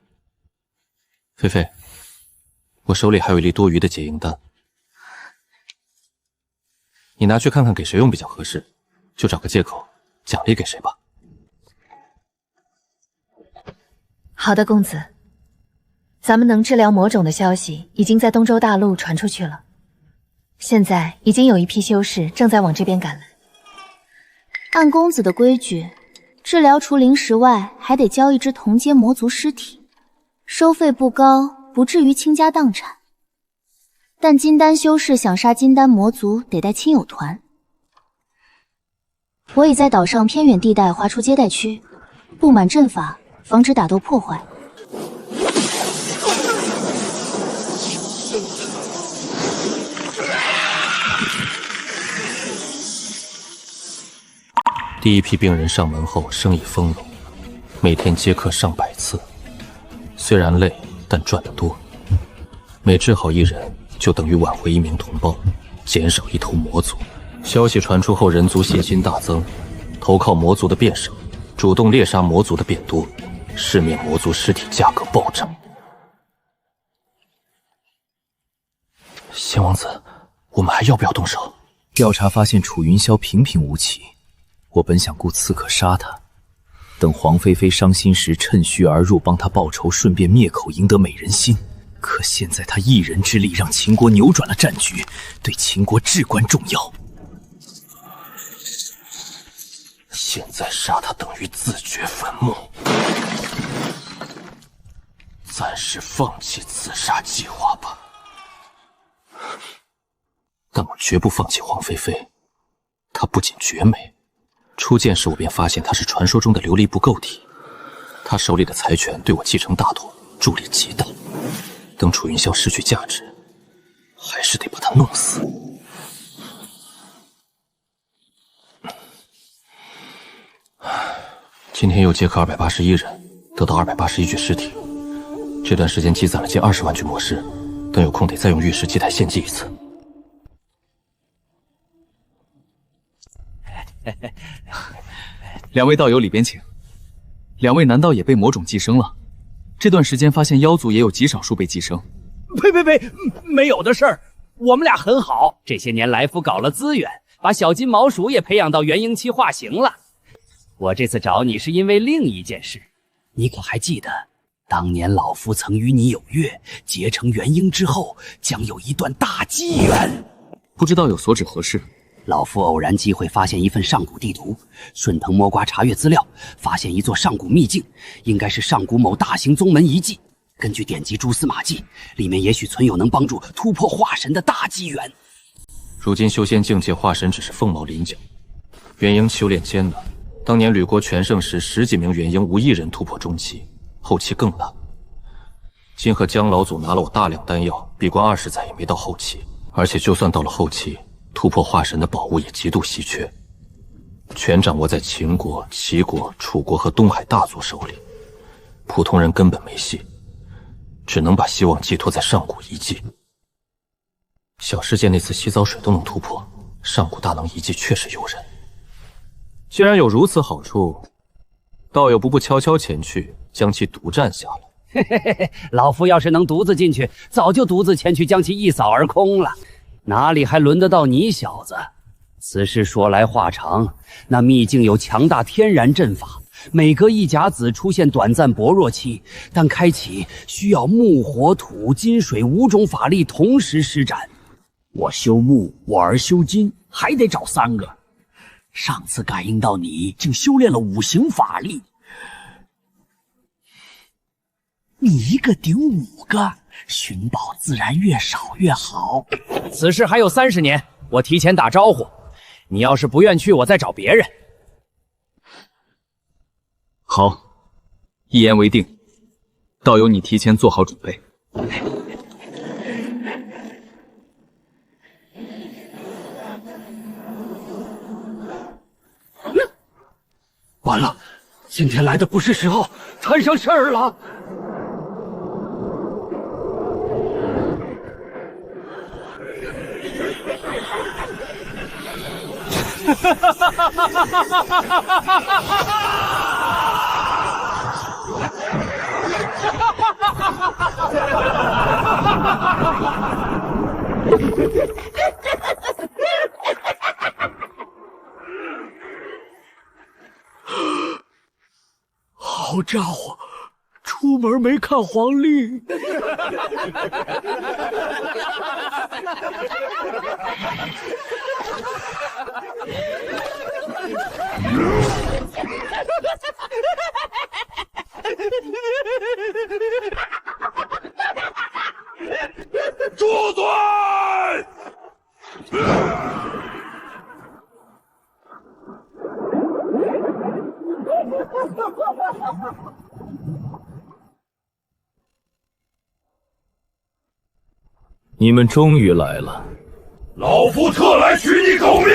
菲菲，我手里还有一粒多余的结营丹，你拿去看看给谁用比较合适，就找个借口奖励给谁吧。好的，公子。咱们能治疗魔种的消息已经在东周大陆传出去了，现在已经有一批修士正在往这边赶来。按公子的规矩，治疗除灵石外，还得交一只同阶魔族尸体，收费不高，不至于倾家荡产。但金丹修士想杀金丹魔族，得带亲友团。我已在岛上偏远地带划出接待区，布满阵法，防止打斗破坏。第一批病人上门后，生意丰隆，每天接客上百次。虽然累，但赚得多。每治好一人，就等于挽回一名同胞，减少一头魔族。消息传出后，人族信心大增，投靠魔族的变少，主动猎杀魔族的变多，市面魔族尸体价格暴涨。仙王子，我们还要不要动手？调查发现楚云霄平平无奇，我本想雇刺客杀他，等黄菲菲伤心时趁虚而入，帮他报仇，顺便灭口，赢得美人心。可现在他一人之力让秦国扭转了战局，对秦国至关重要。现在杀他等于自掘坟墓，暂时放弃刺杀计划吧。但我绝不放弃黄菲菲，她不仅绝美，初见时我便发现她是传说中的琉璃不构体，她手里的财权对我继承大统助力极大。等楚云霄失去价值，还是得把他弄死。今天又接客281人，得到281具尸体。这段时间积攒了近20万具魔尸，等有空得再用玉石祭台献祭一次。两位道友里边请。两位难道也被魔种寄生了？这段时间发现妖族也有极少数被寄生。呸！没有的事儿，我们俩很好。这些年来福搞了资源，把小金毛鼠也培养到元婴期化形了。我这次找你是因为另一件事，你可还记得，当年老夫曾与你有约，结成元婴之后，将有一段大机缘。不知道有所指何事？老夫偶然机会发现一份上古地图，顺藤摸瓜查阅资料，发现一座上古秘境，应该是上古某大型宗门遗迹。根据典籍蛛丝马迹，里面也许存有能帮助突破化神的大机缘。如今修仙境界化神只是凤毛麟角，元婴修炼艰难。当年吕国全盛时，10几名元婴无一人突破中期，后期更难。金和江老祖拿了我大量丹药，闭关20载也没到后期，而且就算到了后期，突破化神的宝物也极度稀缺，全掌握在秦国、齐国、楚国和东海大族手里，普通人根本没戏，只能把希望寄托在上古遗迹。小世界那次洗澡水都能突破，上古大能遗迹确实诱人。既然有如此好处，道友不悄悄前去，将其独占下来。老夫要是能独自进去，早就独自前去将其一扫而空了，哪里还轮得到你小子？此事说来话长，那秘境有强大天然阵法，每隔一甲子出现短暂薄弱期，但开启需要木、火、土、金、水5种法力同时施展。我修木，我儿修金，还得找3个。上次感应到你竟修炼了5行法力，你一个顶5个，寻宝自然越少越好。此事还有30年，我提前打招呼。你要是不愿去，我再找别人。好，一言为定。道友，你提前做好准备。完了，今天来的不是时候，摊上事儿了。家伙，出门没看黄历。住嘴！你们终于来了，老夫特来取你狗命！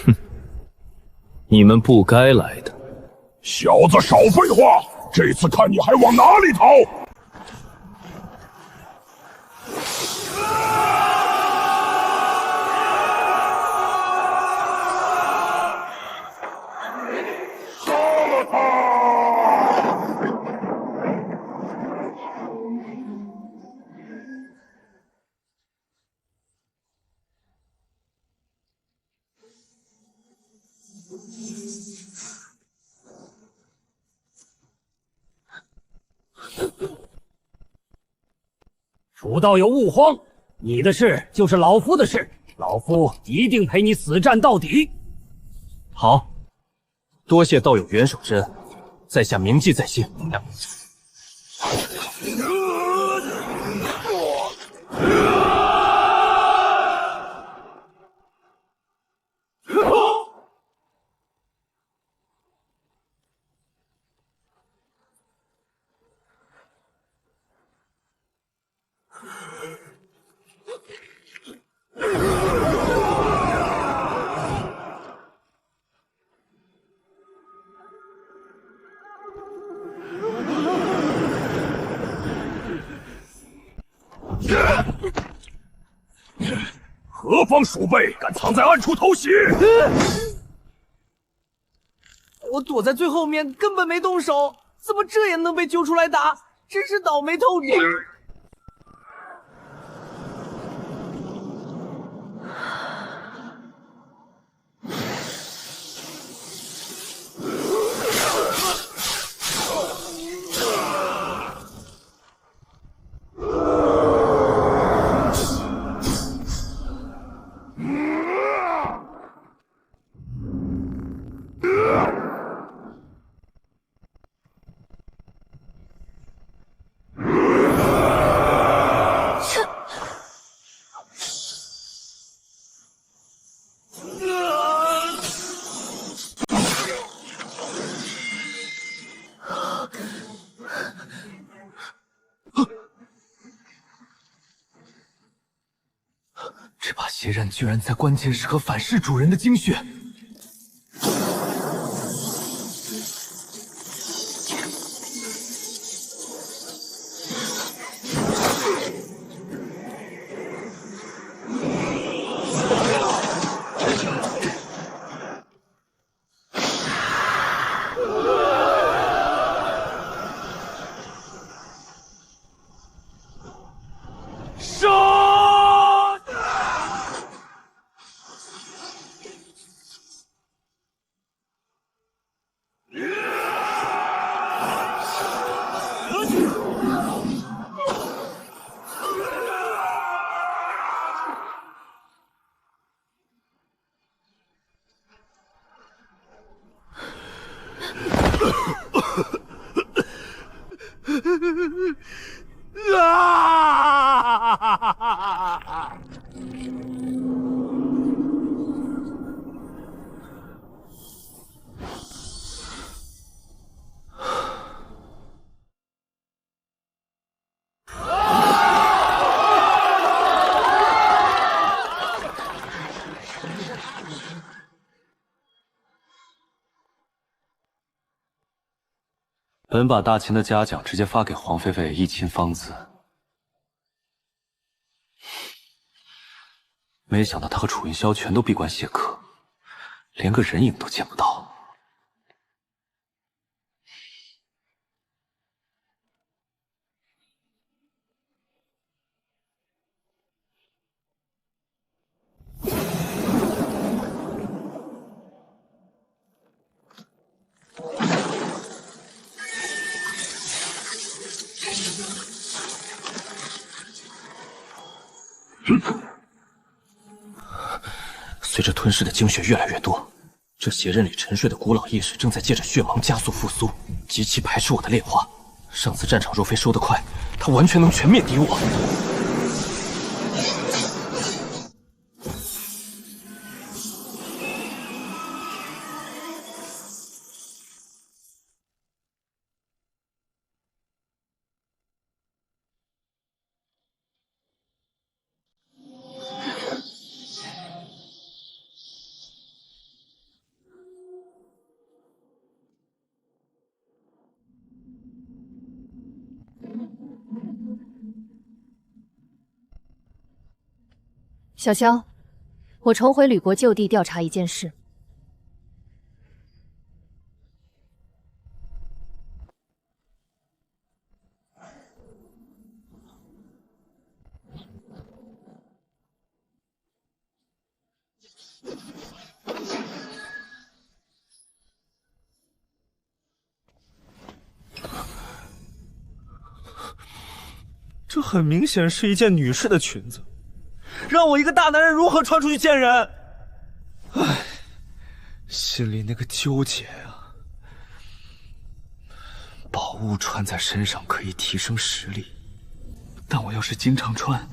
哼，你们不该来的。小子，少废话！这次看你还往哪里逃！杀了他！楚道友勿慌，你的事就是老夫的事，老夫一定陪你死战到底。好，多谢道友援手之恩，在下铭记在心。何方鼠辈敢藏在暗处偷袭？我躲在最后面，根本没动手，怎么这也能被揪出来打？真是倒霉透顶！这把血刃居然在关键时刻反噬主人的精血。本把大秦的嘉奖直接发给皇妃妃一亲芳子，没想到他和楚云霄全都闭关谢客，连个人影都见不到。随着吞噬的精血越来越多，这血刃里沉睡的古老意识正在借着血芒加速复苏，极其排斥我的炼化。上次战场若非收得快，他完全能全面敌我。小萧，我重回吕国旧地调查一件事。这很明显是一件女士的裙子。让我一个大男人如何穿出去见人？唉，心里那个纠结啊！宝物穿在身上可以提升实力，但我要是经常穿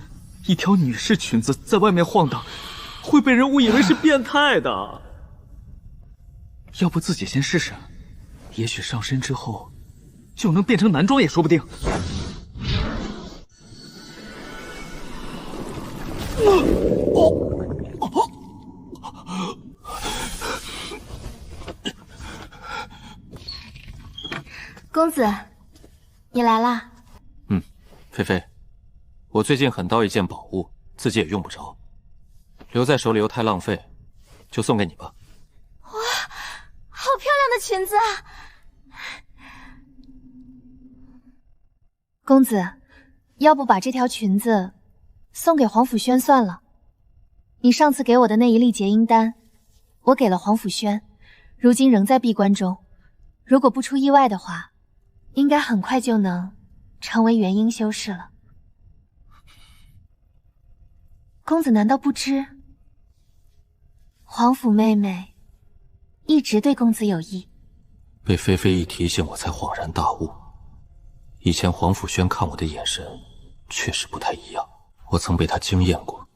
一条女士裙子在外面晃荡，会被人误以为是变态的。要不自己先试试，也许上身之后就能变成男装也说不定。公子，你来啦。菲菲，我最近很到一件宝物，自己也用不着，留在手里又太浪费，就送给你吧。哇，好漂亮的裙子啊！公子，要不把这条裙子送给皇甫轩算了。你上次给我的那一粒结阴丹，我给了皇甫轩，如今仍在闭关中。如果不出意外的话，应该很快就能成为元婴修士了。公子难道不知，皇甫妹妹一直对公子有意？被菲菲一提醒，我才恍然大悟，以前皇甫轩看我的眼神确实不太一样，我曾被他惊艳过。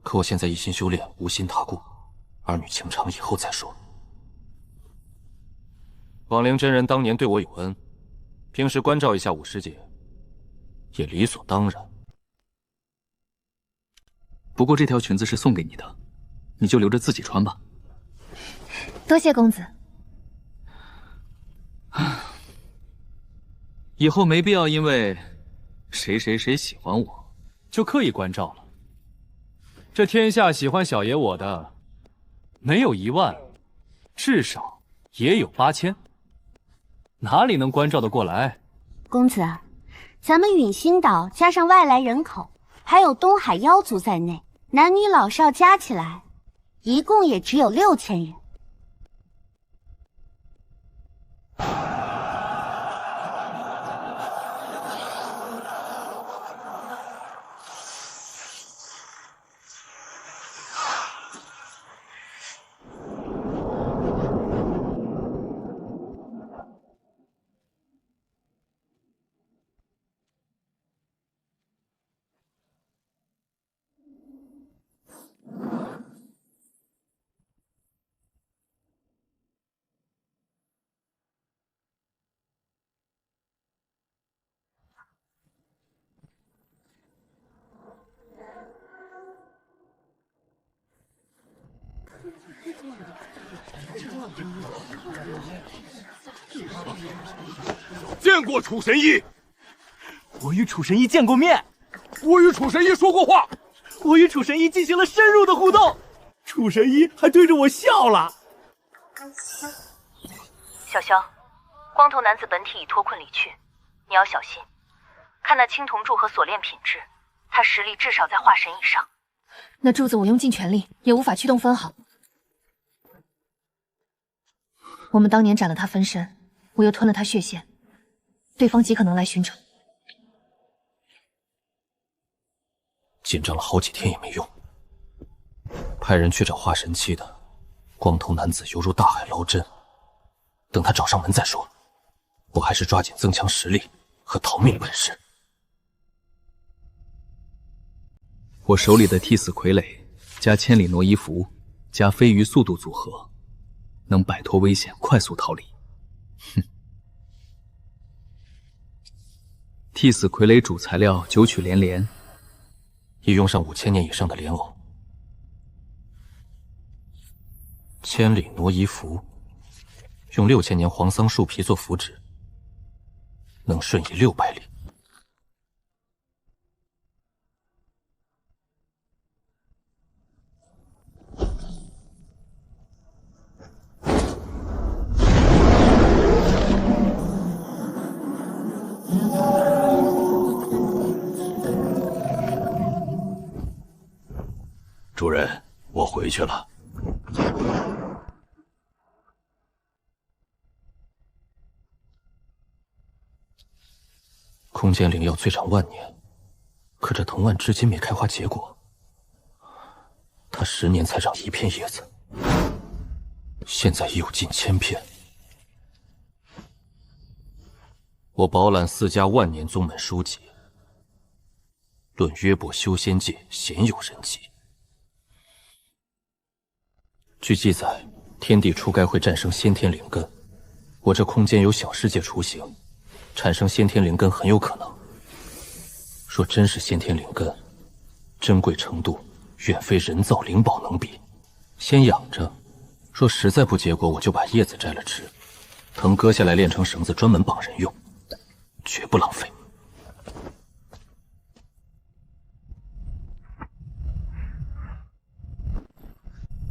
可我现在一心修炼，无心他顾，儿女情长以后再说。广陵真人当年对我有恩，平时关照一下五师姐，也理所当然。不过这条裙子是送给你的，你就留着自己穿吧。多谢公子。以后没必要因为谁喜欢我，就刻意关照了。这天下喜欢小爷我的，没有10000，至少也有8000。哪里能关照得过来？公子，咱们陨星岛加上外来人口，还有东海妖族在内，男女老少加起来，一共也只有6000人。见过楚神医。我与楚神医见过面。我与楚神医说过话。我与楚神医进行了深入的互动。楚神医还对着我笑了。小萧，光头男子本体已脱困离去，你要小心。看那青铜柱和锁链品质，他实力至少在化神以上。那柱子我用尽全力也无法驱动分毫。我们当年斩了他分身，我又吞了他血线，对方极可能来寻仇。紧张了好几天也没用，派人去找化神期的光头男子，犹如大海捞针。等他找上门再说，我还是抓紧增强实力和逃命本事。我手里的替死傀儡加千里挪移符加飞鱼速度组合，能摆脱危险，快速逃离。哼！替死傀儡主材料九曲连莲，已用上5000年以上的莲藕。千里挪移符，用6000年黄桑树皮做符纸，能瞬移600里。主人，我回去了。空间灵药最长10000年，可这藤蔓至今没开花结果，它10年才长1片叶子，现在已有近1000片。我饱览4家万年宗门书籍，论约伯修仙界鲜有人迹。据记载，天地初该会战生先天灵根，我这空间有小世界雏形，产生先天灵根很有可能。若真是先天灵根，珍贵程度远非人造灵宝能比。先养着，若实在不结果，我就把叶子摘了吃，藤割下来炼成绳子，专门绑人用，绝不浪费。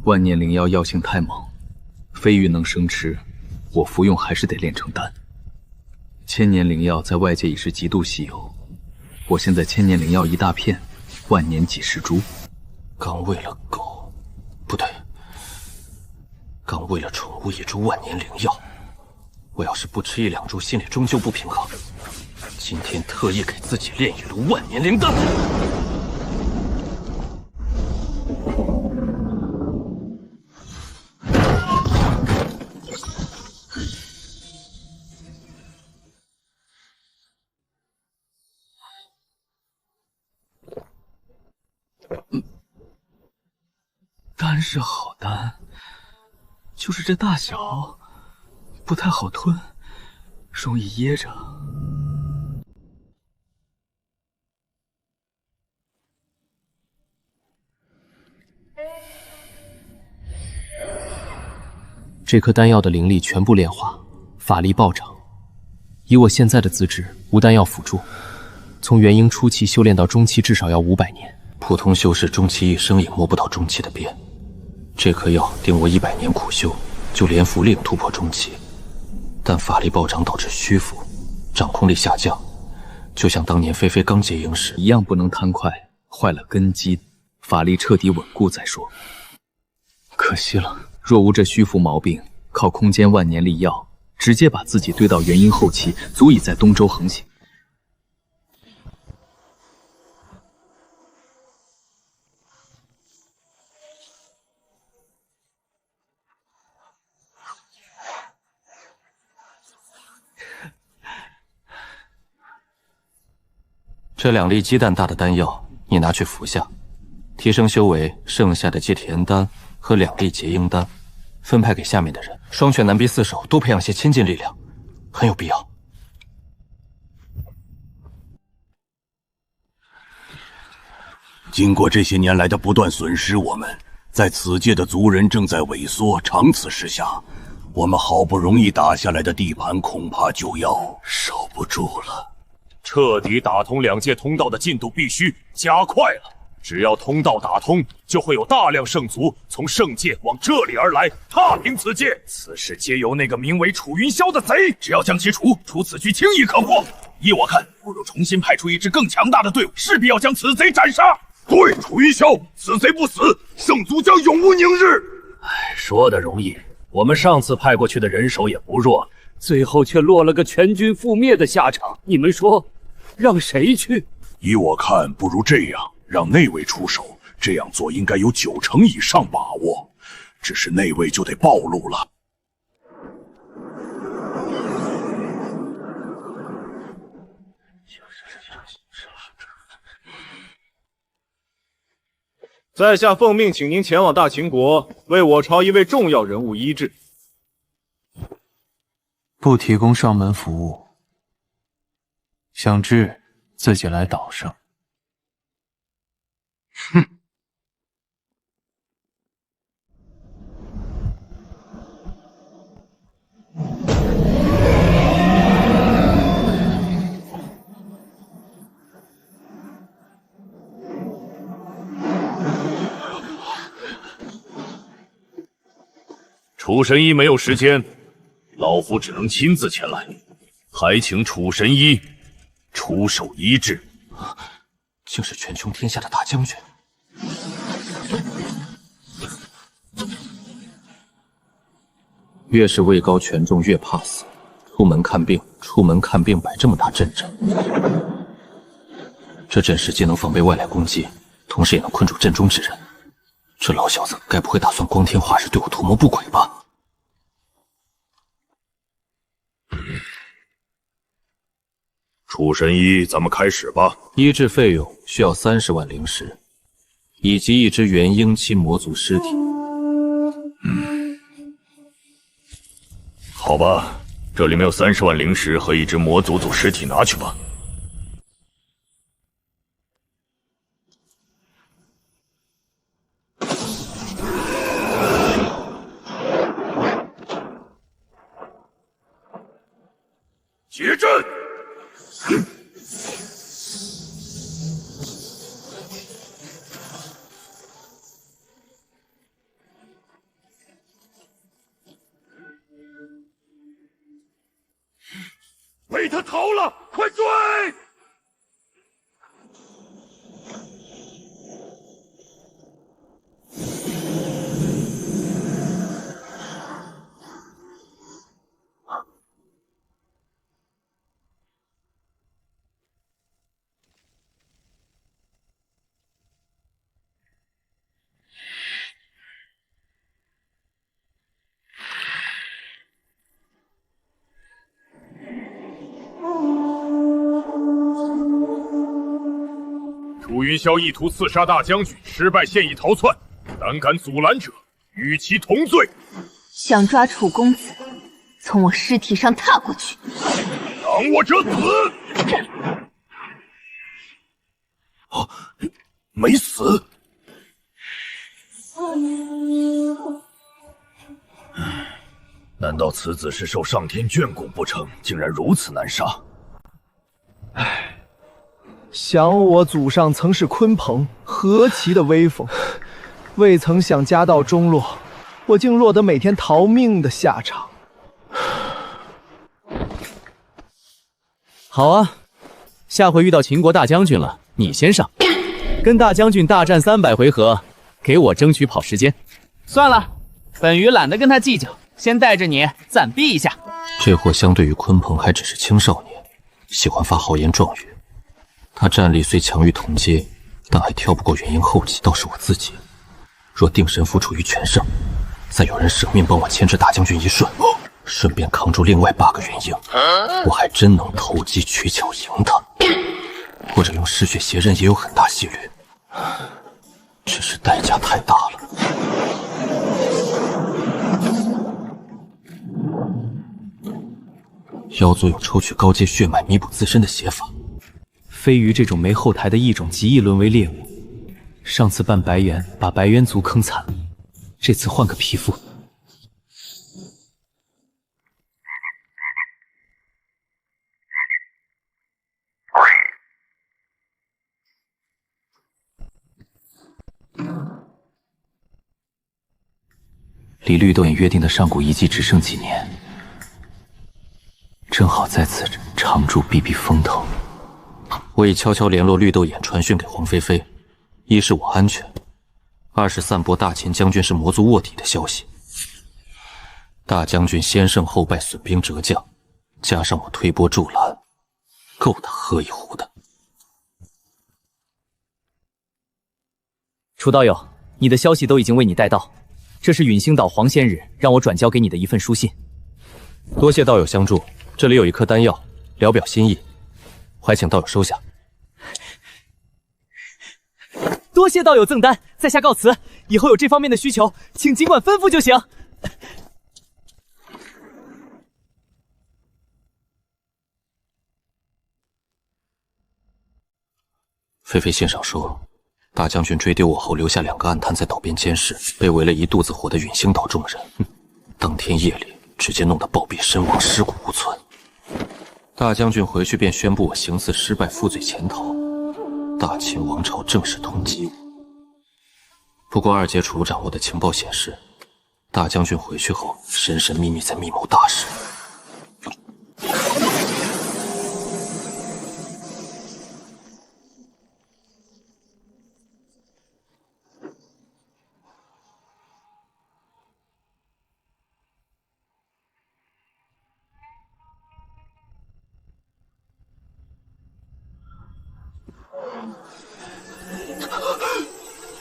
万年灵药药性太猛，飞鱼能生吃，我服用还是得炼成丹。千年灵药在外界已是极度稀有，我现在千年灵药1大片，万年几10株。刚喂了狗，不对，刚喂了宠物1株万年灵药，我要是不吃1-2株，心里终究不平衡。今天特意给自己炼一炉万年灵丹。丹是好丹，就是这大小不太好吞，容易噎着。这颗丹药的灵力全部炼化，法力暴涨。以我现在的资质，无丹药辅助，从元婴初期修炼到中期至少要500年。普通修士终其一生也摸不到中期的边，这颗药定我100年苦修，就连服令突破中期。但法力暴涨导致虚浮，掌控力下降，就像当年菲菲刚结营时一样，不能贪快，坏了根基，法力彻底稳固再说。可惜了，若无这虚浮毛病，靠空间万年力药，直接把自己堆到元婴后期，足以在东周横行。这2粒鸡蛋大的丹药，你拿去服下，提升修为。剩下的接田丹和2粒结婴丹，分派给下面的人。双拳难逼4手，多培养些亲近力量，很有必要。经过这些年来的不断损失，我们在此界的族人正在萎缩。长此势下，我们好不容易打下来的地盘，恐怕就要守不住了。彻底打通2界通道的进度必须加快了。只要通道打通，就会有大量圣族从圣界往这里而来，踏平此界。此事皆由那个名为楚云霄的贼，只要将其除此局轻易可破。依我看，不如重新派出一支更强大的队伍，势必要将此贼斩杀。对，楚云霄，此贼不死，圣族将永无宁日。说的容易，我们上次派过去的人手也不弱，最后却落了个全军覆灭的下场。你们说，让谁去？依我看，不如这样，让那位出手。这样做应该有90%以上把握，只是那位就得暴露了。在下奉命，请您前往大秦国，为我朝一位重要人物医治。不提供上门服务，想治自己来岛上。哼！楚神医没有时间，老夫只能亲自前来，还请楚神医出手医治。竟是权穷天下的大将军。越是位高权重，越怕死。出门看病摆这么大阵仗，这阵势既能防备外来攻击，同时也能困住阵中之人。这老小子该不会打算光天化日对我图谋不轨吧？楚神医，咱们开始吧。医治费用需要30万灵石，以及一只元婴期魔族尸体。好吧，这里面有30万灵石和一只魔族尸体，拿去吧。结阵！被他逃了，快追！楚云霄意图刺杀大将军，失败现已逃窜，胆敢阻拦者，与其同罪。想抓楚公子，从我尸体上踏过去。挡我者死！哦，没死。难道此子是受上天眷顾不成？竟然如此难杀！唉，想我祖上曾是鲲鹏，何其的威风！未曾想家道中落，我竟落得每天逃命的下场。好啊，下回遇到秦国大将军了，你先上，跟大将军大战300回合，给我争取跑时间。算了，本鱼懒得跟他计较，先带着你暂避一下。这货相对于鲲鹏还只是青少年，喜欢发豪言壮语。他战力虽强于同阶，但还跳不过元婴后期。倒是我自己，若定神符处于全盛，再有人舍命帮我牵制大将军一瞬，顺便扛住另外8个元婴，我还真能投机取巧赢他。或者用嗜血邪刃也有很大几率，只是代价太大了。妖族有抽取高阶血脉弥补自身的邪法。飞鱼这种没后台的异种极易沦为猎物。上次扮白猿，把白猿族坑惨了，这次换个皮肤。离绿豆眼约定的上古遗迹只剩几年，正好在此常驻避避风头。我已悄悄联络绿豆眼，传讯给黄菲菲，一是我安全，二是散播大秦将军是魔族卧底的消息。大将军先胜后败，损兵折将，加上我推波助澜，够他喝一壶的。楚道友，你的消息都已经为你带到，这是陨星岛黄仙日让我转交给你的一份书信。多谢道友相助，这里有一颗丹药，聊表心意，还请道友收下。多谢道友赠丹，在下告辞。以后有这方面的需求，请尽管吩咐就行。菲菲信上说，大将军追丢我后，留下2个暗探在岛边监视，被围了一肚子火的陨星岛众人，当天夜里直接弄得暴毙身亡，尸骨无存。大将军回去便宣布我行刺失败，负罪潜逃，大秦王朝正式通缉我。不过二阶楚掌握的情报显示，大将军回去后神神秘秘在密谋大事。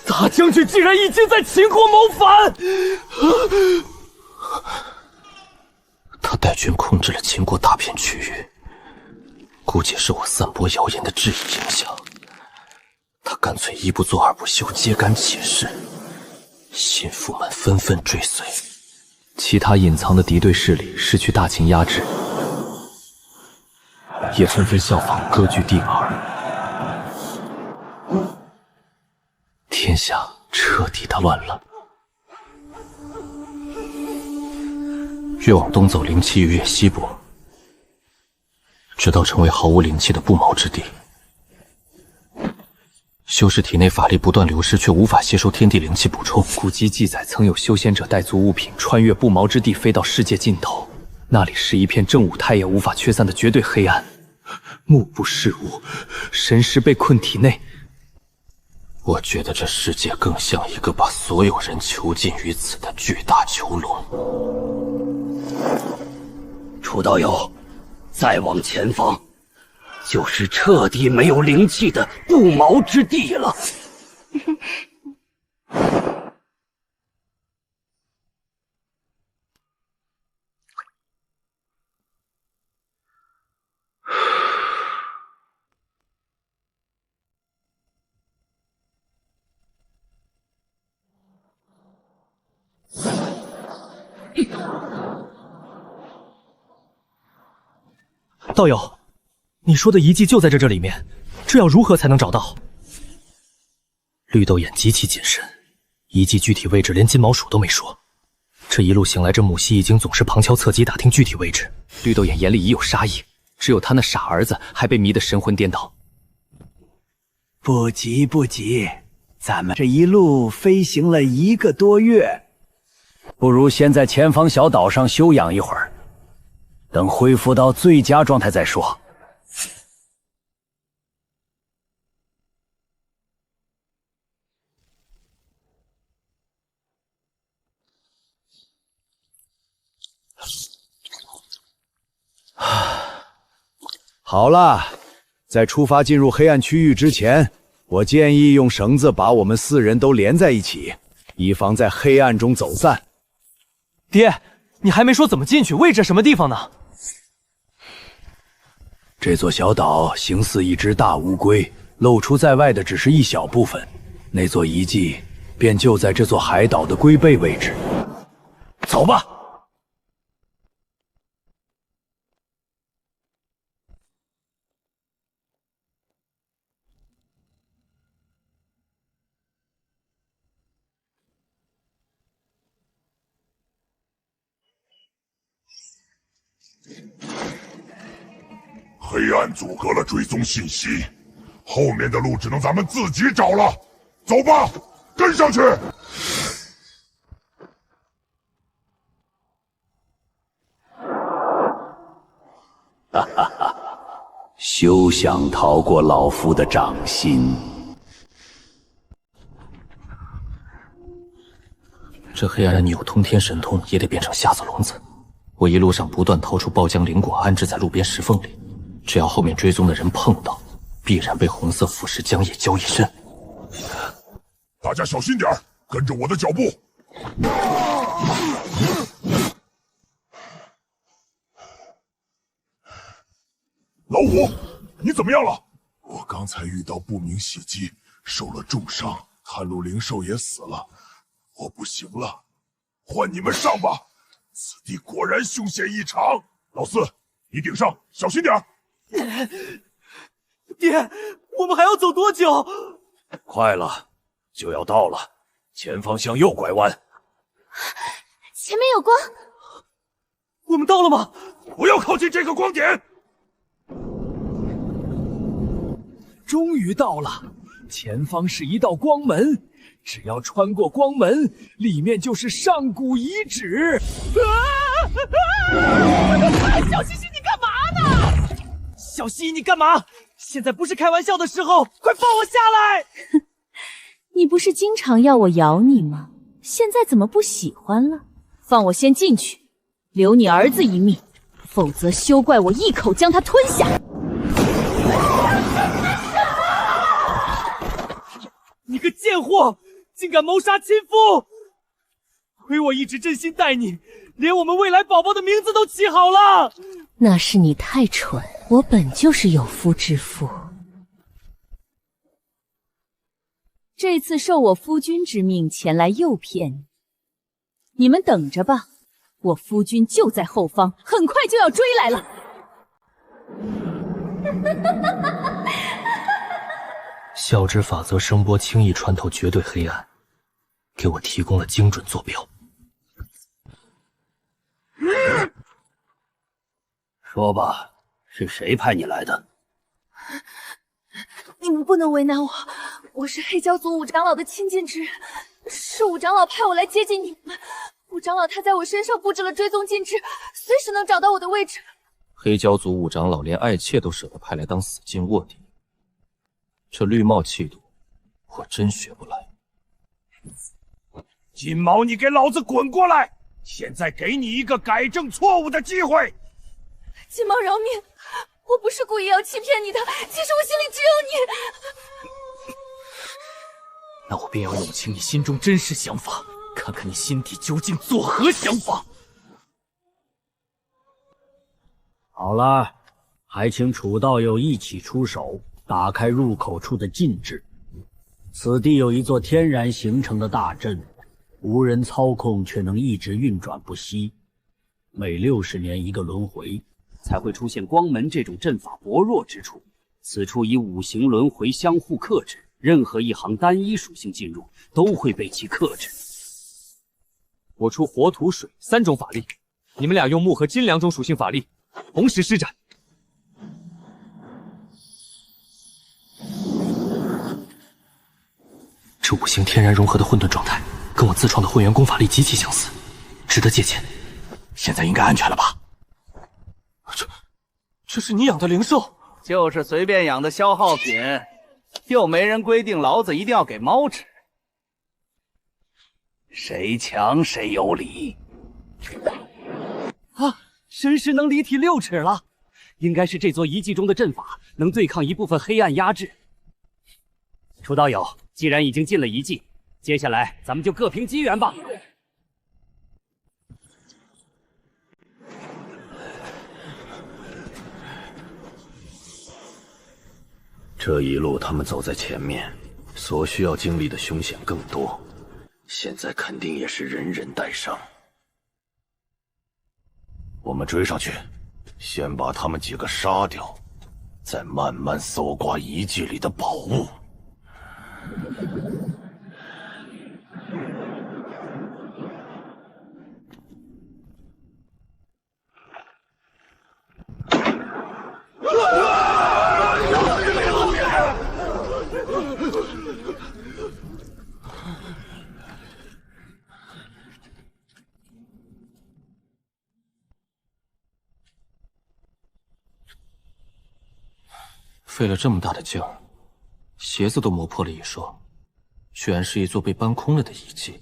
大将军竟然已经在秦国谋反！他带军控制了秦国大片区域，估计是我散播谣言的质疑影响。他干脆一不做二不休，揭竿起事，心腹们纷纷追随，其他隐藏的敌对势力失去大秦压制，也纷纷效仿割据地耳。天下彻底的乱了。越往东走，灵气越稀薄，直到成为毫无灵气的不毛之地。修士体内法力不断流失，却无法吸收天地灵气补充。古籍记载，曾有修仙者带足物品，穿越不毛之地，飞到世界尽头，那里是一片正午太也无法驱散的绝对黑暗，目不视物，神识被困体内。我觉得这世界更像一个把所有人囚禁于此的巨大囚笼。楚道友，再往前方，就是彻底没有灵气的不毛之地了。道友，你说的遗迹就在这里面，这要如何才能找到？绿豆眼极其谨慎，遗迹具体位置连金毛鼠都没说。这一路行来，这母蜥已经总是旁敲侧击打听具体位置。绿豆眼眼里已有杀意，只有他那傻儿子还被迷得神魂颠倒。不急不急，咱们这一路飞行了1个多月，不如先在前方小岛上休养一会儿，等恢复到最佳状态再说。好了，在出发进入黑暗区域之前，我建议用绳子把我们4人都连在一起，以防在黑暗中走散。爹，你还没说怎么进去，位置什么地方呢？这座小岛形似一只大乌龟，露出在外的只是一小部分。那座遗迹便就在这座海岛的龟背位置。走吧。黑暗阻隔了追踪信息，后面的路只能咱们自己找了。走吧，跟上去。哈哈哈！休想逃过老夫的掌心。这黑暗的女有通天神通，也得变成瞎子聋子。我一路上不断掏出爆浆灵果，安置在路边石缝里，只要后面追踪的人碰到，必然被红色腐蚀浆液浇一身。大家小心点，跟着我的脚步。老五，你怎么样了？我刚才遇到不明袭击，受了重伤，探路灵兽也死了，我不行了，换你们上吧。此地果然凶险异常。老四，你顶上，小心点。爹，我们还要走多久？快了，就要到了。前方向右拐弯。前面有光。我们到了吗？不要靠近这个光点。终于到了，前方是一道光门，只要穿过光门，里面就是上古遗址。小西西，你干嘛呢？小西，你干嘛？现在不是开玩笑的时候，快放我下来！你不是经常要我咬你吗？现在怎么不喜欢了？放我先进去，留你儿子一命，否则休怪我一口将他吞下。你个贱货，竟敢谋杀亲夫！亏我一直真心待你，连我们未来宝宝的名字都起好了。那是你太蠢，我本就是有夫之妇。这次受我夫君之命前来诱骗你，你们等着吧，我夫君就在后方，很快就要追来了。孝之法则声波轻易穿透绝对黑暗，给我提供了精准坐标。说吧，是谁派你来的？你们不能为难我，我是黑蛟族五长老的亲近之人，是五长老派我来接近你们。五长老他在我身上布置了追踪禁制，随时能找到我的位置。黑蛟族五长老连爱妾都舍得派来当死金卧底，这绿帽气度，我真学不来。金毛，你给老子滚过来！现在给你一个改正错误的机会。金毛饶命，我不是故意要欺骗你的，其实我心里只有你。那我便要弄清你心中真实想法，看看你心底究竟作何想法。好了，还请楚道友一起出手，打开入口处的禁制。此地有一座天然形成的大阵，无人操控却能一直运转不息，每60年一个轮回，才会出现光门这种阵法薄弱之处。此处以5行轮回相互克制，任何一行单一属性进入都会被其克制。我出火、土、水3种法力，你们俩用木和金2种属性法力，同时施展。这5行天然融合的混沌状态，跟我自创的混元功法力极其相似，值得借鉴。现在应该安全了吧？这是你养的灵兽？就是随便养的消耗品，又没人规定老子一定要给猫吃。谁强谁有理。啊，神识能离体6尺了，应该是这座遗迹中的阵法能对抗一部分黑暗压制。楚道友，既然已经进了遗迹，接下来咱们就各凭机缘吧。这一路他们走在前面，所需要经历的凶险更多，现在肯定也是人人带伤。我们追上去，先把他们几个杀掉，再慢慢搜刮遗迹里的宝物。费了这么大的劲儿，鞋子都磨破了一双，居然是一座被搬空了的遗迹。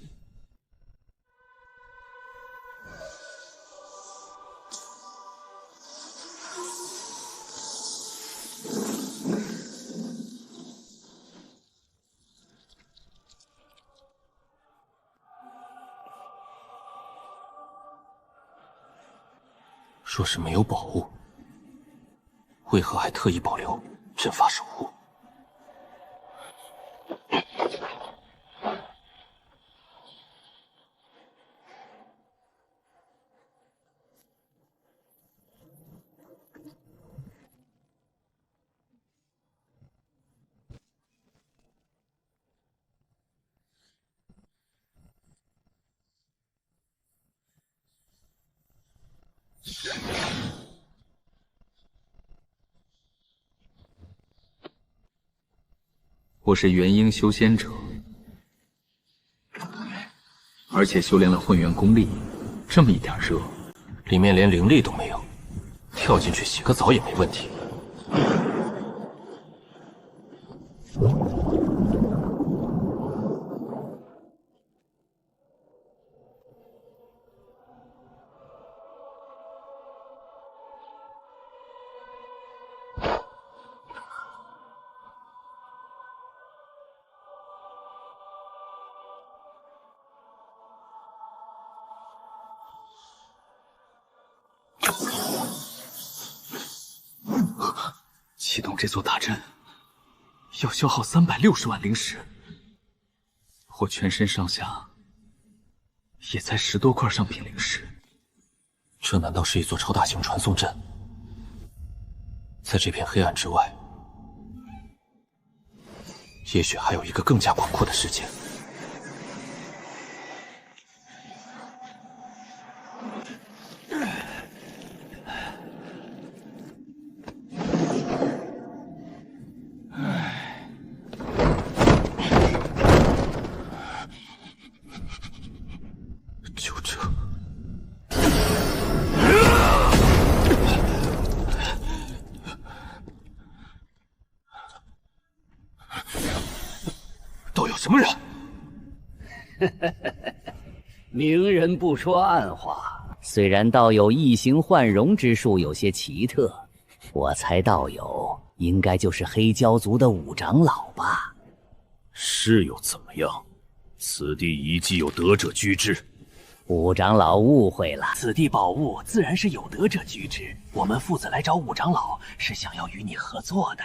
若是没有宝物，为何还特意保留阵法守护？我是元婴修仙者，而且修炼了混元功力，这么一点热，里面连灵力都没有，跳进去洗个澡也没问题。启动这座大阵要消耗360万灵石，我全身上下也才10多块上品灵石。这难道是一座超大型传送阵？在这片黑暗之外，也许还有一个更加广阔的世界。就这，都有什么人？明人不说暗话，虽然道友异形换容之术有些奇特，我猜道友应该就是黑蛟族的五长老吧？是又怎么样？此地遗迹有德者居之。五长老误会了，此地宝物自然是有德者居之。我们父子来找五长老，是想要与你合作的。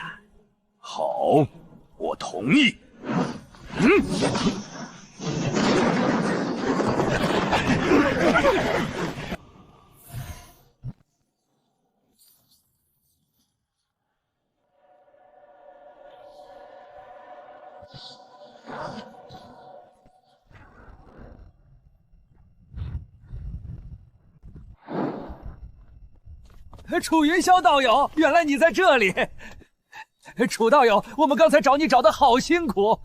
好，我同意。楚云霄道友，原来你在这里。楚道友，我们刚才找你找的好辛苦。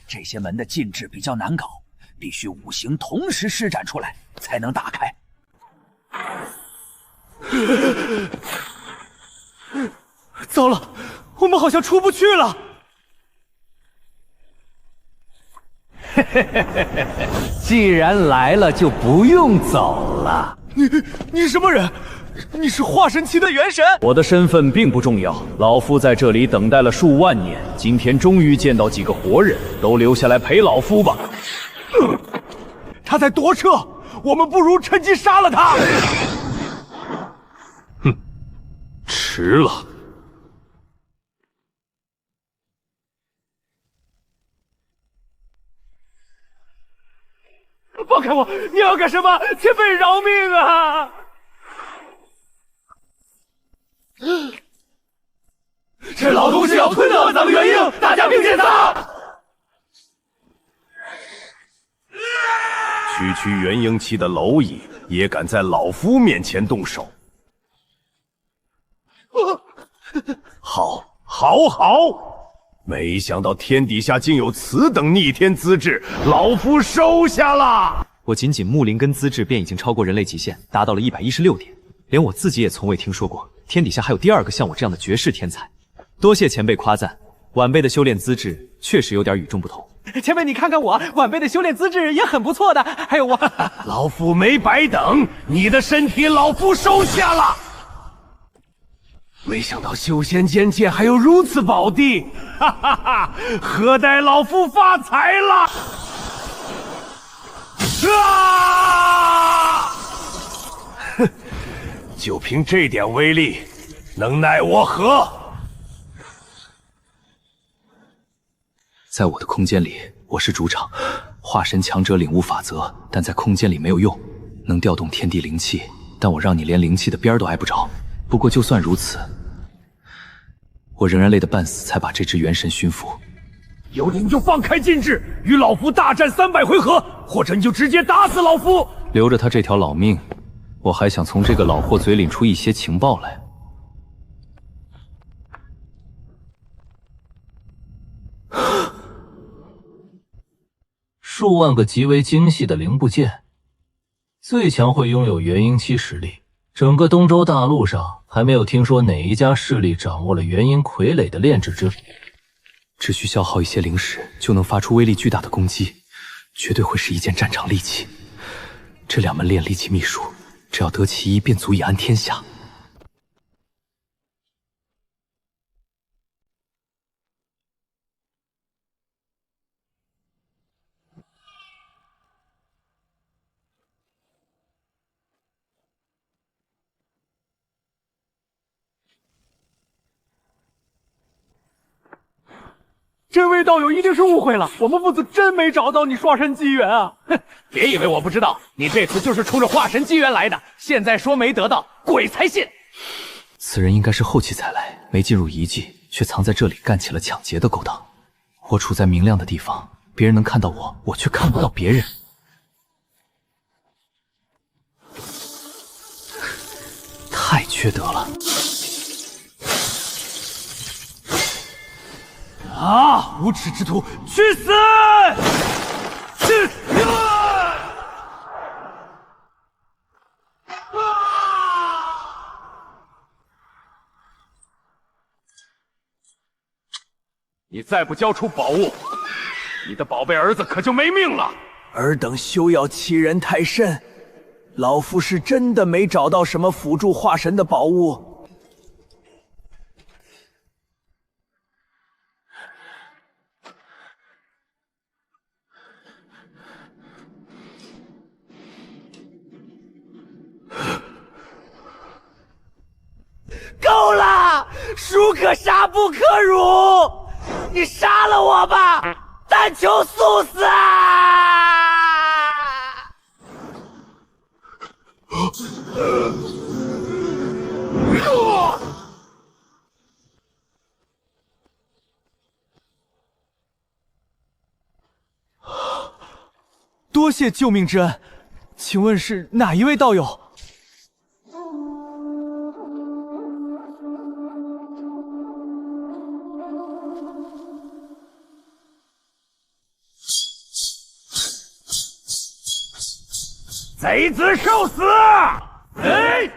这些门的禁制比较难搞，必须五行同时施展出来才能打开。糟了，我们好像出不去了。既然来了，就不用走了。你什么人？你是化神期的元神？我的身份并不重要，老夫在这里等待了数万年，今天终于见到几个活人，都留下来陪老夫吧。他在夺车，我们不如趁机杀了他。哼，迟了。放开我！你要干什么？前辈饶命啊！这老东西要吞掉咱们元婴，大家并见他！区元婴期的蝼蚁也敢在老夫面前动手？好，好，好！没想到天底下竟有此等逆天资质，老夫收下了。我仅木灵根资质便已经超过人类极限，达到了116点，连我自己也从未听说过天底下还有第二个像我这样的绝世天才。多谢前辈夸赞，晚辈的修炼资质确实有点与众不同。前辈，你看看我，晚辈的修炼资质也很不错的。还有我，老夫没白等，你的身体老夫收下了。没想到修仙间界还有如此宝地，哈哈哈！何待老夫发财了？啊！就凭这点威力，能奈我何？在我的空间里，我是主场，化神强者领悟法则，但在空间里没有用，能调动天地灵气，但我让你连灵气的边都挨不着。不过就算如此，我仍然累得半死，才把这只元神驯服。有种就放开禁制，与老夫大战300回合，或者你就直接打死老夫。留着他这条老命，我还想从这个老货嘴里出一些情报来。数万个极为精细的灵部件，最强会拥有元婴期实力。整个东周大陆上还没有听说哪一家势力掌握了元婴傀儡的炼制之术。只需消耗一些灵石，就能发出威力巨大的攻击，绝对会是一件战场利器。这2门炼力级秘术，只要得其一，便足以安天下。这位道友一定是误会了，我们父子真没找到你化神机缘啊！哼，别以为我不知道，你这次就是冲着化神机缘来的，现在说没得到，鬼才信！此人应该是后期才来，没进入遗迹，却藏在这里干起了抢劫的勾当。我处在明亮的地方，别人能看到我，我却看不到别人。太缺德了！啊！无耻之徒，去死！去！你再不交出宝物，你的宝贝儿子可就没命了。尔等休要欺人太甚，老夫是真的没找到什么辅助化神的宝物。够了，孰可杀不可辱！你杀了我吧，但求速死啊！多谢救命之恩，请问是哪一位道友？贼子受死！哎！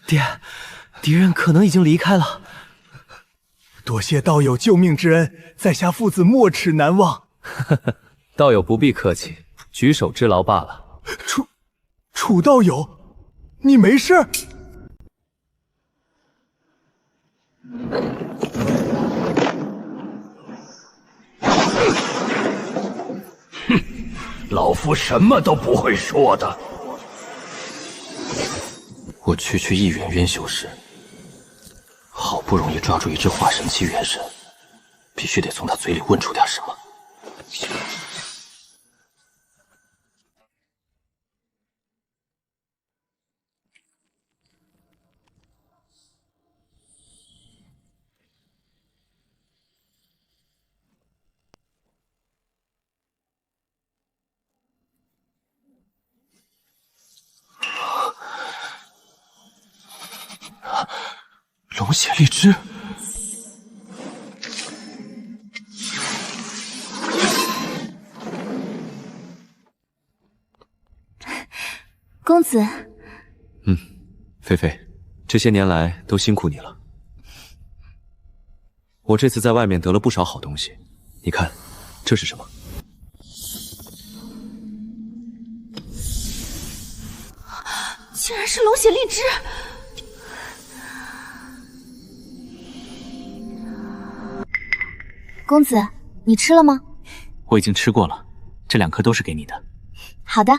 爹，敌人可能已经离开了。多谢道友救命之恩，在下父子没齿难忘。道友不必客气，举手之劳罢了。楚道友，你没事？哼，老夫什么都不会说的。我区区一元渊修士，好不容易抓住一只化神期元神，必须得从他嘴里问出点什么。龙血荔枝，公子。菲菲，这些年来都辛苦你了。我这次在外面得了不少好东西，你看，这是什么？竟然是龙血荔枝！公子，你吃了吗？我已经吃过了，这2颗都是给你的。好的，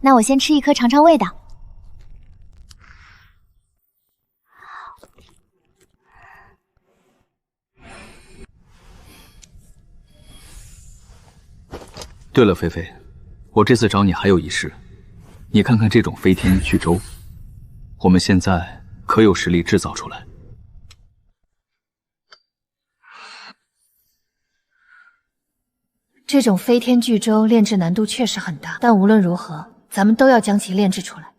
那我先吃1颗尝尝味道。对了，菲菲，我这次找你还有一事，你看看这种飞天巨舟，我们现在可有实力制造出来？这种飞天巨舟炼制难度确实很大，但无论如何，咱们都要将其炼制出来。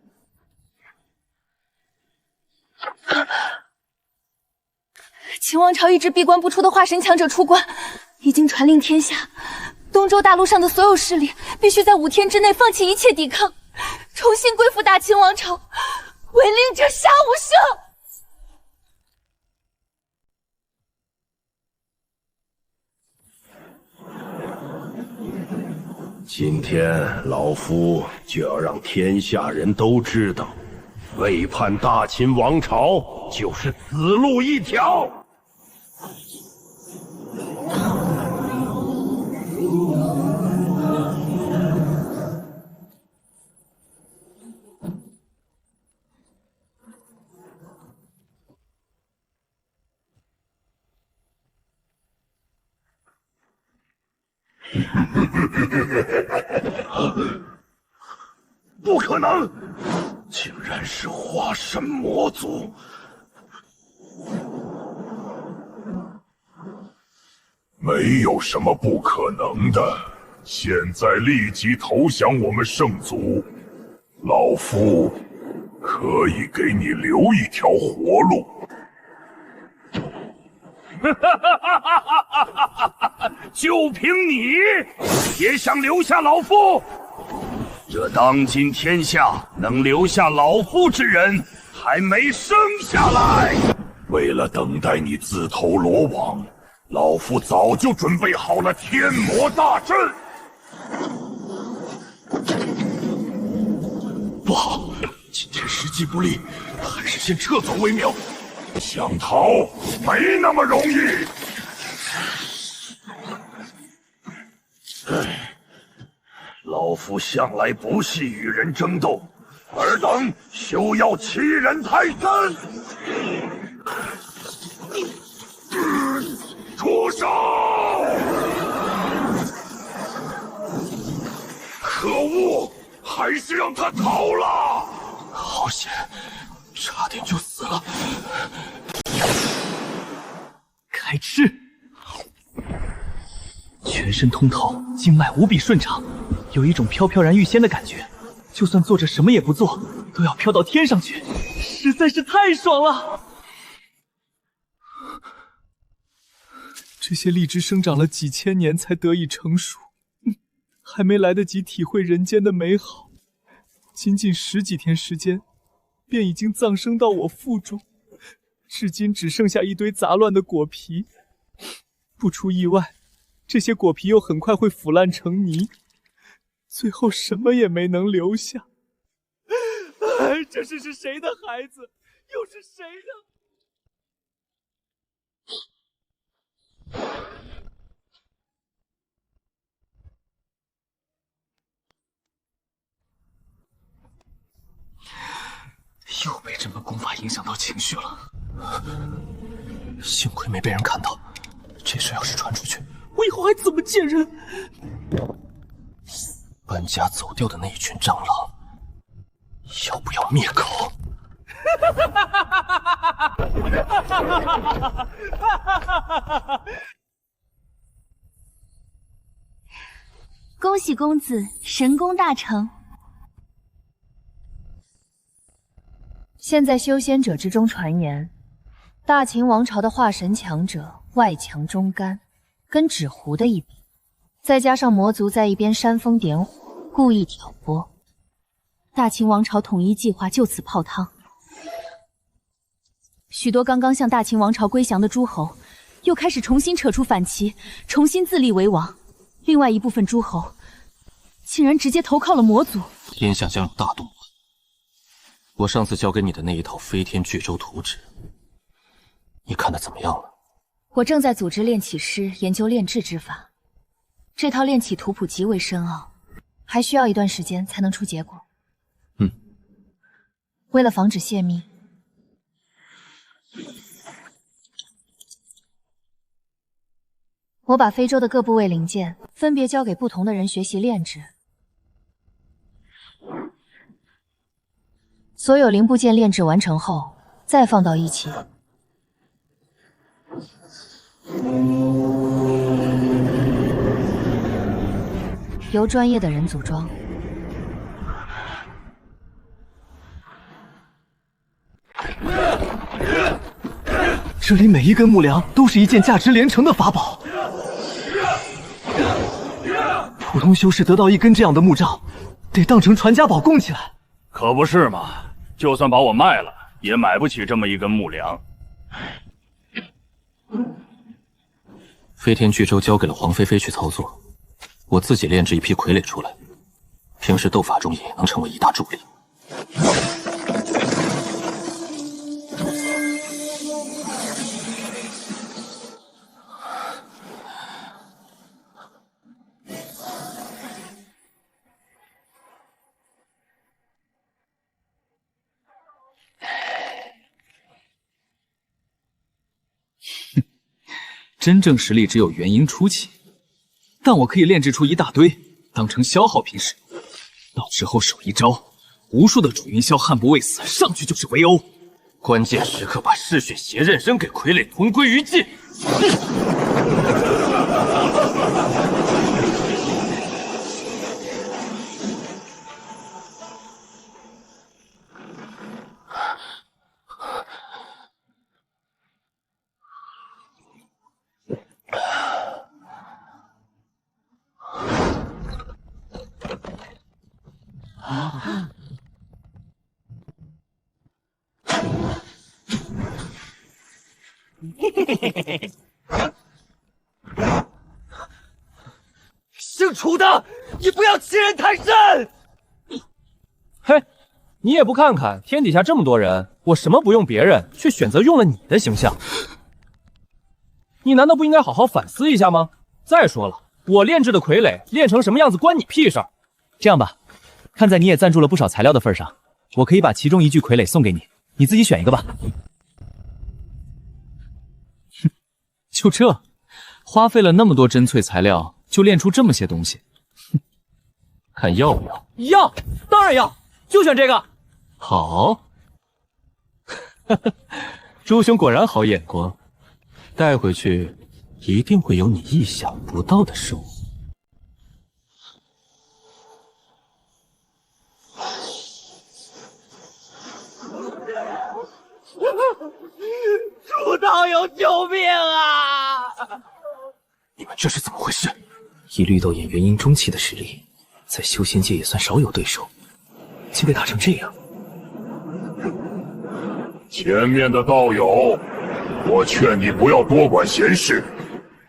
秦王朝一直闭关不出的化神强者出关，已经传令天下，东周大陆上的所有势力必须在5天之内放弃一切抵抗，重新归附大秦王朝，违令者杀无赦。今天老夫就要让天下人都知道，背叛大秦王朝就是死路一条。不可能！竟然是化神魔族！没有什么不可能的。现在立即投降我们圣族，老夫可以给你留一条活路。就凭你也想留下老夫？这当今天下能留下老夫之人还没生下来。为了等待你自投罗网，老夫早就准备好了天魔大阵。不好，今天时机不利，还是先撤走为妙。想逃没那么容易。老夫向来不屑与人争斗，尔等休要欺人太甚！出手！可恶，还是让他逃了！好险，差点就死了。开吃！全身通透，经脉无比顺畅，有一种飘飘然欲仙的感觉。就算坐着什么也不做，都要飘到天上去，实在是太爽了。这些荔枝生长了几千年才得以成熟，还没来得及体会人间的美好，仅仅10几天时间，便已经葬生到我腹中，至今只剩下一堆杂乱的果皮。不出意外，这些果皮又很快会腐烂成泥，最后什么也没能留下。这是谁的孩子？又是谁的？又被这门功法影响到情绪了，幸亏没被人看到。这事要是传出去，我以后还怎么见人？搬家走掉的那一群蟑螂，要不要灭口？恭喜公子神功大成！现在修仙者之中传言，大秦王朝的化神强者外强中干，跟纸糊的一比，再加上魔族在一边煽风点火，故意挑拨，大秦王朝统一计划就此泡汤。许多刚刚向大秦王朝归降的诸侯，又开始重新扯出反旗，重新自立为王。另外一部分诸侯，竟然直接投靠了魔族。天下将有大动乱，我上次交给你的那一套飞天巨舟图纸，你看的怎么样了？我正在组织炼启师研究炼制之法，这套炼启图谱极为深奥，还需要一段时间才能出结果。为了防止泄密，我把非洲的各部位零件分别交给不同的人学习炼制。所有零部件炼制完成后，再放到一起。由专业的人组装。这里每一根木梁都是一件价值连城的法宝。普通修士得到一根这样的木杖，得当成传家宝供起来。可不是嘛，就算把我卖了，也买不起这么一根木梁。飞天巨舟交给了黄菲菲去操作，我自己炼制一批傀儡出来，平时斗法中也能成为一大助力。真正实力只有元婴初期，但我可以炼制出一大堆，当成消耗品使用。到时候手一招，无数的楚云霄悍不畏死，上去就是围殴。关键时刻把嗜血邪刃扔给傀儡，同归于尽。姓楚的，你不要欺人太甚！嘿，你也不看看天底下这么多人，我什么不用别人，却选择用了你的形象，你难道不应该好好反思一下吗？再说了，我炼制的傀儡炼成什么样子关你屁事儿。这样吧，看在你也赞助了不少材料的份上，我可以把其中一具傀儡送给你，你自己选一个吧。就这，花费了那么多珍翠材料，就炼出这么些东西，看要不要？要，当然要，就选这个。好，朱兄果然好眼光，带回去一定会有你意想不到的收获。楚道友，救命啊！你们这是怎么回事？以绿豆眼元婴中期的实力，在修仙界也算少有对手，竟被打成这样。前面的道友，我劝你不要多管闲事，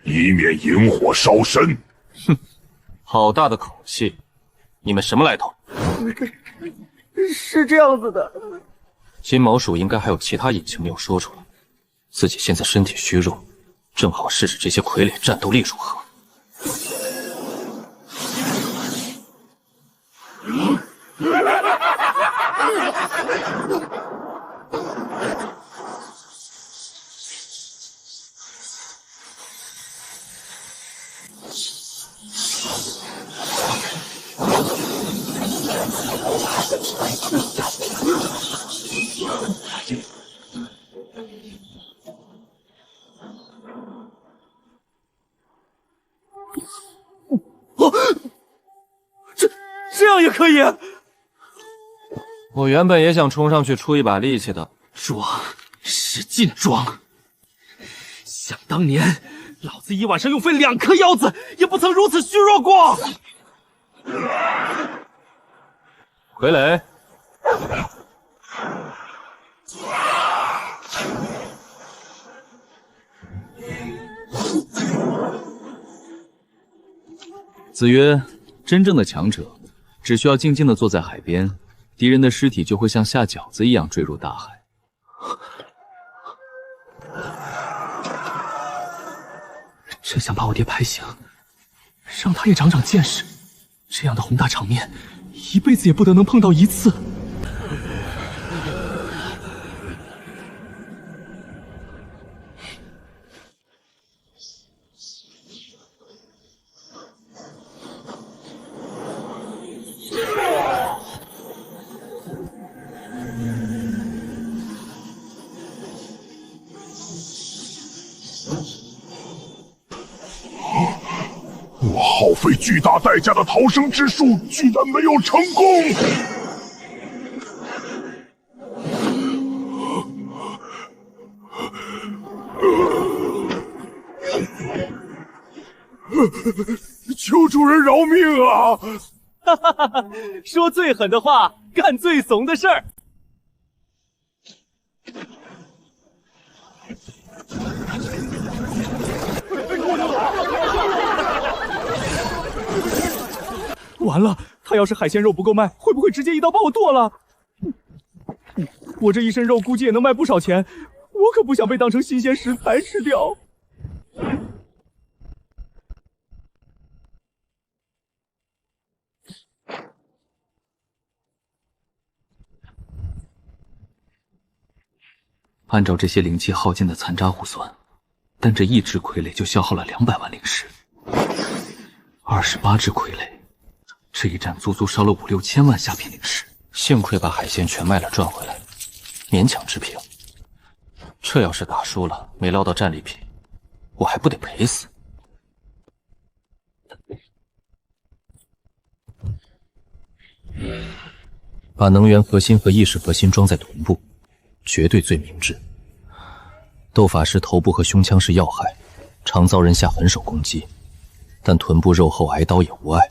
以免引火烧身。哼，好大的口气！你们什么来头？是这样子的，金毛鼠应该还有其他隐情没有说出来。自己现在身体虚弱，正好试试这些傀儡战斗力如何。这样也可以？我原本也想冲上去出一把力气的，装，使劲装！想当年，老子一晚上用废2颗腰子，也不曾如此虚弱过。傀儡，子曰：真正的强者，只需要静静地坐在海边，敌人的尸体就会像下饺子一样坠入大海。真想把我爹拍醒，让他也长长见识。这样的宏大场面，一辈子也不得能碰到一次。我耗费巨大代价的逃生之术，居然没有成功！求主人饶命啊！哈哈哈哈！说最狠的话，干最怂的事儿。完了，他要是海鲜肉不够卖，会不会直接一刀把我剁了？我这一身肉估计也能卖不少钱，我可不想被当成新鲜食材吃掉。按照这些灵气耗尽的残渣估算，但这1只傀儡就消耗了200万灵石，28只傀儡，这一战足足烧了5、6千万下品灵石。幸亏把海鲜全卖了赚回来，勉强持平。这要是打输了，没捞到战利品，我还不得赔死？把能源核心和意识核心装在臀部，绝对最明智。斗法师头部和胸腔是要害，常遭人下狠手攻击，但臀部肉厚，挨刀也无碍。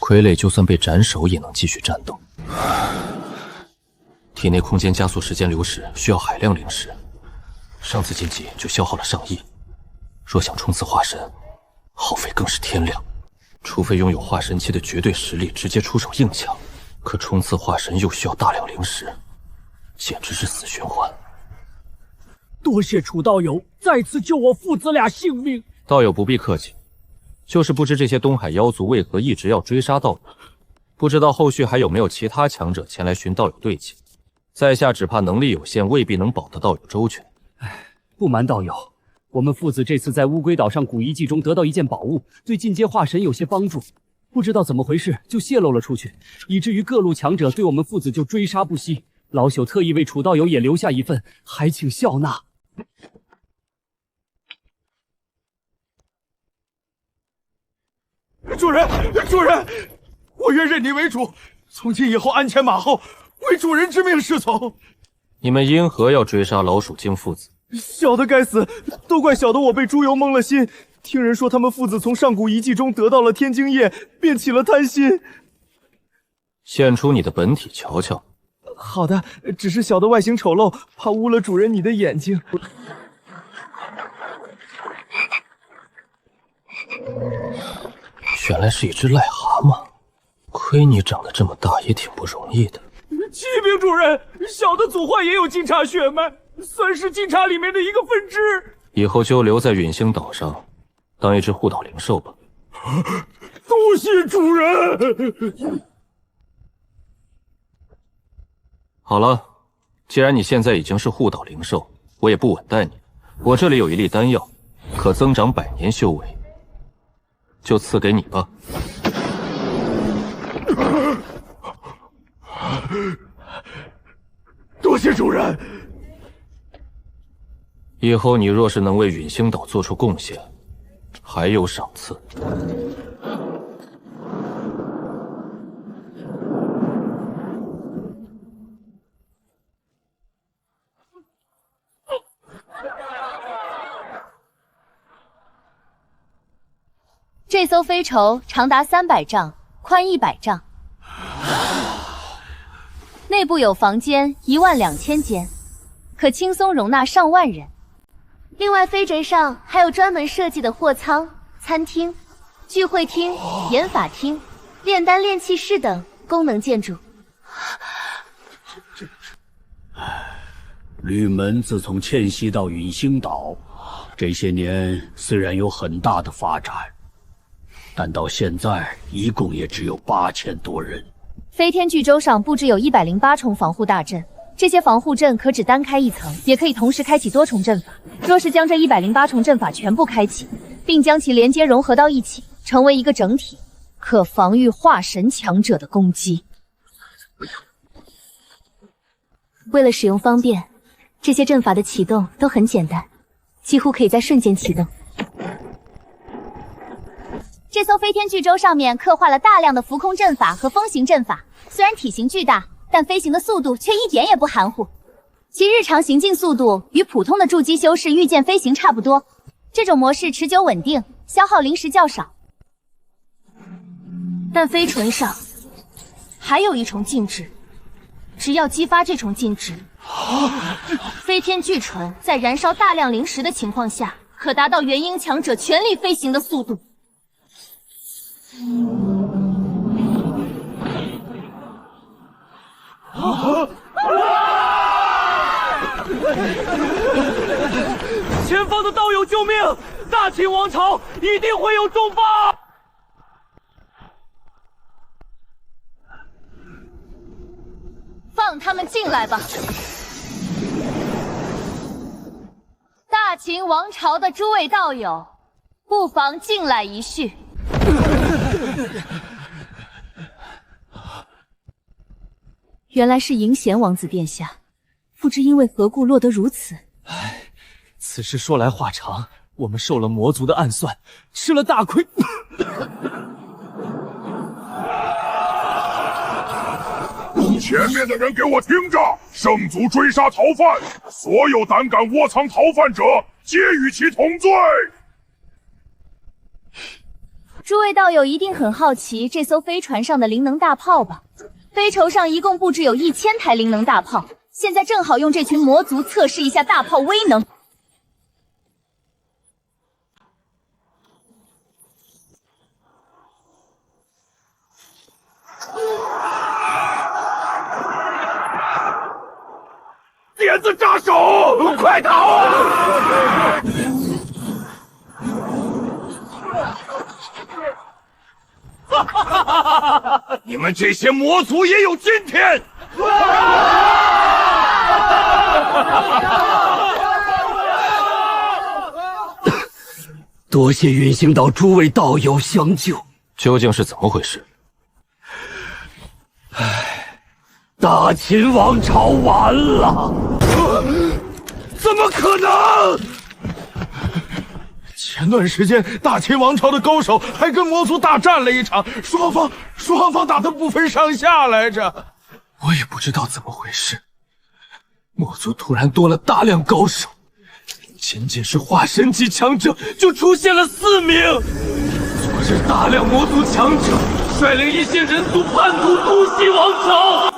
傀儡就算被斩首，也能继续战斗。体内空间加速时间流逝，需要海量灵石。上次晋级就消耗了上亿，若想冲刺化神，耗费更是天量。除非拥有化神期的绝对实力，直接出手硬抢，可冲刺化神又需要大量灵石，简直是死循环。多谢楚道友再次救我父子俩性命。道友不必客气，就是不知这些东海妖族为何一直要追杀道友，不知道后续还有没有其他强者前来寻道友对峙。在下只怕能力有限，未必能保得道友周全。不瞒道友，我们父子这次在乌龟岛上古遗迹中得到一件宝物，对进阶化神有些帮助。不知道怎么回事，就泄露了出去，以至于各路强者对我们父子就追杀不息。老朽特意为楚道友也留下一份，还请笑纳。主人，主人，我愿认你为主，从今以后鞍前马后，为主人之命是从。你们因何要追杀老鼠精父子？小的该死，都怪小的我被猪油蒙了心。听人说他们父子从上古遗迹中得到了天精液，便起了贪心。现出你的本体瞧瞧。好的，只是小的外形丑陋，怕污了主人你的眼睛。原来是一只癞蛤蟆，亏你长得这么大，也挺不容易的。启禀主人，小的祖患也有金叉血脉，算是金叉里面的一个分支。以后就留在陨星岛上，当一只护岛灵兽吧。多谢主人。好了，既然你现在已经是护岛灵兽，我也不稳待你。我这里有一粒丹药，可增长100年修为，就赐给你吧。多谢主人。以后你若是能为陨星岛做出贡献，还有赏赐。这艘飞船长达300丈，宽100丈，内部有房间12000间，可轻松容纳上万人。另外，飞贼上还有专门设计的货仓、餐厅、聚会厅、研法厅、炼丹炼器室等功能建筑。吕门自从迁徙到陨星岛，这些年虽然有很大的发展，但到现在一共也只有8000多人。飞天巨洲上布置有108重防护大阵，这些防护阵可只单开一层，也可以同时开启多重阵法。若是将这108重阵法全部开启，并将其连接融合到一起，成为一个整体，可防御化神强者的攻击。为了使用方便，这些阵法的启动都很简单，几乎可以在瞬间启动。这艘飞天巨洲上面刻画了大量的浮空阵法和风行阵法，虽然体型巨大，但飞行的速度却一点也不含糊。其日常行进速度与普通的筑基修士御剑飞行差不多。这种模式持久稳定，消耗灵石较少。但飞唇上还有一重禁制，只要激发这重禁制，飞天巨唇在燃烧大量灵石的情况下，可达到元婴强者全力飞行的速度。前方的道友救命！大秦王朝一定会有重罚！放他们进来吧！大秦王朝的诸位道友，不妨进来一叙。原来是银贤王子殿下，不知因为何故落得如此。此事说来话长，我们受了魔族的暗算，吃了大亏。前面的人给我听着！圣族追杀逃犯，所有胆敢窝藏逃犯者，皆与其同罪。诸位道友一定很好奇这艘飞船上的灵能大炮吧？飞筹上一共布置有1000台灵能大炮，现在正好用这群魔族测试一下大炮威能。点子扎手，快逃！你们这些魔族也有今天！多谢陨星岛诸位道友相救。究竟是怎么回事？大秦王朝完了！怎么可能？前段时间，大秦王朝的高手还跟魔族大战了一场，双方打得不分上下来着。我也不知道怎么回事，魔族突然多了大量高手，仅仅是化神级强者就出现了4名。昨日大量魔族强者率领一线人族叛徒突袭王朝。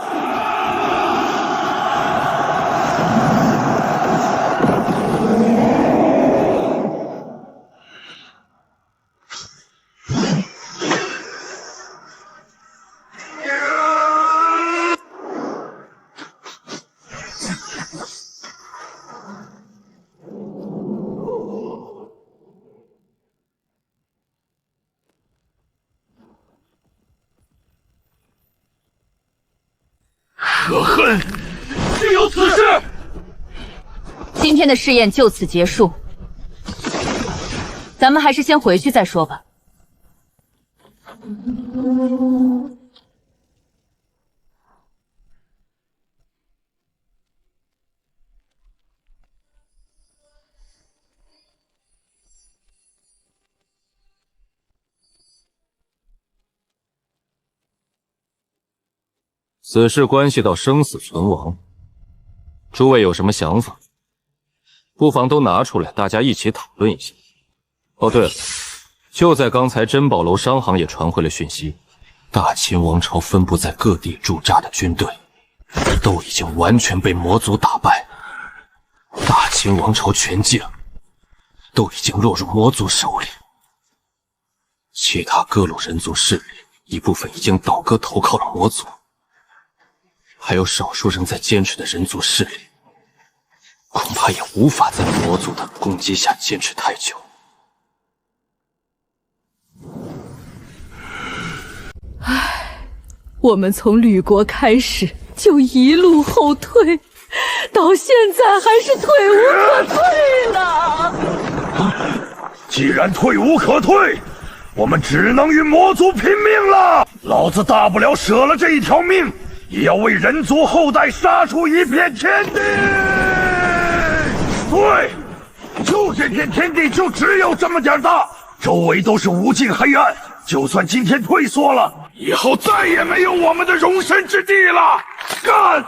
可恨！竟有此事！今天的试验就此结束，咱们还是先回去再说吧。此事关系到生死存亡，诸位有什么想法，不妨都拿出来，大家一起讨论一下。哦，对了，就在刚才，珍宝楼商行也传回了讯息，大秦王朝分布在各地驻扎的军队，都已经完全被魔族打败，大秦王朝全境都已经落入魔族手里，其他各路人族势力一部分已经倒戈投靠了魔族。还有少数仍在坚持的人族势力，恐怕也无法在魔族的攻击下坚持太久。唉，我们从吕国开始就一路后退，到现在还是退无可退呢。既然退无可退，我们只能与魔族拼命了。老子大不了舍了这一条命，也要为人族后代杀出一片天地。对，就这片天地就只有这么点大，周围都是无尽黑暗。就算今天退缩了，以后再也没有我们的容身之地了。干！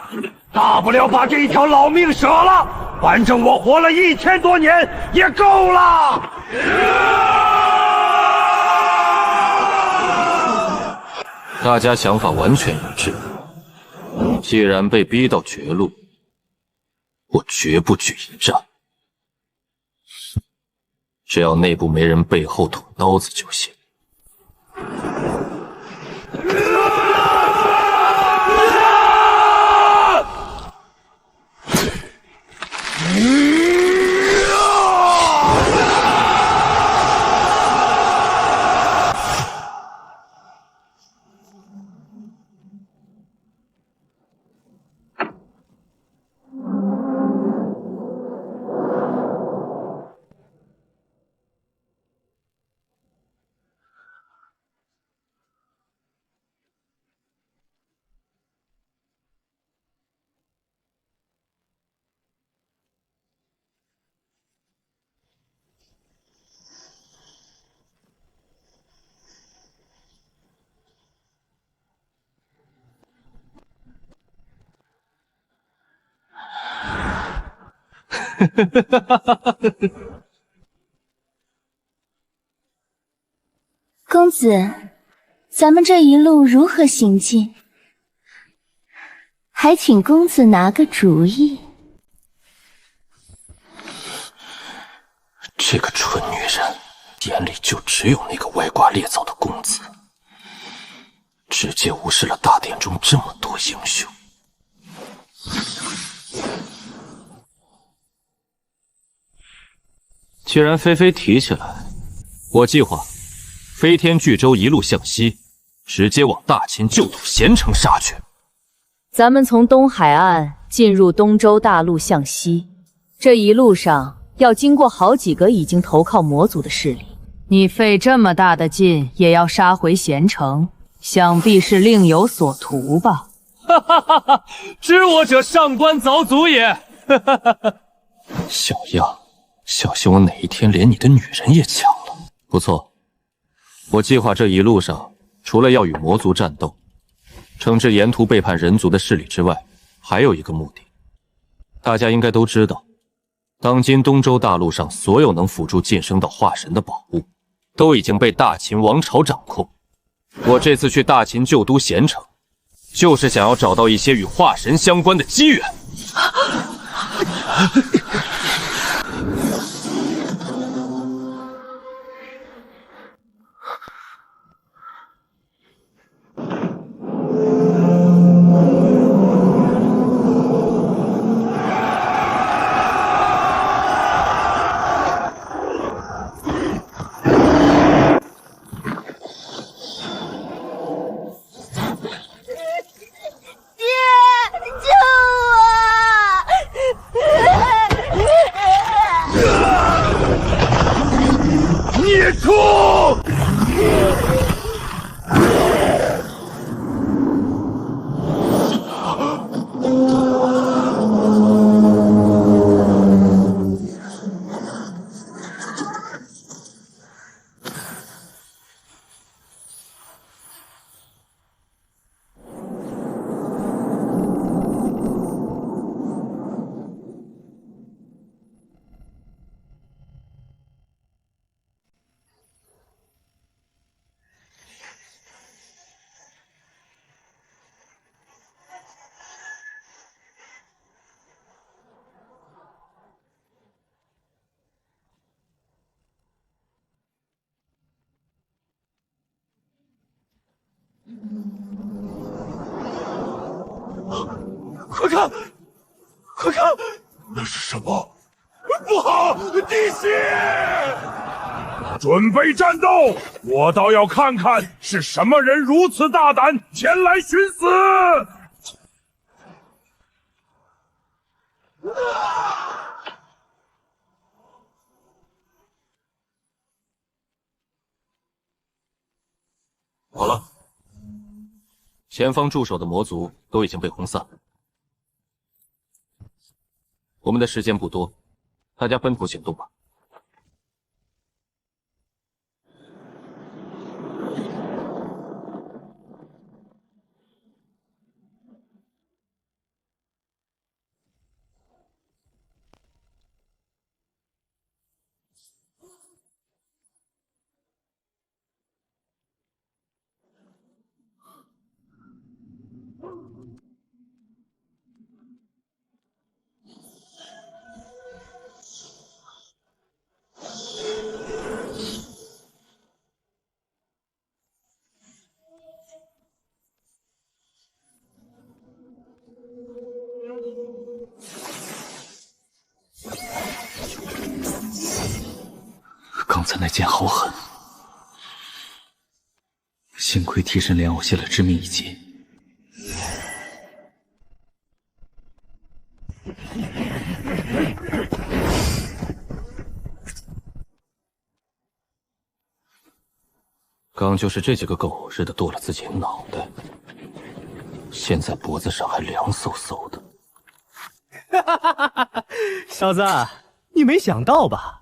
大不了把这一条老命舍了，反正我活了1000多年也够了。大家想法完全一致。既然被逼到绝路，我绝不举一战。只要内部没人背后捅刀子就行。公子，咱们这一路如何行进？还请公子拿个主意。这个蠢女人眼里就只有那个歪瓜裂枣的公子，直接无视了大殿中这么多英雄。既然菲菲提起来，我计划飞天巨舟一路向西，直接往大秦旧都咸城杀去。咱们从东海岸进入东周大陆向西，这一路上要经过好几个已经投靠魔族的势力。你费这么大的劲也要杀回咸城，想必是另有所图吧？哈哈哈哈！知我者，上官早祖也。哈哈哈哈！小样，小心我哪一天连你的女人也抢了。不错，我计划这一路上除了要与魔族战斗，惩治沿途背叛人族的势力之外，还有一个目的。大家应该都知道，当今东周大陆上所有能辅助晋升到化神的宝物，都已经被大秦王朝掌控。我这次去大秦旧都咸城，就是想要找到一些与化神相关的机缘。孽畜！快看，快看，那是什么？不好，地血！准备战斗！我倒要看看是什么人如此大胆前来寻死！好了，前方驻守的魔族都已经被轰散，我们的时间不多，大家分头行动吧。刚才那剑好狠，幸亏替身莲藕卸了致命一击。刚就是这几个狗日的剁了自己脑袋，现在脖子上还凉飕飕的。小子，你没想到吧？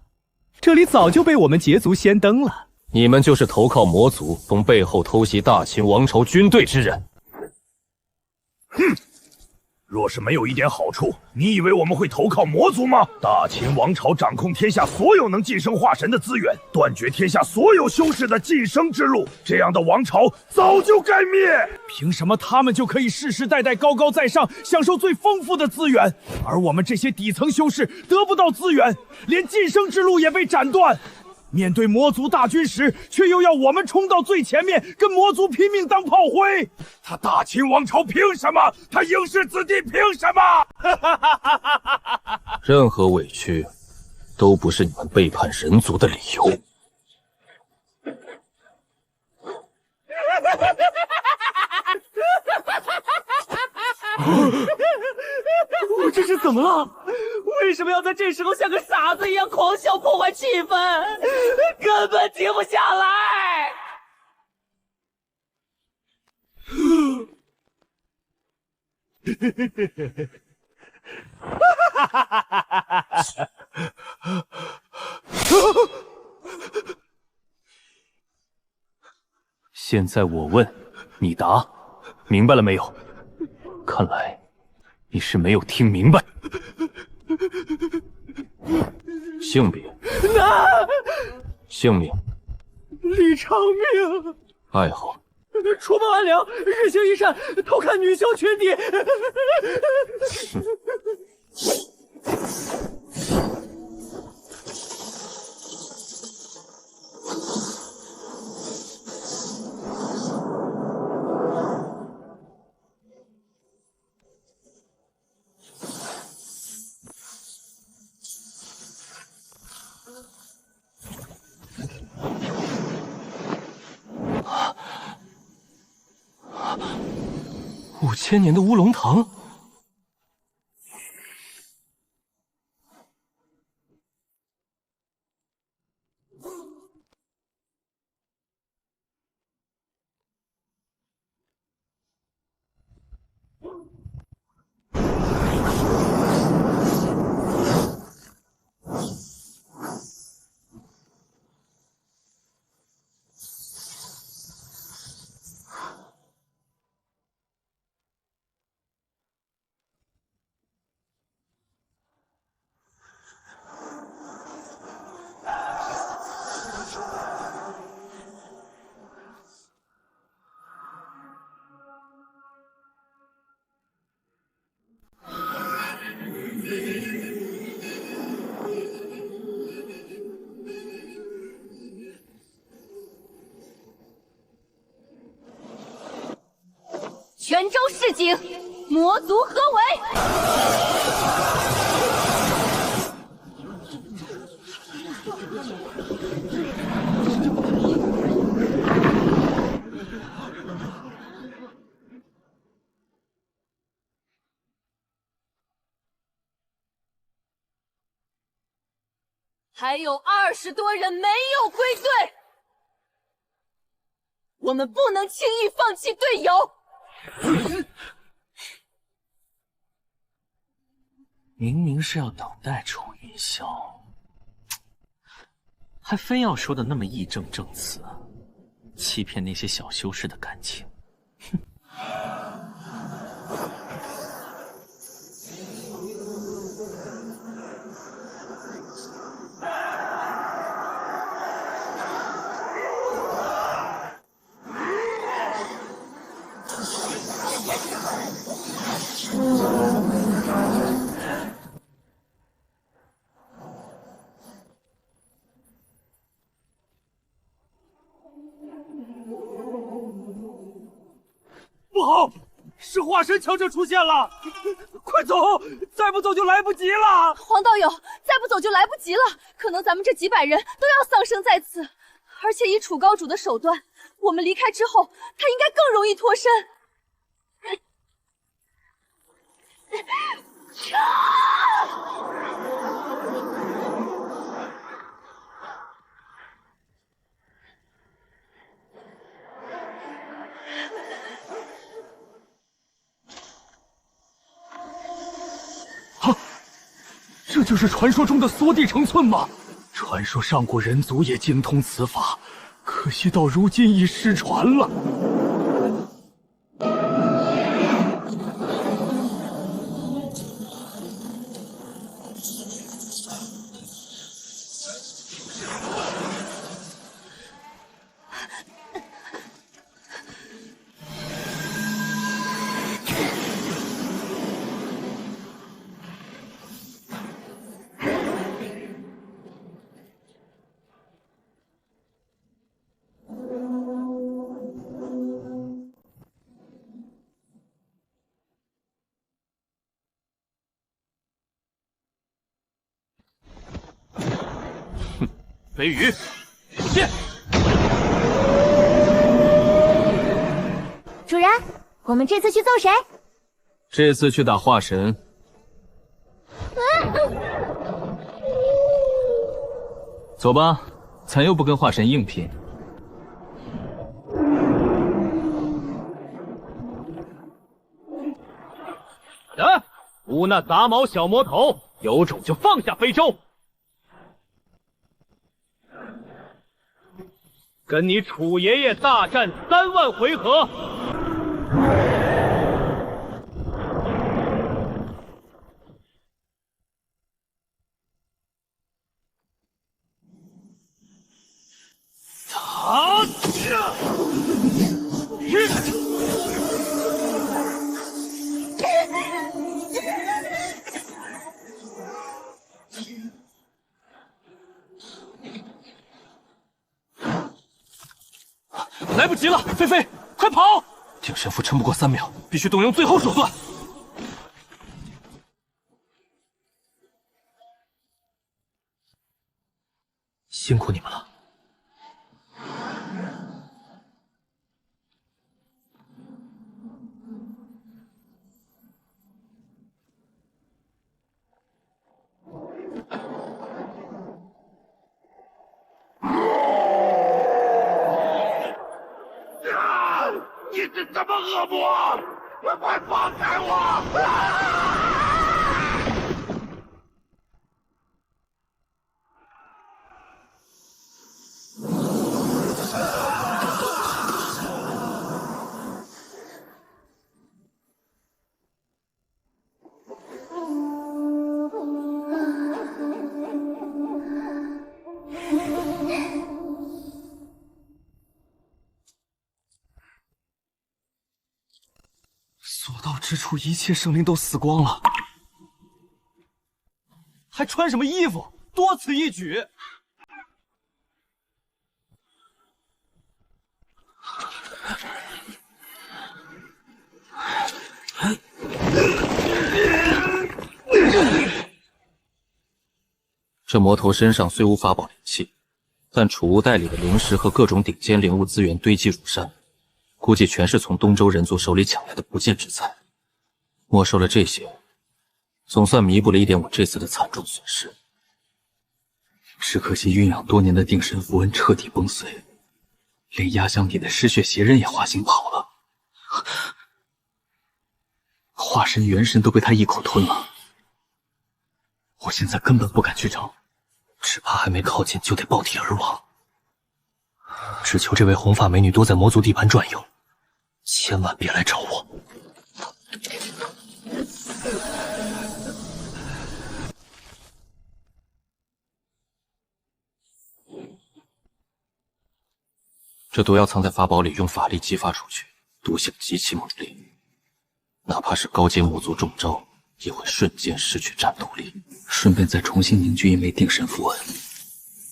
这里早就被我们捷族先登了。你们就是投靠魔族，从背后偷袭大秦王朝军队之人。哼！若是没有一点好处，你以为我们会投靠魔族吗？大秦王朝掌控天下所有能晋升化神的资源，断绝天下所有修士的晋升之路，这样的王朝早就该灭。凭什么他们就可以世世代代高高在上，享受最丰富的资源，而我们这些底层修士得不到资源，连晋升之路也被斩断？面对魔族大军时，却又要我们冲到最前面，跟魔族拼命当炮灰。他大秦王朝凭什么？他应氏子弟凭什么？任何委屈，都不是你们背叛人族的理由。我这是怎么了？为什么要在这时候像个傻子一样狂笑破坏气氛？根本停不下来！现在我问，你答，明白了没有？看来你是没有听明白。性别，姓名，李长命，爱好，除暴安良，日行一善，偷看女修群体。5000年的乌龙堂，泉州市井，魔族合围。还有20多人没有归队，我们不能轻易放弃队友。明明是要等待楚云霄，还非要说的那么义正正词，欺骗那些小修士的感情。哼！不好，是化神强者出现了！快走，再不走就来不及了！黄道友，再不走就来不及了，可能咱们这几百人都要丧生在此。而且以楚高主的手段，我们离开之后，他应该更容易脱身。这就是传说中的缩地成寸吗？传说上古人族也精通此法，可惜到如今已失传了。飞羽，出现！主人，我们这次去揍谁？这次去打化神。走吧，咱又不跟化神硬拼。无那杂毛小魔头，有种就放下非洲！跟你楚爷爷大战3万回合！来不及了，菲菲，快跑！定神符撑不过3秒，必须动用最后手段。辛苦你们了。你是什么恶魔？快放开我！所到之处，一切生灵都死光了，还穿什么衣服？多此一举！这魔头身上虽无法宝灵气，但储物袋里的灵石和各种顶尖灵物资源堆积如山，估计全是从东周人族手里抢来的不贱之财。没收了这些，总算弥补了一点我这次的惨重损失。只可惜酝养多年的定神符文彻底崩碎，连压箱底的失血邪刃也化形跑了。化神元神都被他一口吞了，我现在根本不敢去找，只怕还没靠近就得爆体而亡。只求这位红发美女多在魔族地盘转悠，千万别来找我。这毒药藏在法宝里，用法力激发出去，毒性极其猛烈，哪怕是高阶魔族中招，也会瞬间失去战斗力。顺便再重新凝聚一枚定神符文。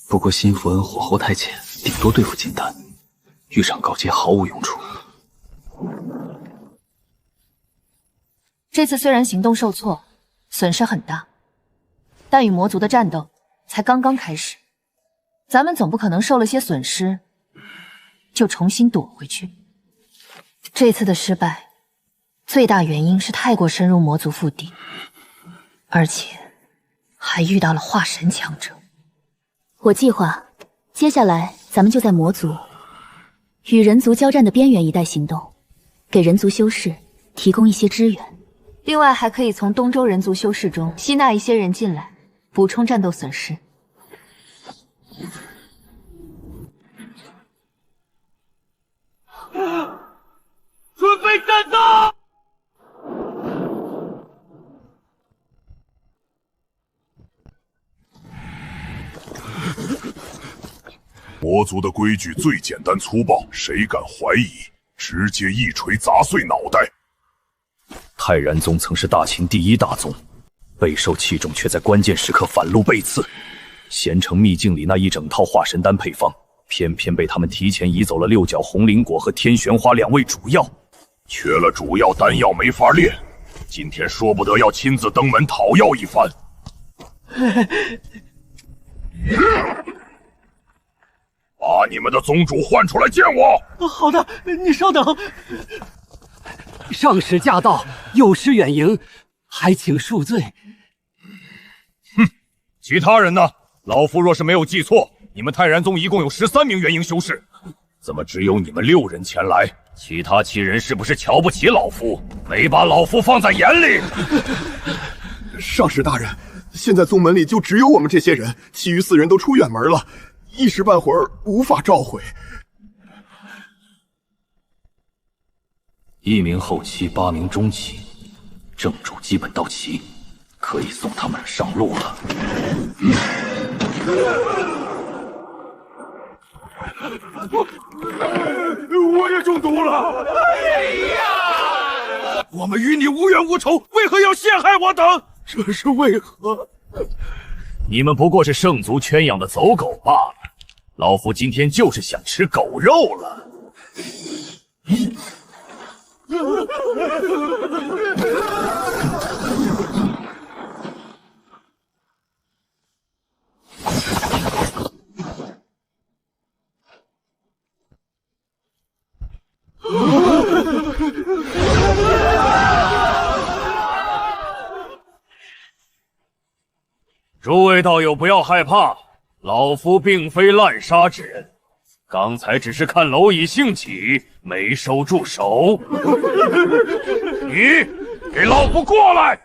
不过新符文火候太浅，顶多对付金丹，遇上高阶毫无用处。这次虽然行动受挫，损失很大，但与魔族的战斗才刚刚开始，咱们总不可能受了些损失就重新躲回去。这次的失败，最大原因是太过深入魔族腹地，而且还遇到了化神强者。我计划，接下来咱们就在魔族与人族交战的边缘一带行动，给人族修士提供一些支援。另外，还可以从东周人族修士中吸纳一些人进来，补充战斗损失。准备战斗！魔族的规矩最简单粗暴，谁敢怀疑，直接一锤砸碎脑袋。泰然宗曾是大秦第一大宗，备受器重，却在关键时刻反路背刺。咸城秘境里那一整套化神丹配方，偏偏被他们提前移走了六角红灵果和天玄花2味主药，缺了主要丹药没法练。今天说不得要亲自登门讨要一番。把你们的宗主唤出来见我。好的，你稍等。上使驾到，有失远迎，还请恕罪。哼，其他人呢？老夫若是没有记错，你们泰然宗一共有13名元婴修士，怎么只有你们6人前来？其他7人是不是瞧不起老夫，没把老夫放在眼里？上使大人，现在宗门里就只有我们这些人，其余4人都出远门了，一时半会儿无法召回。1名后期，8名中期，正主基本到齐，可以送他们上路了。我也中毒了！哎呀！我们与你无冤无仇，为何要陷害我等？这是为何？你们不过是圣族圈养的走狗罢了，老夫今天就是想吃狗肉了。诸位道友不要害怕，老夫并非滥杀之人，刚才只是看蝼蚁兴起，没收住手。你给老夫过来！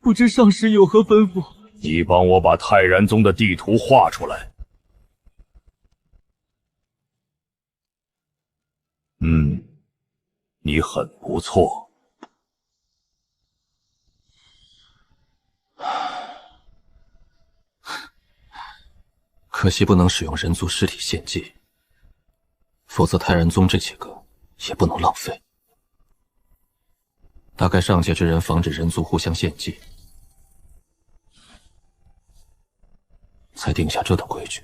不知上师有何吩咐？你帮我把泰然宗的地图画出来。你很不错。可惜不能使用人族尸体献祭，否则泰然宗这几个也不能浪费。大概上界之人防止人族互相献祭，才定下这等规矩。